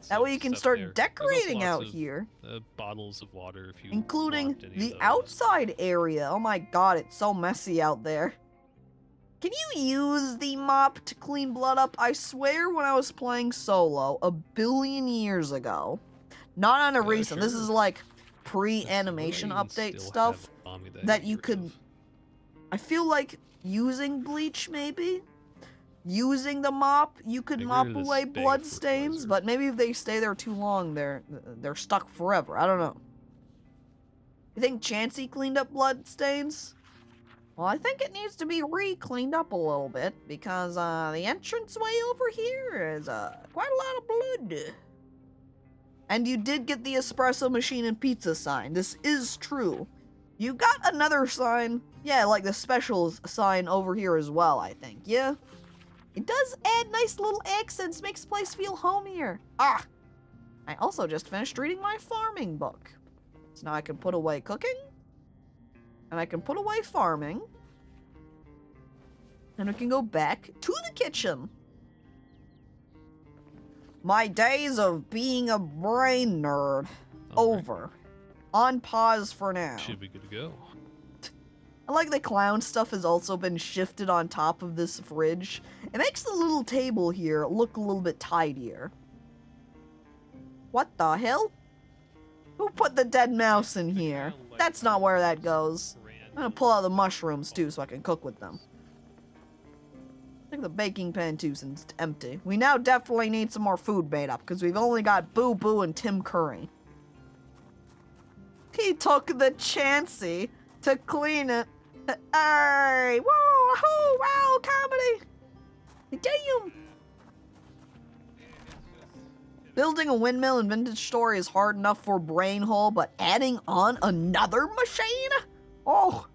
That way you can start decorating out here. Bottles of water, if you including the outside area. Oh my god, it's so messy out there. Can you use the mop to clean blood up? I swear when I was playing solo a billion years ago, not on a recent, this is like pre-animation update stuff, that you could, I feel like using bleach maybe? Using the mop, you could mop away blood stains, but maybe if they stay there too long, they're stuck forever. I don't know. You think Chansey cleaned up blood stains? Well, I think it needs to be re-cleaned up a little bit, because the entranceway over here is quite a lot of blood. And you did get the espresso machine and pizza sign. This is true. You got another sign. Yeah, like the special sign over here as well, I think. Yeah? It does add nice little accents, makes the place feel homier. Ah! I also just finished reading my farming book. So now I can put away cooking. And I can put away farming. And we can go back to the kitchen. My days of being a brain nerd. Over. On pause for now. Should be good to go. I like the clown stuff has also been shifted on top of this fridge. It makes the little table here look a little bit tidier. What the hell? Who put the dead mouse in here? That's not where that goes. I'm gonna pull out the mushrooms too so I can cook with them. I think the baking pan too since it's empty. We now definitely need some more food made up because we've only got Boo Boo and Tim Curry. He took the Chansey to clean it. Hey! Whoa! Oh, wow! Comedy! Damn! Building a windmill in Vintage Story is hard enough for Brainhole, but adding on another machine? Oh!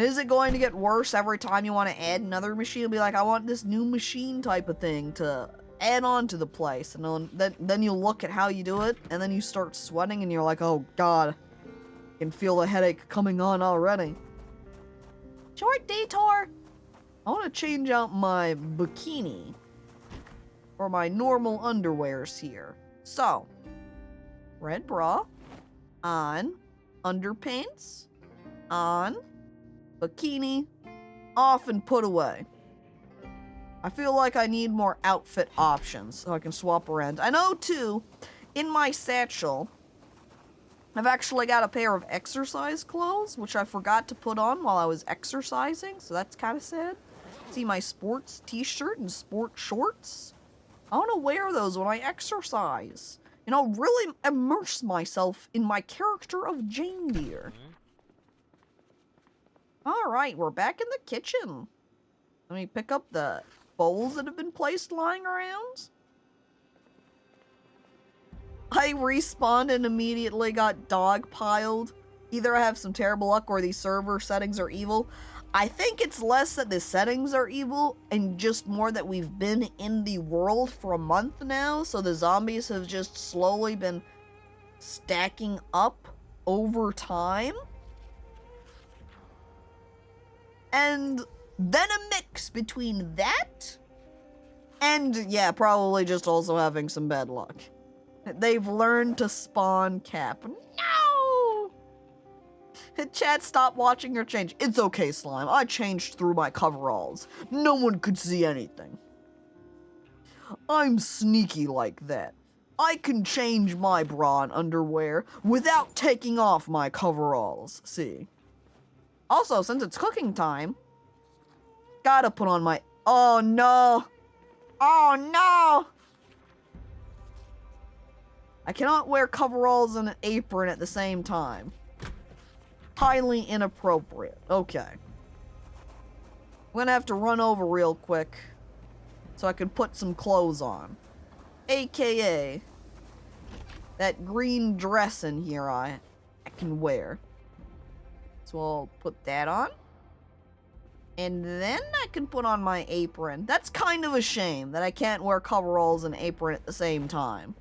And is it going to get worse every time you want to add another machine? It'll be like, I want this new machine type of thing to add on to the place. And then you look at how you do it, and then you start sweating, and you're like, oh god, I can feel the headache coming on already. Short detour! I want to change out my bikini. Or my normal underwears here. So, red bra, on, underpants, on, bikini, off and put away. I feel like I need more outfit options so I can swap around. I know, too, in my satchel, I've actually got a pair of exercise clothes, which I forgot to put on while I was exercising, so that's kind of sad. See my sports t-shirt and sport shorts? I want to wear those when I exercise. And I'll really immerse myself in my character of Jane Deere. Alright, we're back in the kitchen. Let me pick up the bowls that have been placed lying around. I respawned and immediately got dogpiled. Either I have some terrible luck or these server settings are evil. I think it's less that the settings are evil and just more that we've been in the world for a month now, so the zombies have just slowly been stacking up over time. And then a mix between that and, yeah, probably just also having some bad luck. They've learned to spawn cap. No! Chat, stop watching or change. It's okay, Slime. I changed through my coveralls. No one could see anything. I'm sneaky like that. I can change my bra and underwear without taking off my coveralls. See? Also, since it's cooking time, gotta put on my... Oh, no! Oh, no! I cannot wear coveralls and an apron at the same time. Highly inappropriate. Okay. I'm gonna have to run over real quick so I can put some clothes on. AKA that green dress in here I can wear. So I'll put that on. And then I can put on my apron. That's kind of a shame that I can't wear coveralls and apron at the same time.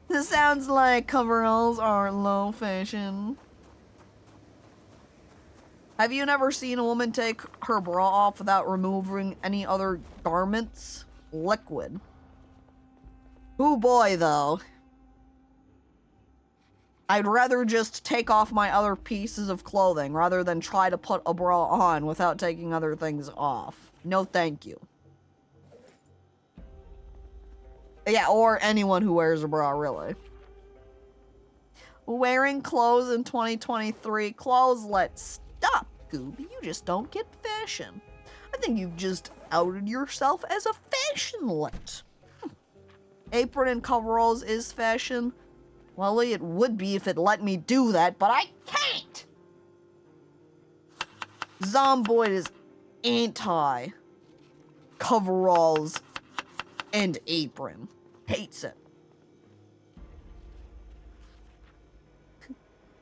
This sounds like coveralls are low fashion. Have you never seen a woman take her bra off without removing any other garments? Liquid. Ooh boy, though. I'd rather just take off my other pieces of clothing rather than try to put a bra on without taking other things off. No thank you. Yeah, or anyone who wears a bra, really. Wearing clothes in 2023. Clothes, let's stop, Goob. You just don't get fashion. I think you've just outed yourself as a fashionlet. Apron and coveralls is fashion. Well, it would be if it let me do that, but I can't! Zomboid is anti-coveralls and apron. Hates it.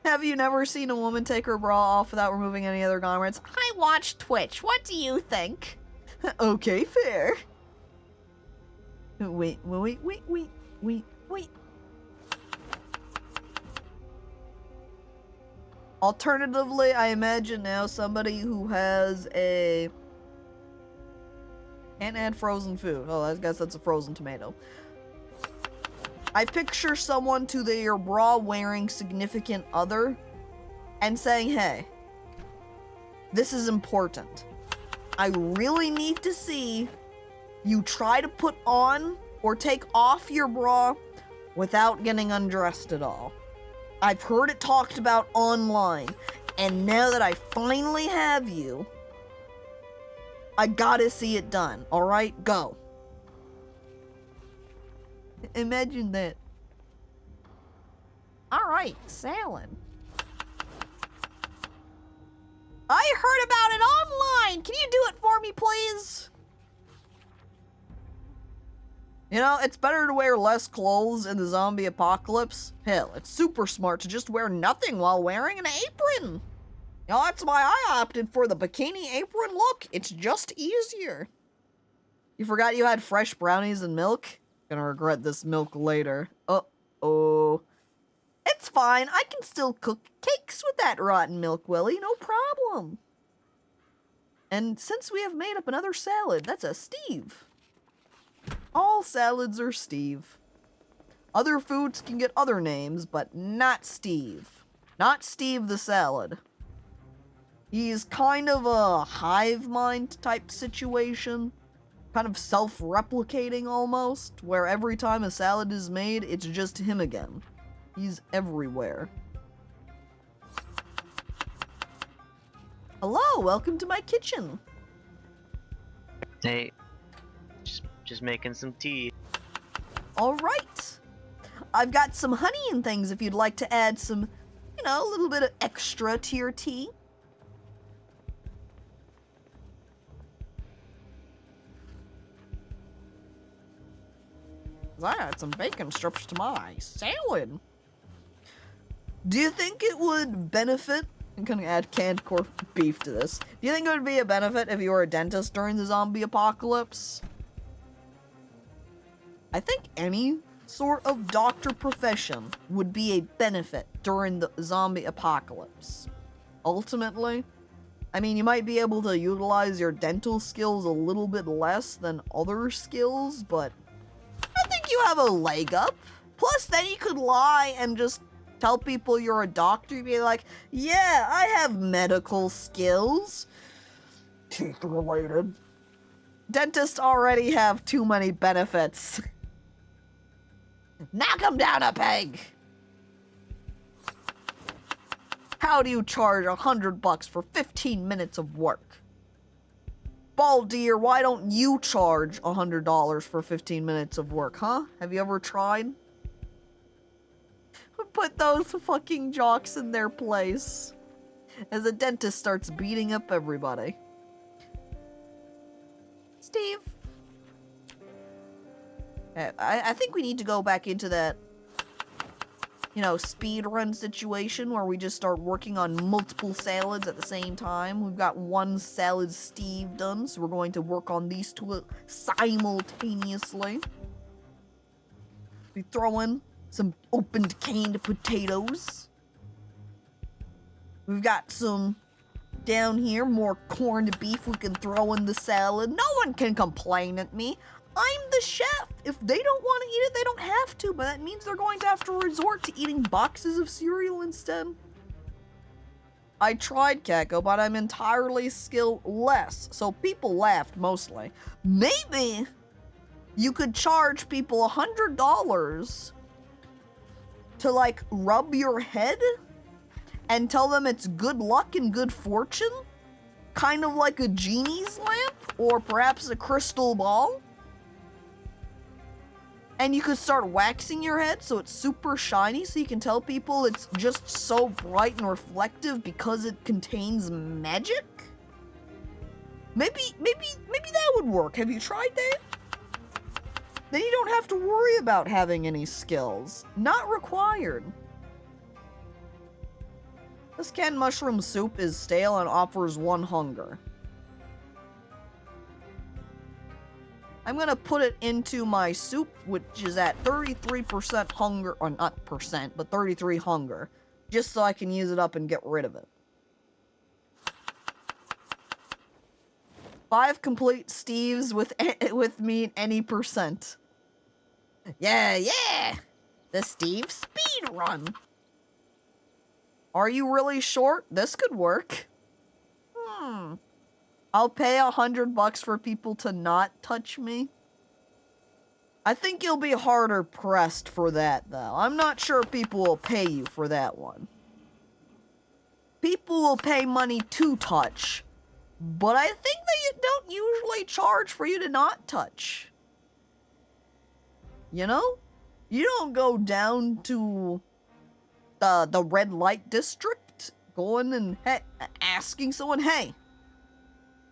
Have you never seen a woman take her bra off without removing any other garments? I watch Twitch. What do you think? Okay, fair. Wait. Alternatively, I imagine now somebody who has a... Can't add frozen food. Oh, I guess that's a frozen tomato. I picture someone to their bra-wearing significant other and saying, hey, this is important. I really need to see you try to put on or take off your bra without getting undressed at all. I've heard it talked about online, and now that I finally have you, I gotta see it done, alright? Go. Imagine that. Alright, salad. I heard about it online! Can you do it for me, please? You know, it's better to wear less clothes in the zombie apocalypse. Hell, it's super smart to just wear nothing while wearing an apron. You know, that's why I opted for the bikini apron look. It's just easier. You forgot you had fresh brownies and milk? Gonna regret this milk later. Uh-oh. It's fine. I can still cook cakes with that rotten milk, Willie. No problem. And since we have made up another salad, that's a Steve. All salads are Steve. Other foods can get other names, but not Steve. Not Steve the salad. He's kind of a hive mind type situation. Kind of self-replicating almost, where every time a salad is made, it's just him again. He's everywhere. Hello, welcome to my kitchen. Hey, just making some tea. Alright. I've got some honey and things if you'd like to add some, you know, a little bit of extra to your tea. I add some bacon strips to my salad. Do you think it would benefit? I'm gonna add canned corned beef to this. Do you think it would be a benefit if you were a dentist during the zombie apocalypse? I think any sort of doctor profession would be a benefit during the zombie apocalypse. Ultimately, I mean, you might be able to utilize your dental skills a little bit less than other skills, but I think you have a leg up. Plus, then you could lie and just tell people you're a doctor. You'd be like, yeah, I have medical skills. Teeth related. Dentists already have too many benefits. Knock 'em down a peg! How do you charge $100 for 15 minutes of work? Bald deer, why don't you charge $100 for 15 minutes of work, huh? Have you ever tried? Put those fucking jocks in their place. As a dentist starts beating up everybody. Steve. I think we need to go back into that, you know, speed run situation where we just start working on multiple salads at the same time. We've got one salad Steve done, so we're going to work on these two simultaneously. We throw in some opened canned potatoes. We've got some down here, more corned beef we can throw in the salad. No one can complain at me. I'm the chef. If they don't want to eat it, they don't have to, but that means they're going to have to resort to eating boxes of cereal instead. I tried Caco, but I'm entirely skill-less, so people laughed mostly. Maybe you could charge people $100 to, like, rub your head and tell them it's good luck and good fortune? Kind of like a genie's lamp, or perhaps a crystal ball? And you could start waxing your head so it's super shiny so you can tell people it's just so bright and reflective because it contains magic? Maybe that would work. Have you tried that? Then you don't have to worry about having any skills. Not required. This canned mushroom soup is stale and offers 1 hunger. I'm gonna put it into my soup, which is at 33% hunger, or not percent, but 33 hunger, just so I can use it up and get rid of it. 5 complete Steves with me at any percent. Yeah! The Steve speed run. Are you really short? This could work. I'll pay $100 for people to not touch me. I think you'll be harder pressed for that, though. I'm not sure people will pay you for that one. People will pay money to touch, but I think they don't usually charge for you to not touch. You know? You don't go down to the red light district, going and asking someone, hey,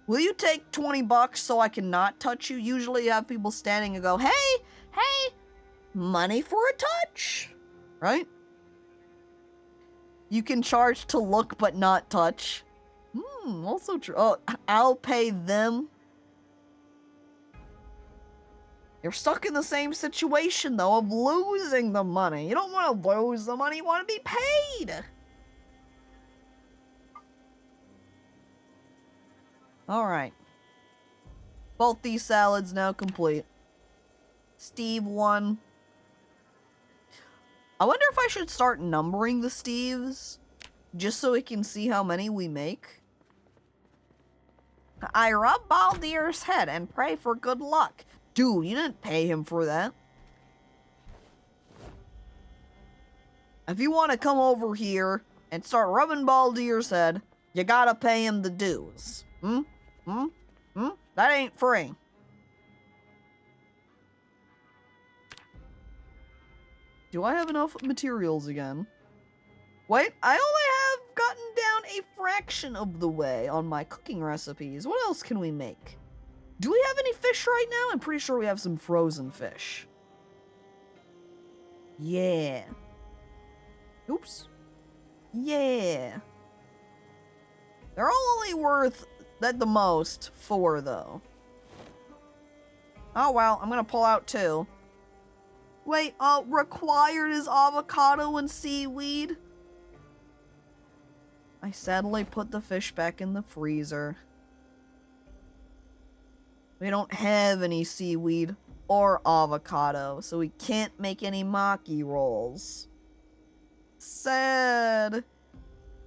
will you take $20 so I can not touch you? Usually you have people standing and go, hey, money for a touch, right? You can charge to look but not touch. Also true. Oh, I'll pay them. You're stuck in the same situation, though, of losing the money. You don't want to lose the money, you want to be paid. Alright. Both these salads now complete. Steve 1. I wonder if I should start numbering the Steves, just so we can see how many we make. I rub Baldir's head and pray for good luck. Dude, you didn't pay him for that. If you want to come over here and start rubbing Baldir's head, you gotta pay him the dues. That ain't free. Do I have enough materials again? Wait, I only have gotten down a fraction of the way on my cooking recipes. What else can we make? Do we have any fish right now? I'm pretty sure we have some frozen fish. Yeah. Oops. Yeah. They're all only worth, at the most, 4, though. Oh well, I'm gonna pull out 2. Wait, required is avocado and seaweed? I sadly put the fish back in the freezer. We don't have any seaweed or avocado, so we can't make any maki rolls. Sad.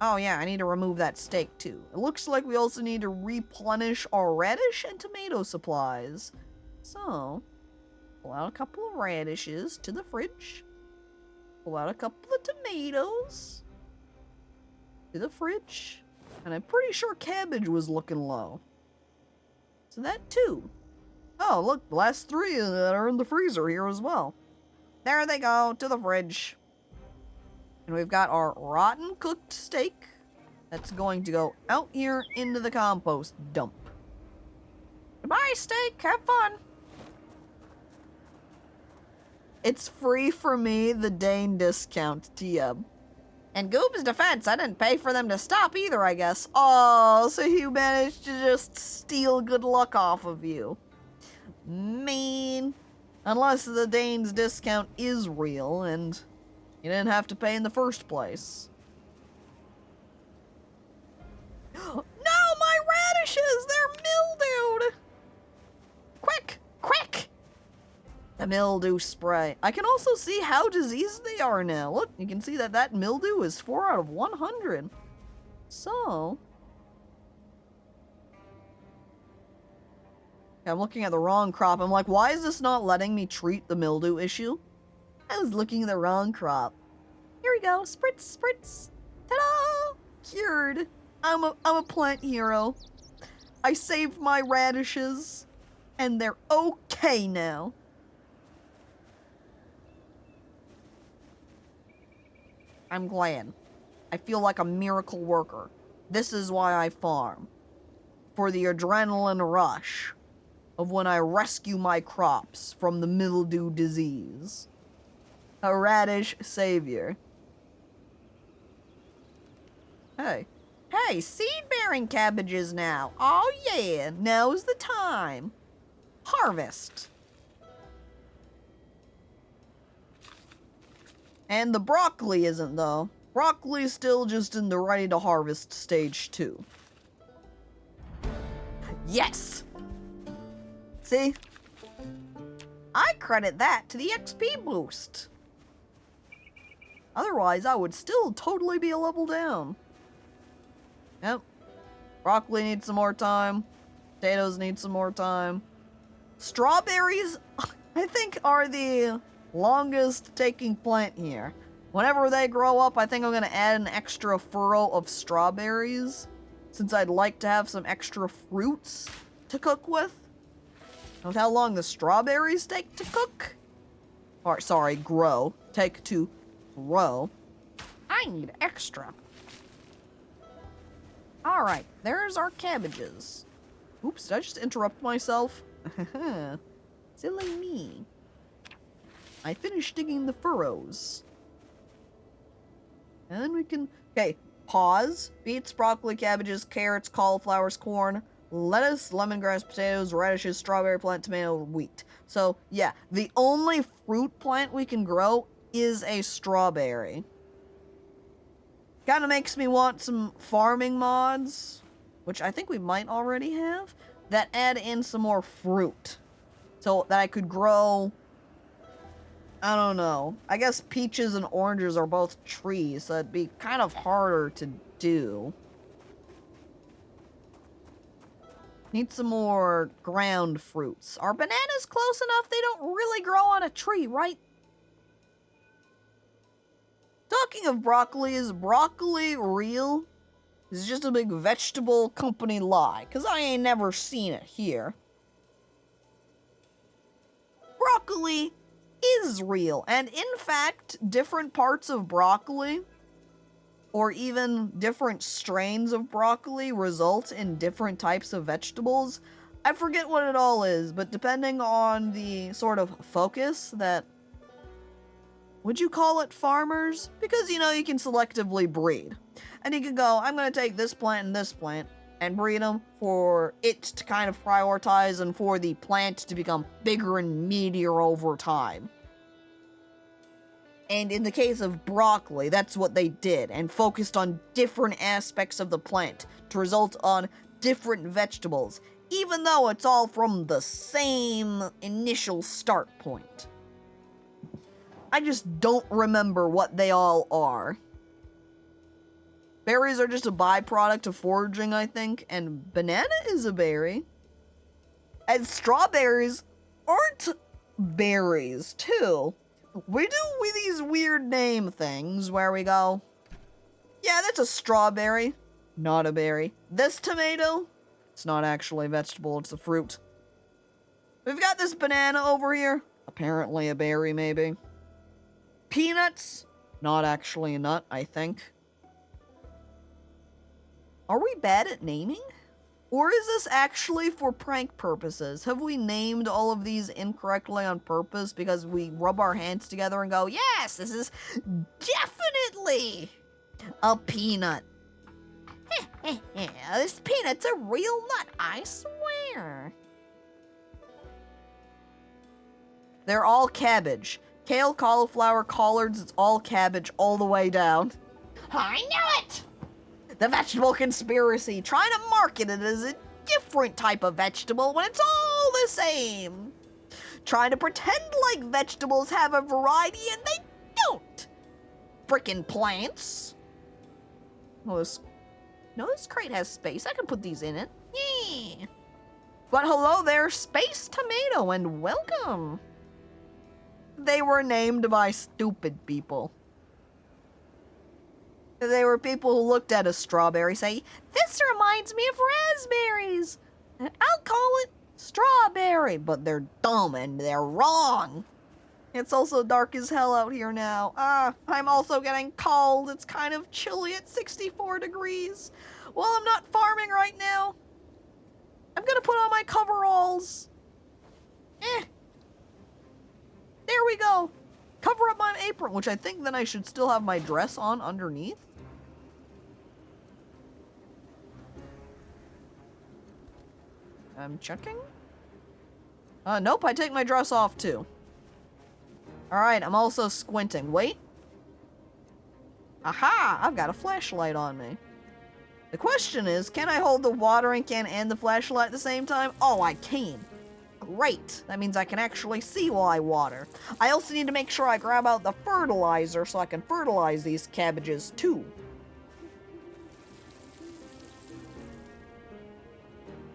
Oh yeah, I need to remove that steak too. It looks like we also need to replenish our radish and tomato supplies. So, pull out a couple of radishes to the fridge. Pull out a couple of tomatoes to the fridge. And I'm pretty sure cabbage was looking low. So that too. Oh, look, the last 3 that are in the freezer here as well. There they go, to the fridge. And we've got our rotten cooked steak that's going to go out here into the compost dump. Goodbye, steak. Have fun. It's free for me, the Dane discount, TM. In Goob's defense, I didn't pay for them to stop either, I guess. Oh, so he managed to just steal good luck off of you. Mean. Unless the Dane's discount is real, and you didn't have to pay in the first place. No, my radishes! They're mildewed! Quick! Quick! The mildew spray. I can also see how diseased they are now. Look, you can see that that mildew is 4 out of 100. So, I'm looking at the wrong crop. I'm like, why is this not letting me treat the mildew issue? I was looking at the wrong crop. Here we go. Spritz, spritz. Ta-da! Cured. I'm a plant hero. I saved my radishes, and they're okay now. I'm glad. I feel like a miracle worker. This is why I farm. For the adrenaline rush of when I rescue my crops from the mildew disease. A radish savior. Hey. Hey, seed-bearing cabbages now. Oh yeah, now's the time. Harvest. And the broccoli isn't, though. Broccoli's still just in the ready-to-harvest stage, too. Yes! See? I credit that to the XP boost. Otherwise, I would still totally be a level down. Yep. Broccoli needs some more time. Potatoes need some more time. Strawberries, I think, are the longest taking plant here. Whenever they grow up, I think I'm going to add an extra furrow of strawberries, since I'd like to have some extra fruits to cook with. With how long the strawberries take to cook? Or, sorry, grow. Take to grow. I need extra. Alright, there's our cabbages. Oops, did I just interrupt myself? Silly me. I finished digging the furrows. And we can... Okay, pause. Beets, broccoli, cabbages, carrots, cauliflowers, corn, lettuce, lemongrass, potatoes, radishes, strawberry plant, tomato, wheat. So, yeah, the only fruit plant we can grow is a strawberry. Kind of makes me want some farming mods, which I think we might already have, that add in some more fruit. So that I could grow, I don't know. I guess peaches and oranges are both trees, so it'd be kind of harder to do. Need some more ground fruits. Are bananas close enough? They don't really grow on a tree, right? Talking of broccoli, is broccoli real? Is it just a big vegetable company lie? Because I ain't never seen it here. Broccoli is real, and in fact, different parts of broccoli, or even different strains of broccoli, result in different types of vegetables. I forget what it all is, but depending on the sort of focus that... Would you call it farmers? Because, you know, you can selectively breed. And you can go, I'm going to take this plant and breed them for it to kind of prioritize and for the plant to become bigger and meatier over time. And in the case of broccoli, that's what they did, and focused on different aspects of the plant to result on different vegetables, even though it's all from the same initial start point. I just don't remember what they all are. Berries are just a byproduct of foraging, I think, and banana is a berry. And strawberries aren't berries, too. We do with these weird name things where we go, yeah, that's a strawberry, not a berry. This tomato, it's not actually a vegetable, it's a fruit. We've got this banana over here, apparently a berry, maybe. Peanuts, not actually a nut, I think. Are we bad at naming? Or is this actually for prank purposes? Have we named all of these incorrectly on purpose because we rub our hands together and go, yes, this is definitely a peanut. This peanut's a real nut, I swear. They're all cabbage. Kale, cauliflower, collards, it's all cabbage all the way down. I knew it! The vegetable conspiracy, trying to market it as a different type of vegetable when it's all the same. Trying to pretend like vegetables have a variety and they don't. Frickin' plants. Oh, this crate has space. I can put these in it. Yeah. But hello there, Space Tomato, and welcome. They were named by stupid people. They were people who looked at a strawberry say, this reminds me of raspberries. I'll call it strawberry. But they're dumb and they're wrong. It's also dark as hell out here now. I'm also getting cold. It's kind of chilly at 64 degrees. Well, I'm not farming right now. I'm gonna put on my coveralls. There we go. Cover up my apron, which I think then I should still have my dress on underneath. I'm checking. Nope, I take my dress off too. Alright, I'm also squinting. Wait. Aha! I've got a flashlight on me. The question is, can I hold the watering can and the flashlight at the same time? Oh, I can. Great. That means I can actually see while I water. I also need to make sure I grab out the fertilizer so I can fertilize these cabbages too.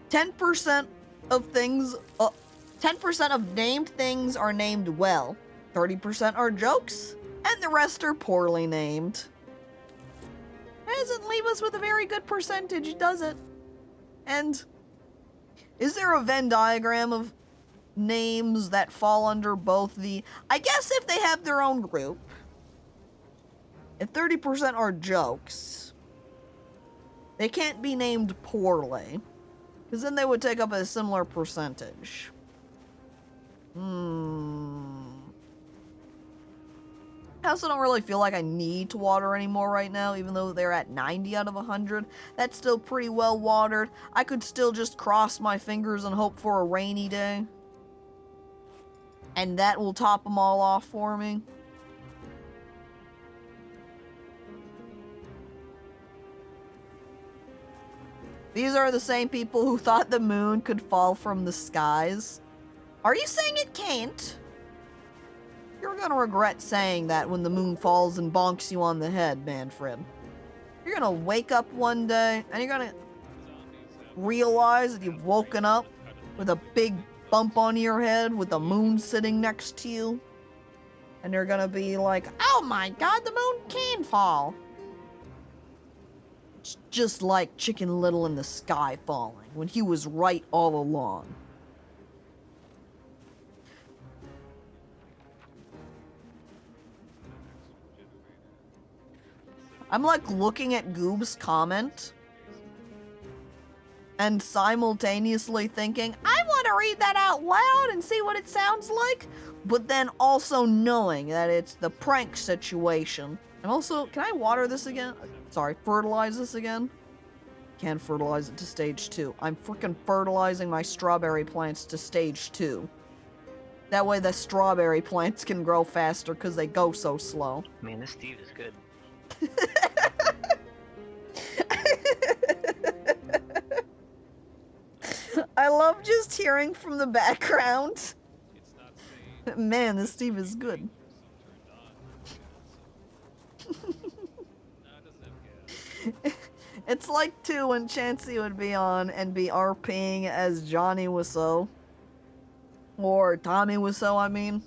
10% of things, 10% of named things are named well. 30% are jokes, and the rest are poorly named. That doesn't leave us with a very good percentage, does it? And is there a Venn diagram of names that fall under both the... I guess if they have their own group, if 30% are jokes, they can't be named poorly, because then they would take up a similar percentage. I also don't really feel like I need to water anymore right now, even though they're at 90 out of 100. That's still pretty well watered. I could still just cross my fingers and hope for a rainy day. And that will top them all off for me. These are the same people who thought the moon could fall from the skies. Are you saying it can't? You're gonna regret saying that when the moon falls and bonks you on the head, Manfred. You're gonna wake up one day and you're gonna realize that you've woken up with a big bump on your head with the moon sitting next to you. And you're gonna be like, oh my god, the moon can fall. It's just like Chicken Little in the sky falling when he was right all along. I'm like looking at Goob's comment and simultaneously thinking, I want to read that out loud and see what it sounds like, but then also knowing that it's the prank situation. And also, can I water this again? Sorry, fertilize this again? Can't fertilize it to stage 2. I'm freaking fertilizing my strawberry plants to stage 2. That way the strawberry plants can grow faster because they go so slow. Man, this Steve is good. I love just hearing from the background. Man, this Steve is good. It's like too when Chansey would be on and be RPing as Johnny Wiseau. Or Tommy Wiseau, I mean.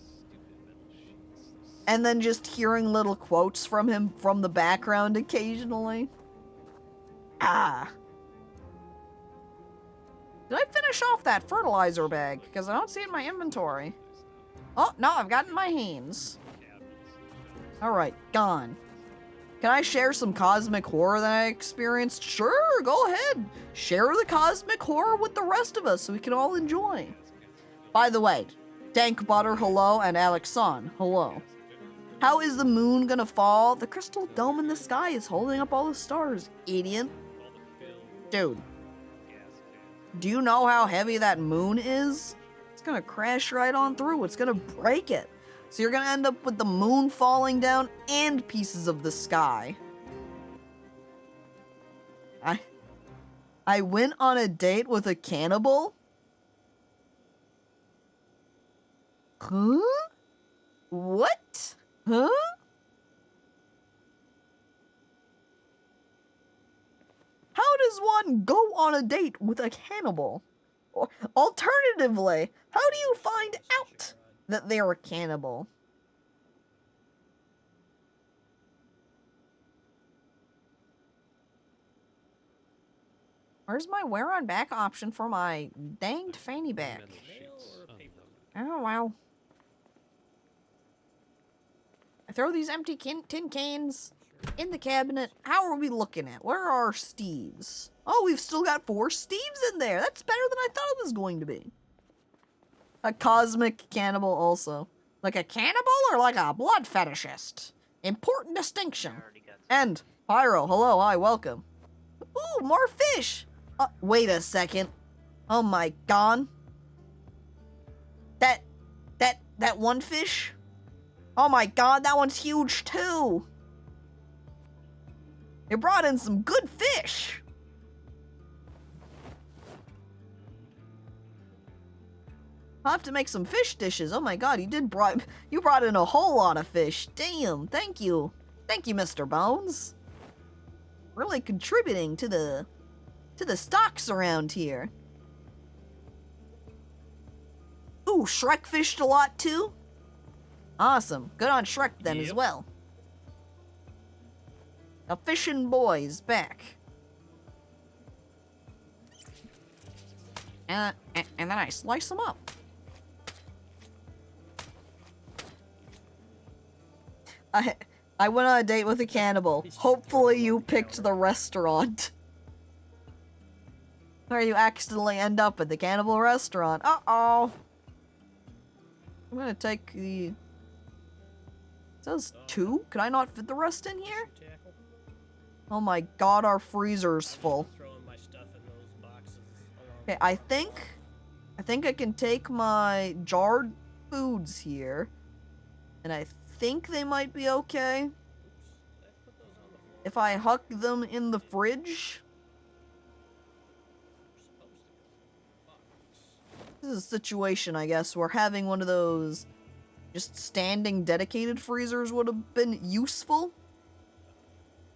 And then just hearing little quotes from him from the background occasionally. Ah. Did I finish off that fertilizer bag? Because I don't see it in my inventory. Oh, no, I've got it in my hands. Alright, gone. Can I share some cosmic horror that I experienced? Sure, go ahead. Share the cosmic horror with the rest of us so we can all enjoy. By the way, Dank Butter, hello, and Alexon, hello. How is the moon gonna fall? The crystal dome in the sky is holding up all the stars, idiot. Dude. Do you know how heavy that moon is? It's gonna crash right on through. It's gonna break it. So you're gonna end up with the moon falling down and pieces of the sky. I went on a date with a cannibal? Huh? What? Huh? How does one go on a date with a cannibal? Or alternatively, how do you find out that they're a cannibal? Where's my wear on back option for my danged fanny back? Oh, wow. I throw these empty tin cans in the cabinet. How are we looking at? Where are Steves? Oh, we've still got 4 Steves in there. That's better than I thought it was going to be. A cosmic cannibal also. Like a cannibal or like a blood fetishist? Important distinction. And Pyro, hello, hi, welcome. Ooh, more fish. Wait a second. Oh my god. That one fish? Oh my god, that one's huge too. They brought in some good fish. I'll have to make some fish dishes. Oh my god, you brought in a whole lot of fish. Damn, thank you. Thank you, Mr. Bones. Really contributing to the stocks around here. Ooh, Shrek fished a lot too? Awesome. Good on Shrek then as well. A fishing boy's back. And then I slice them up. I went on a date with a cannibal. Hopefully you picked the restaurant. Or you accidentally end up at the cannibal restaurant. Uh-oh. I'm gonna take the... What's says 2? Can I not fit the rest in here? Tackle. Oh my god, our freezer's full. Throwing my stuff in those boxes along Okay, the I way. think I can take my jarred foods here. And I think they might be okay. Oops, did I put those on the floor? If I huck them in the fridge. They're supposed to go in the box. This is a situation, I guess, where having one of those just standing dedicated freezers would have been useful.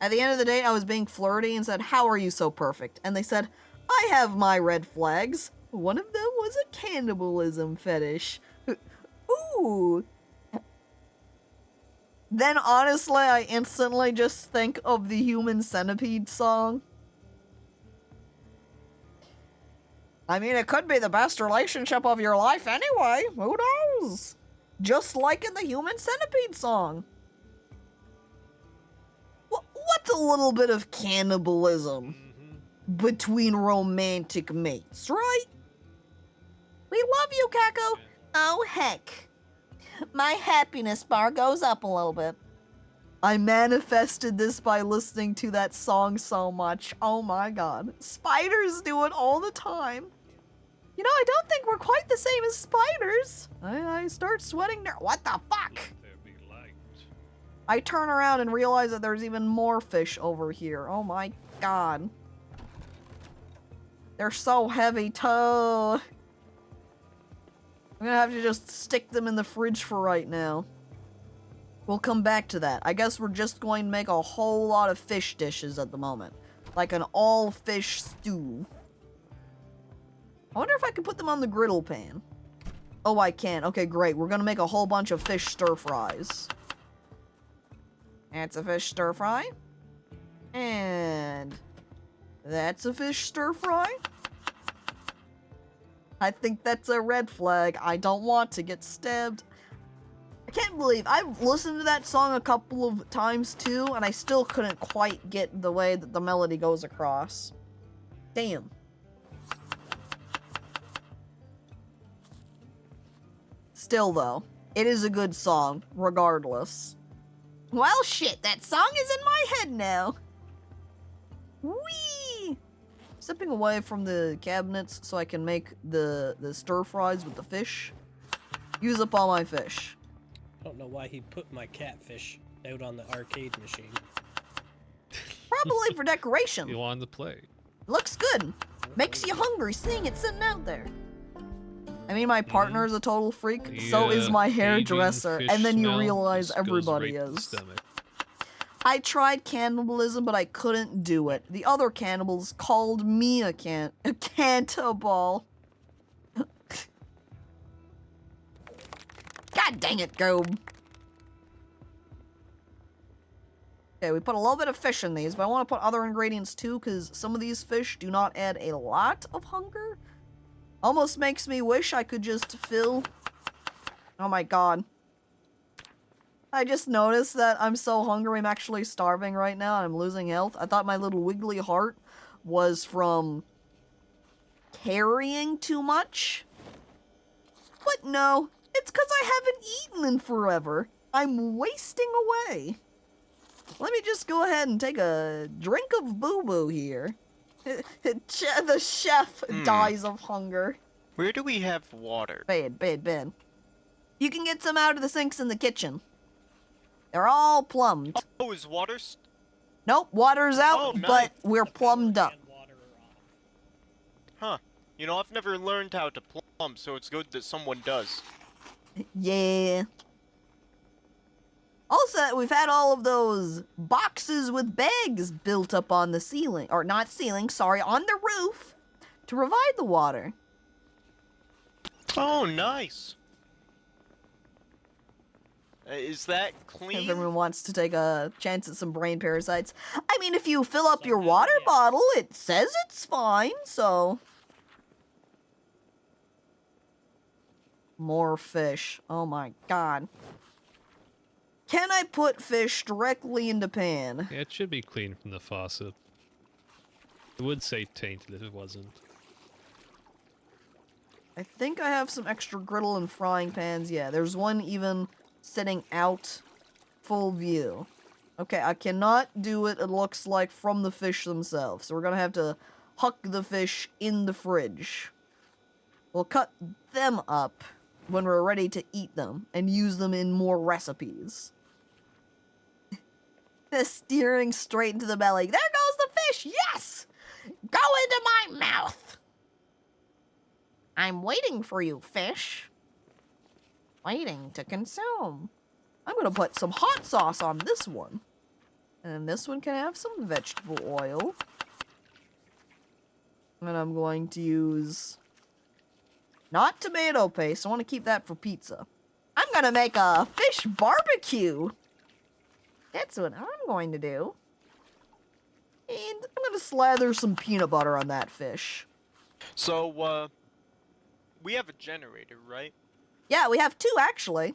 At the end of the day, I was being flirty and said, "How are you so perfect?" And they said, "I have my red flags. One of them was a cannibalism fetish." Ooh. Then honestly, I instantly just think of the Human Centipede song. I mean, it could be the best relationship of your life anyway. Who knows? Just like in the Human Centipede song. What's a little bit of cannibalism between romantic mates, right? We love you, Caco. Oh, heck. My happiness bar goes up a little bit. I manifested this by listening to that song so much. Oh my god. Spiders do it all the time. You know, I don't think we're quite the same as spiders. I start sweating there. What the fuck? I turn around and realize that there's even more fish over here. Oh my god. They're so heavy, too. I'm gonna have to just stick them in the fridge for right now. We'll come back to that. I guess we're just going to make a whole lot of fish dishes at the moment. Like an all-fish stew. I wonder if I can put them on the griddle pan. Oh, I can. Okay, great. We're gonna make a whole bunch of fish stir-fries. That's a fish stir-fry. And that's a fish stir-fry. I think that's a red flag. I don't want to get stabbed. I can't believe I've listened to that song a couple of times too, and I still couldn't quite get the way that the melody goes across. Damn. Still though, it is a good song, regardless. Well, shit, that song is in my head now. Whee! Stepping away from the cabinets so I can make the stir fries with the fish. Use up all my fish. I don't know why he put my catfish out on the arcade machine. Probably for decoration. You wanted to play. Looks good. Makes you hungry seeing it sitting out there. I mean, my partner is a total freak, so is my hairdresser, and then you realize everybody is. I tried cannibalism, but I couldn't do it. The other cannibals called me a cannibal. God dang it, Gob. Okay, we put a little bit of fish in these, but I want to put other ingredients too, because some of these fish do not add a lot of hunger. Almost makes me wish I could just fill... Oh my god. I just noticed that I'm so hungry I'm actually starving right now and I'm losing health. I thought my little wiggly heart was from carrying too much. But no, it's because I haven't eaten in forever. I'm wasting away. Let me just go ahead and take a drink of boo-boo here. The chef dies of hunger. Where do we have water? Bad. You can get some out of the sinks in the kitchen. They're all plumbed. Oh, is water... Nope, water's out, Oh, nice. but we're plumbed up. And water are off. Huh. You know, I've never learned how to plumb, so it's good that someone does. Yeah. Also, we've had all of those boxes with bags built up on the ceiling. Or not ceiling, sorry, on the roof. To provide the water. Oh, nice. Is that clean? If everyone wants to take a chance at some brain parasites. I mean, if you fill up your water bottle, it says it's fine, so... More fish. Oh my god. Can I put fish directly into pan? Yeah, it should be clean from the faucet. It would say tainted if it wasn't. I think I have some extra griddle and frying pans. Yeah, there's one even sitting out full view. Okay, I cannot do it, it looks like, from the fish themselves. So we're gonna have to huck the fish in the fridge. We'll cut them up when we're ready to eat them and use them in more recipes. Steering straight into the belly. There goes the fish! Yes! Go into my mouth! I'm waiting for you, fish. Waiting to consume. I'm gonna put some hot sauce on this one. And this one can have some vegetable oil. And I'm going to use... not tomato paste, I want to keep that for pizza. I'm gonna make a fish barbecue. That's what I'm going to do. And I'm gonna slather some peanut butter on that fish. So, we have a generator, right? Yeah, we have 2 actually.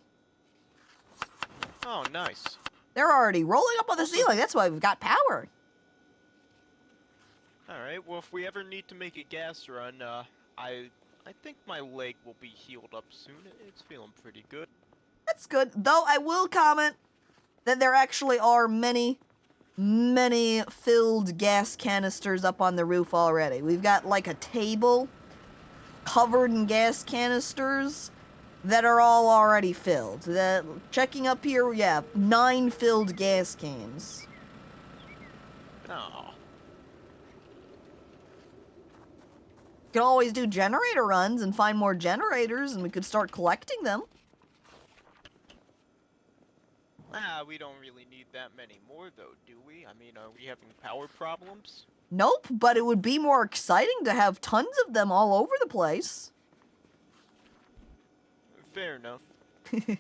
Oh, nice. They're already rolling up on the ceiling, that's why we've got power. Alright, well, if we ever need to make a gas run, I think my leg will be healed up soon. It's feeling pretty good. That's good, though I will comment that there actually are many filled gas canisters up on the roof already. We've got like a table covered in gas canisters that are all already filled. Checking up here, yeah, 9 filled gas cans. Oh. Could always do generator runs and find more generators and we could start collecting them. We don't really need that many more, though, do we? I mean, are we having power problems? Nope, but it would be more exciting to have tons of them all over the place. Fair enough. And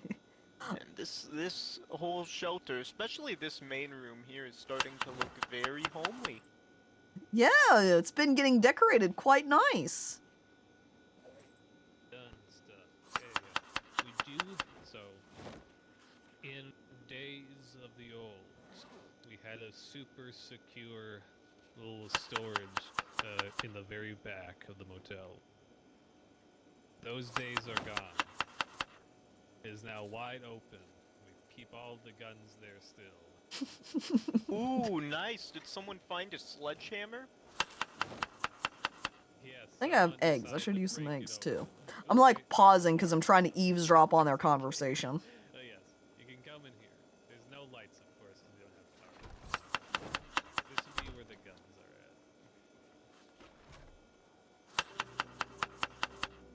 this whole shelter, especially this main room here, is starting to look very homely. Yeah, it's been getting decorated quite nice. Done stuff. Yeah. We do so. In days of the old, we had a super secure little storage in the very back of the motel. Those days are gone. It is now wide open. We keep all the guns there still. Ooh, nice. Did someone find a sledgehammer? Yes. I think I have eggs. I should use some eggs too. I'm like pausing because I'm trying to eavesdrop on their conversation. Oh yes, you can come in here. There's no lights, of course, because we don't have power. This would be where the guns are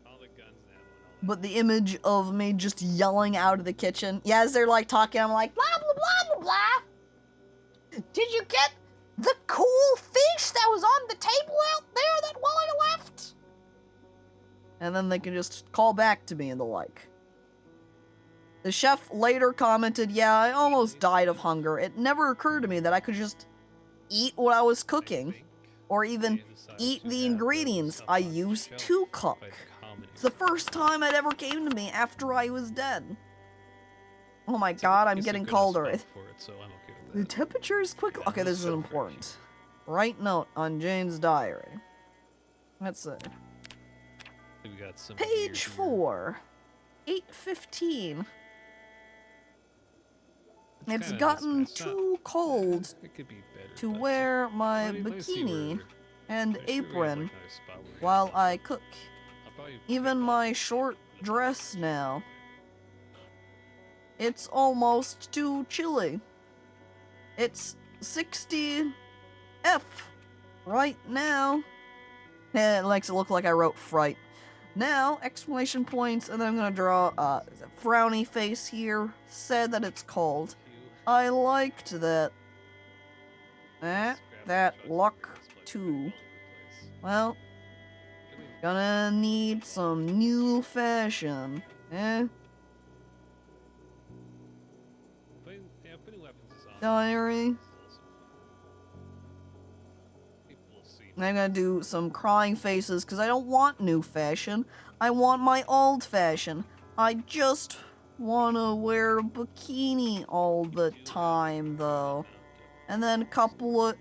at. All the guns now and all that. But the image of me just yelling out of the kitchen. Yeah, as they're like talking, I'm like, blah, blah, blah, blah, blah. Did you get the cool fish that was on the table out there that Wally left? And then they can just call back to me and the like. The chef later commented, yeah, I almost died of hunger. It never occurred to me that I could just eat what I was cooking, or even eat the ingredients I used to cook. It's the first time it ever came to me after I was dead. Oh my god, I'm getting colder. The temperature is quickly... Okay, this is important. Write note on Jane's diary. Let's see. Page 4. 8:15. It's gotten too cold to wear my bikini and apron while I cook. Even my short dress now. It's almost too chilly. It's 60 F right now. It likes to look like I wrote fright. Now, exclamation points, and then I'm gonna draw a frowny face here. Said that it's cold. I liked that. That luck too. Well, gonna need some new fashion. Diary. I'm gonna do some crying faces because I don't want new fashion. I want my old fashion. I just wanna wear a bikini all the time though. And then a couple of...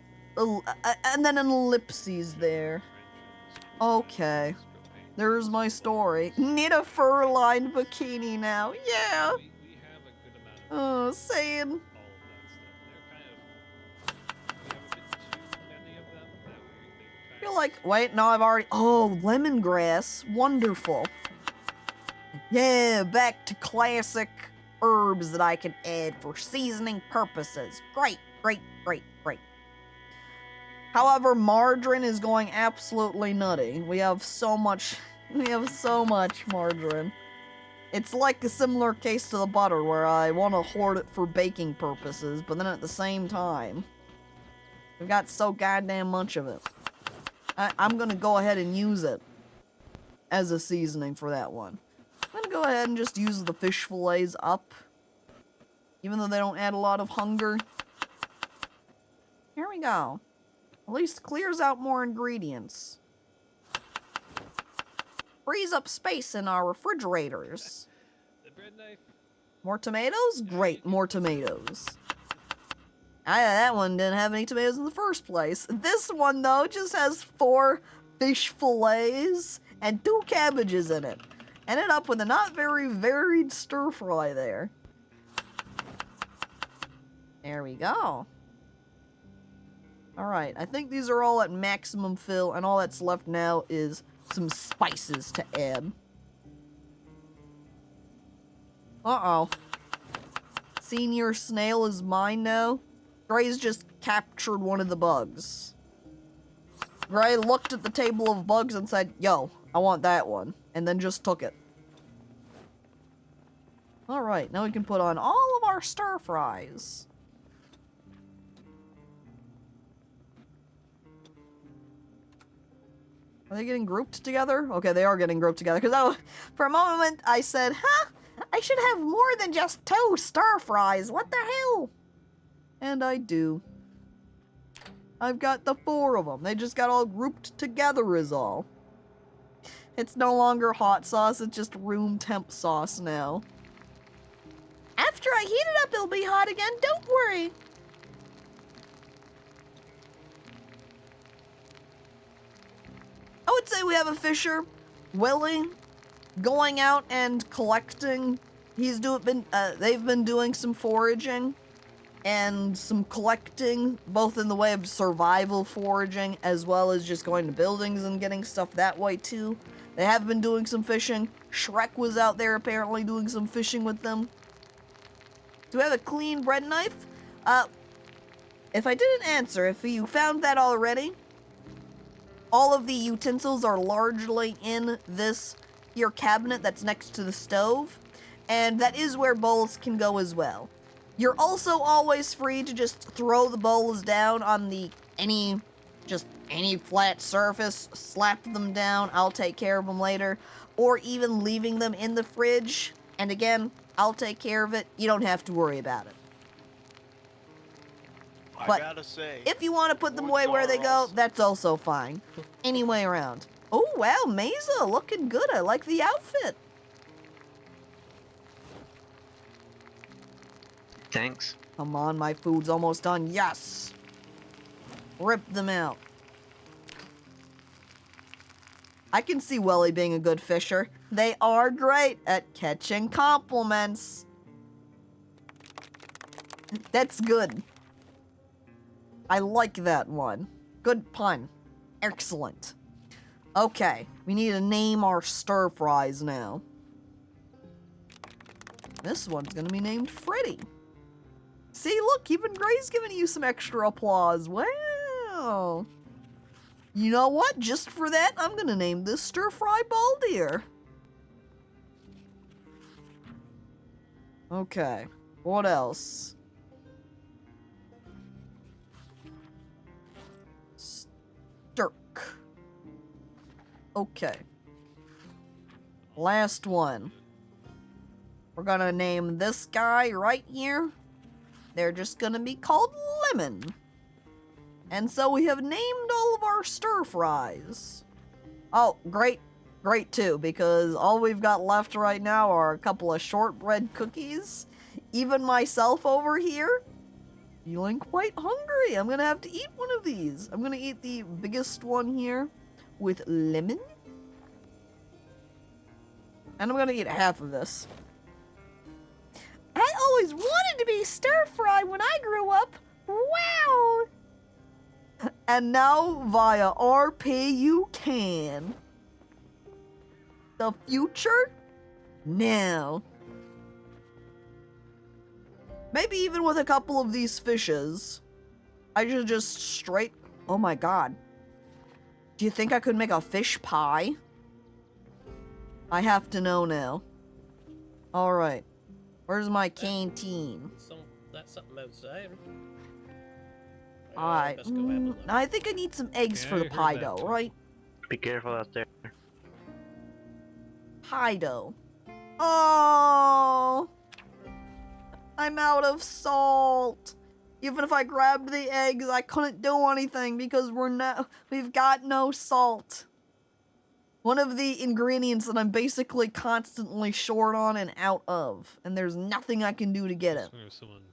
and then an ellipses there. Okay. There's my story. Need a fur-lined bikini now. Yeah! Oh, saying... feel like... Wait, no, I've already... Oh, lemongrass. Wonderful. Yeah, back to classic herbs that I can add for seasoning purposes. Great, great, great, great. However, margarine is going absolutely nutty. We have so much margarine. It's like a similar case to the butter, where I want to hoard it for baking purposes, but then at the same time, we've got so goddamn much of it. I'm gonna go ahead and use it as a seasoning for that one. I'm gonna go ahead and just use the fish fillets up, even though they don't add a lot of hunger. Here we go. At least clears out more ingredients. Frees up space in our refrigerators. The bread knife. More tomatoes? Great, more tomatoes. That one didn't have any tomatoes in the first place. This one, though, just has 4 fish fillets and 2 cabbages in it. Ended up with a not very varied stir fry there. There we go. Alright, I think these are all at maximum fill, and all that's left now is some spices to add. Uh-oh. Senior snail is mine now. Gray's just captured one of the bugs. Gray looked at the table of bugs and said, yo, I want that one. And then just took it. Alright, now we can put on all of our stir fries. Are they getting grouped together? Okay, they are getting grouped together. Because for a moment, I said, huh? I should have more than just 2 stir fries. What the hell? And I do. I've got the 4 of them. They just got all grouped together is all. It's no longer hot sauce, it's just room temp sauce now. After I heat it up, it'll be hot again. Don't worry. I would say we have a fisher, Willie, going out and collecting. They've been doing some foraging and some collecting, both in the way of survival foraging as well as just going to buildings and getting stuff that way too. They have been doing some fishing. Shrek was out there apparently doing some fishing with them. Do we have a clean bread knife? If I didn't answer, if you found that already, all of the utensils are largely in this here cabinet that's next to the stove, and that is where bowls can go as well. You're also always free to just throw the bowls down on any flat surface, slap them down, I'll take care of them later, or even leaving them in the fridge, and again, I'll take care of it. You don't have to worry about it. But I gotta say, if you want to put them away where they go, that's also fine. Any way around. Oh, wow, Mesa, looking good. I like the outfit. Thanks. Come on, my food's almost done. Yes! Rip them out. I can see Welly being a good fisher. They are great at catching compliments. That's good. I like that one. Good pun. Excellent. Okay, we need to name our stir fries now. This one's gonna be named Freddy. See, look, even Gray's giving you some extra applause. Wow. You know what? Just for that, I'm gonna name this Stir Fry Baldier. Okay, what else? Stirk. Okay. Last one. We're gonna name this guy right here. They're just gonna be called Lemon. And so we have named all of our stir fries. Oh, great too, because all we've got left right now are a couple of shortbread cookies. Even myself over here, feeling quite hungry. I'm gonna have to eat one of these. I'm gonna eat the biggest one here with lemon. And I'm gonna eat half of this. I always wanted to be stir-fry when I grew up. Wow! And now via RP you can. The future? Now. Maybe even with a couple of these fishes, I should just straight... Oh my god. Do you think I could make a fish pie? I have to know now. Alright. Where's my canteen? That's something outside. Alright. Let's go have a look. I think I need some eggs Yeah, for I the heard pie that dough, too. right? Be careful out there. Pie dough. Oh! I'm out of salt. Even if I grabbed the eggs, I couldn't do anything because we've got no salt. One of the ingredients that I'm basically constantly short on and out of, and there's nothing I can do to get it.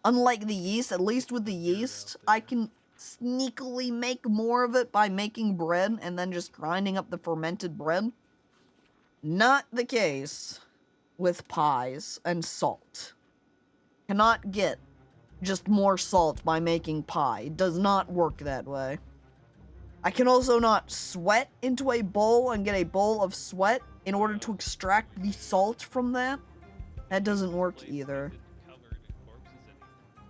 Unlike the yeast, at least with the yeast, I can sneakily make more of it by making bread and then just grinding up the fermented bread. Not the case with pies and salt. Cannot get just more salt by making pie. It does not work that way. I can also not sweat into a bowl and get a bowl of sweat in order to extract the salt from that. That doesn't work either.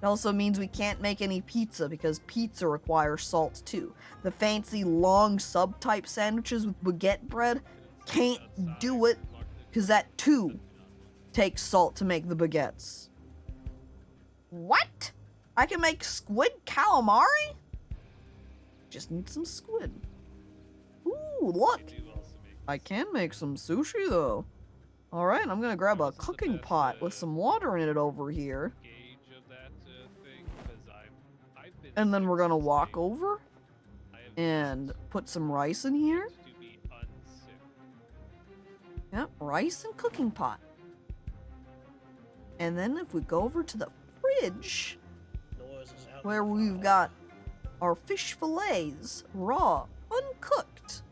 It also means we can't make any pizza because pizza requires salt too. The fancy long sub-type sandwiches with baguette bread can't do it because that too takes salt to make the baguettes. What? I can make squid calamari? Just need some squid. Ooh, look. I can make some sushi though. Alright, I'm gonna grab a cooking pot with some water in it over here. And then we're gonna walk over and put some rice in here. Yep, rice and cooking pot. And then if we go over to the fridge, where we've got our fish fillets, raw, uncooked.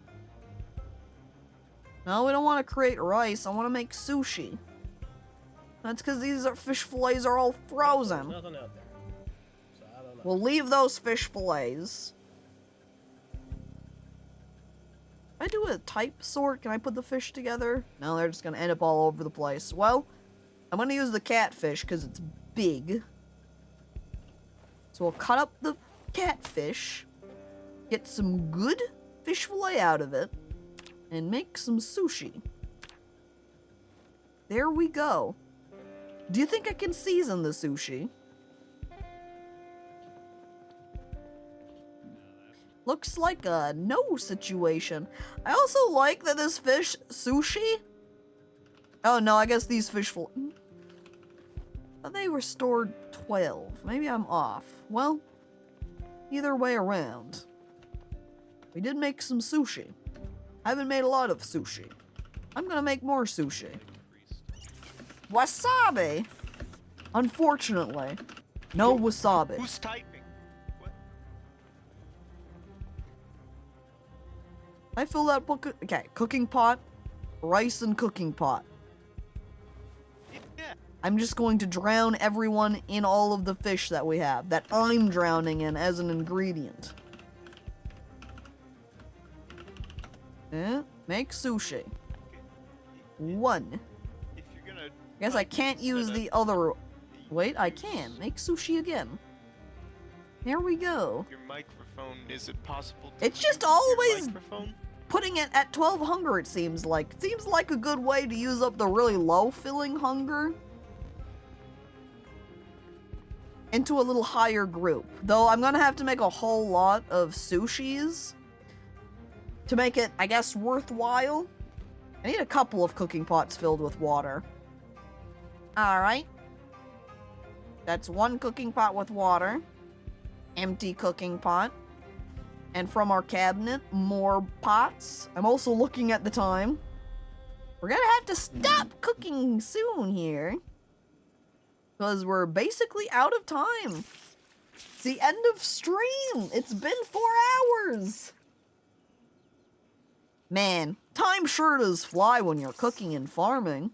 No, we don't want to create rice, I want to make sushi. That's because these fish fillets are all frozen. There's nothing out there. So I don't know. We'll leave those fish fillets. If I do a type sort, can I put the fish together? No, they're just gonna end up all over the place. Well, I'm gonna use the catfish because it's big. So we'll cut up the catfish, get some good fish fillet out of it, and make some sushi. There we go. Do you think I can season the sushi? Looks like a no situation. I also like that this fish sushi... Oh no, I guess these fish they were stored 12. Maybe I'm off. Well, either way around. We did make some sushi. I haven't made a lot of sushi. I'm gonna make more sushi. Wasabi! Unfortunately, no wasabi. Who's typing? What? I fill that book. Okay, cooking pot, rice and cooking pot. Yeah. I'm just going to drown everyone in all of the fish that we have, that I'm drowning in as an ingredient. Make sushi. One. If you're gonna I guess I can't use the other... Wait, I can. Make sushi again. There we go. Your microphone, is it possible to It's just mute your always microphone? putting it at 12 hunger, it seems like. It seems like a good way to use up the really low filling hunger into a little higher group. Though I'm gonna have to make a whole lot of sushis to make it, I guess, worthwhile. I need a couple of cooking pots filled with water. Alright. That's one cooking pot with water. Empty cooking pot. And from our cabinet, more pots. I'm also looking at the time. We're gonna have to stop cooking soon here. Because we're basically out of time. It's the end of stream. It's been 4 hours. Man, time sure does fly when you're cooking and farming.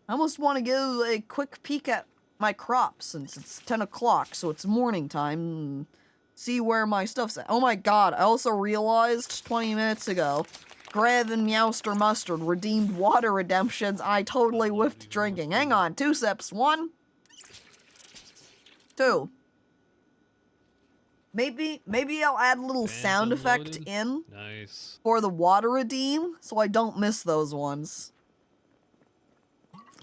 I almost want to give a quick peek at my crops since it's 10 o'clock, so it's morning time. see where my stuff's at. Oh my god, I also realized 20 minutes ago, Grav and Meowster Mustard redeemed water redemptions. I totally whiffed drinking. Hang on, 2 sips. 1, 2. Maybe I'll add a little Fans sound effect unloaded? in Nice. for the water redeem, so I don't miss those ones.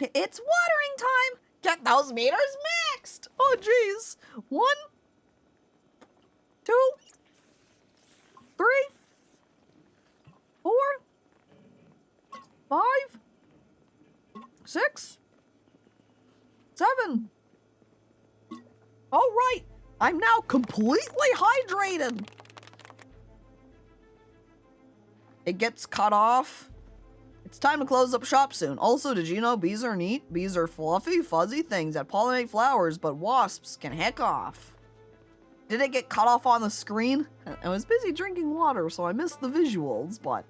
It's watering time! Get those meters maxed! Oh jeez. 1, 2, 3, 4, 5, 6, 7. All right, I'm now completely hydrated. It gets cut off. It's time to close up shop soon. Also, did you know bees are neat? Bees are fluffy, fuzzy things that pollinate flowers, but wasps can heck off. Did it get cut off on the screen? I was busy drinking water, so I missed the visuals, but...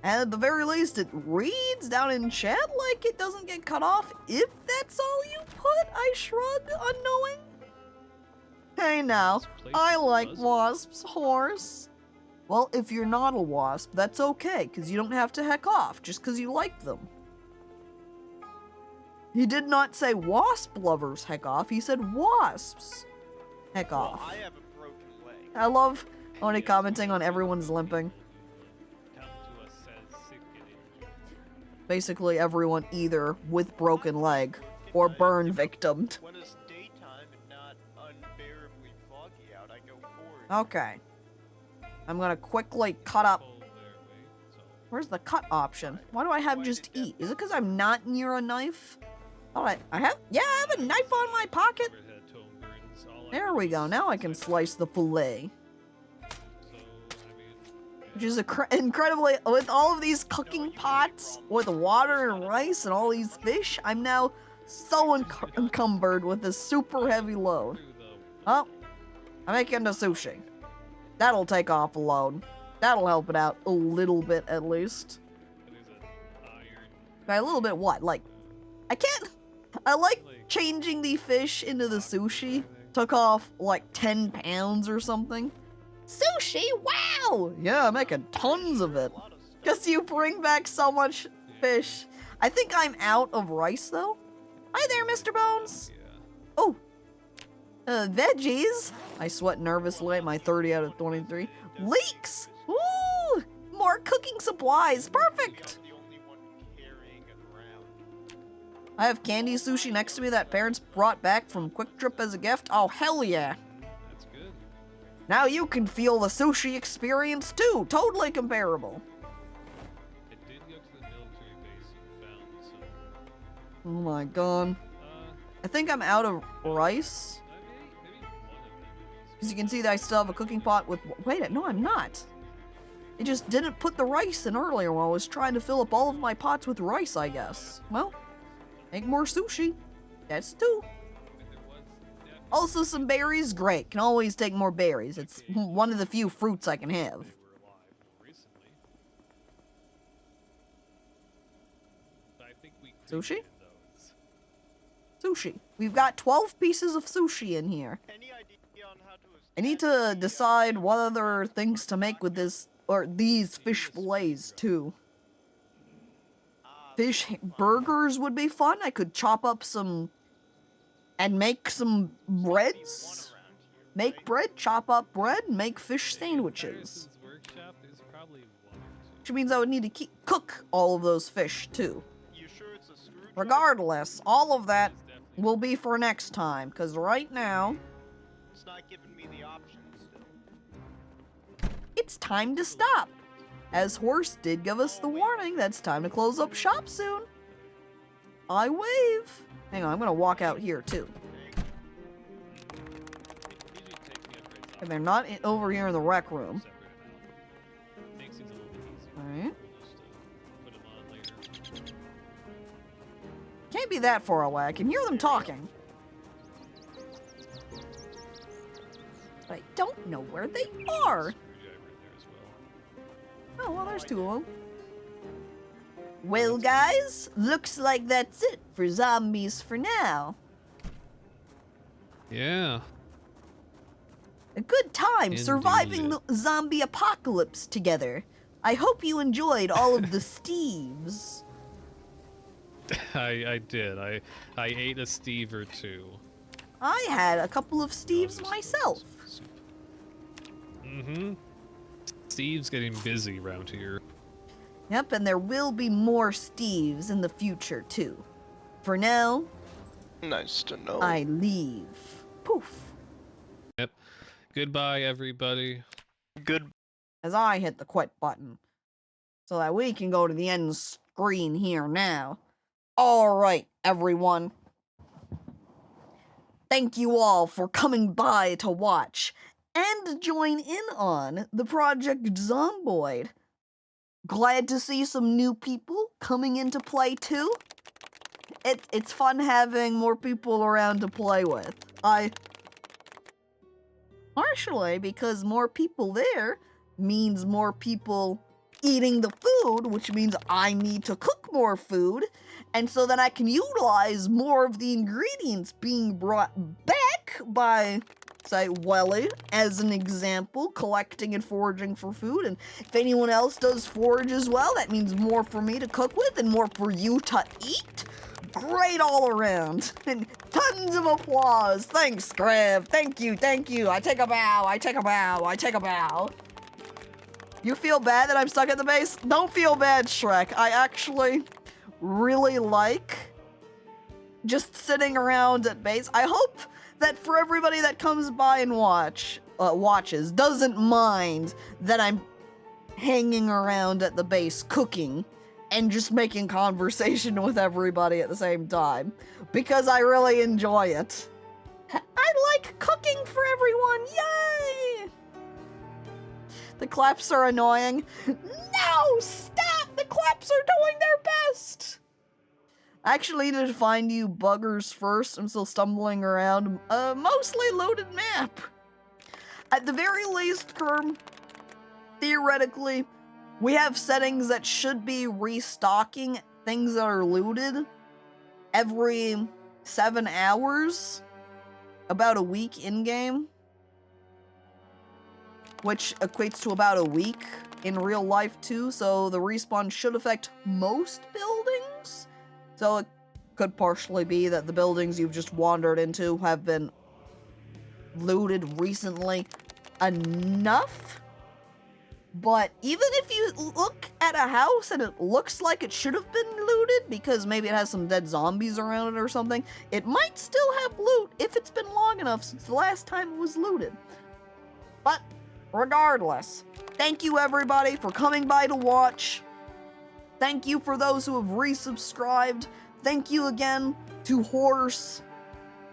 And at the very least, it reads down in chat like it doesn't get cut off. If that's all you put, I shrug, unknowing. Hey now, This place I is like buzzing. wasps, horse. Well, if you're not a wasp, that's okay, because you don't have to heck off just because you like them. He did not say wasp lovers heck off, he said wasps heck Well, off. I have a broken leg. I love only commenting on everyone's limping. Come to us as sick and injured. Basically everyone either with broken leg or burn victimed. When it's daytime and not unbearably foggy out, I go forward. Okay. I'm gonna quickly cut up. Pull their weight, so Where's the cut option? Why do I have just eat? Is it because I'm not near a knife? Alright, I have a knife on my pocket. overhead tone burns. All I There know we is go, now I can it's slice the fillet. So, I mean, Which is incredibly, with all of these cooking pots, with water and rice and all these fish, I'm now so encumbered with this super heavy load. through the Oh, I'm making the sushi. That'll take off a load. That'll help it out a little bit at least. what is it? Iron. By a little bit what? Like, I like changing the fish into the sushi. Took off like 10 pounds or something. Sushi, wow! Yeah, I'm making tons of it. A lot of stuff. Because you bring back so much fish. I think I'm out of rice though. Hi there, Mr. Bones. Yeah. Oh, veggies. I sweat nervously at my 30 out of 23. Leeks! Woo! More cooking supplies. Perfect! I'm the only one carrying it around. I have candy sushi next to me that parents brought back from Quick Trip as a gift. Oh, hell yeah. That's good. Now you can feel the sushi experience too. Totally comparable. I did go to the military base and found some. Oh my god. I think I'm out of rice. Maybe one of them. As you can see that I still have a cooking pot with... Wait, no, I'm not. It just didn't put the rice in earlier while I was trying to fill up all of my pots with rice, I guess. Well, make more sushi. That's 2. There was definitely Also some berries, great. Can always take more berries. It's one of the few fruits I can have. they were alive more recently. But I think we Sushi? created those. Sushi. We've got 12 pieces of sushi in here. Any idea on how to I need to decide what other things to make with this, or these fish fillets too. Fish burgers would be fun. I could chop up some and make some breads. Make bread, chop up bread, and make fish sandwiches. Harrison's workshop, there's probably one or Which means I would need to cook all of those fish too. You sure it's a screwdriver? Regardless, all of that two. There's definitely will be for next time, because right now, It's not giving me the option still. it's time to stop. As Horse did give us the warning that it's time to close up shop soon. I wave. Hang on, I'm gonna walk out here too. usually takes me a great And they're not over here in the rec room. separate amount. Makes things a little bit easier. Alright. We'll just put them on later. Can't be that far away. I can hear them talking. But I don't know where they are. Screwdriver in there as well. Oh, well, there's 2 of them. Well, guys, looks like that's it for zombies for now. Yeah. a good time surviving Indeed. the zombie apocalypse together. I hope you enjoyed all of the Steves. I did. I ate a Steve or two. I had a couple of Steves myself. Mm-hmm. Steve's getting busy around here. Yep, and there will be more Steves in the future, too. For now, Nice to know. I leave. Poof. Yep. Goodbye, everybody. Good. As I hit the quit button. So that we can go to the end screen here now. Alright, everyone. Thank you all for coming by to watch and join in on the Project Zomboid. Glad to see some new people coming into play too. It's fun having more people around to play with. Partially because more people there means more people eating the food, which means I need to cook more food, and so then I can utilize more of the ingredients being brought back by, say, Welly, as an example, collecting and foraging for food, and if anyone else does forage as well, that means more for me to cook with and more for you to eat. Great all around, and tons of applause. Thanks, Grav. Thank you, thank you. I take a bow, I take a bow, I take a bow. You feel bad that I'm stuck at the base? Don't feel bad, Shrek. I actually really like just sitting around at base. I hope that for everybody that comes by and watches, doesn't mind that I'm hanging around at the base cooking and just making conversation with everybody at the same time, because I really enjoy it. I like cooking for everyone, yay! The claps are annoying. No, stop! The claps are doing their best! I actually needed to find you buggers first. I'm still stumbling around a mostly loaded map. At the very least, Kerm, theoretically, we have settings that should be restocking things that are looted every 7 hours, about a week in-game, which equates to about a week in real life too, so the respawn should affect most buildings. So it could partially be that the buildings you've just wandered into have been looted recently enough. But even if you look at a house and it looks like it should have been looted because maybe it has some dead zombies around it or something, it might still have loot if it's been long enough since the last time it was looted. But regardless, thank you everybody for coming by to watch. Thank you for those who have resubscribed. Thank you again to Horse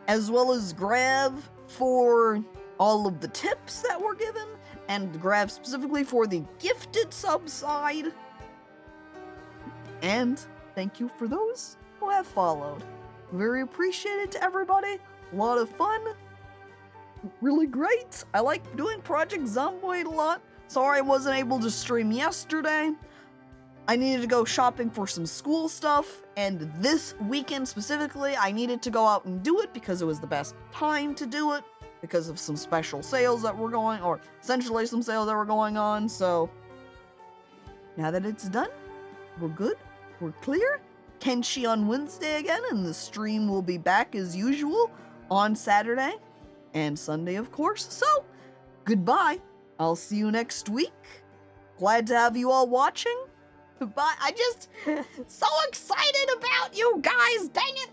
as well as Grav for all of the tips that were given, and Grav specifically for the gifted sub side. And thank you for those who have followed. Very appreciated to everybody. A lot of fun. Really great. I like doing Project Zomboid a lot. Sorry I wasn't able to stream yesterday. I needed to go shopping for some school stuff, and this weekend specifically, I needed to go out and do it because it was the best time to do it, because of some special sales that were going, or essentially some sales that were going on. So now that it's done, we're good, we're clear. Kenshi on Wednesday again, and the stream will be back as usual on Saturday and Sunday, of course. So goodbye. I'll see you next week. Glad to have you all watching. But I just so excited about you guys, dang it.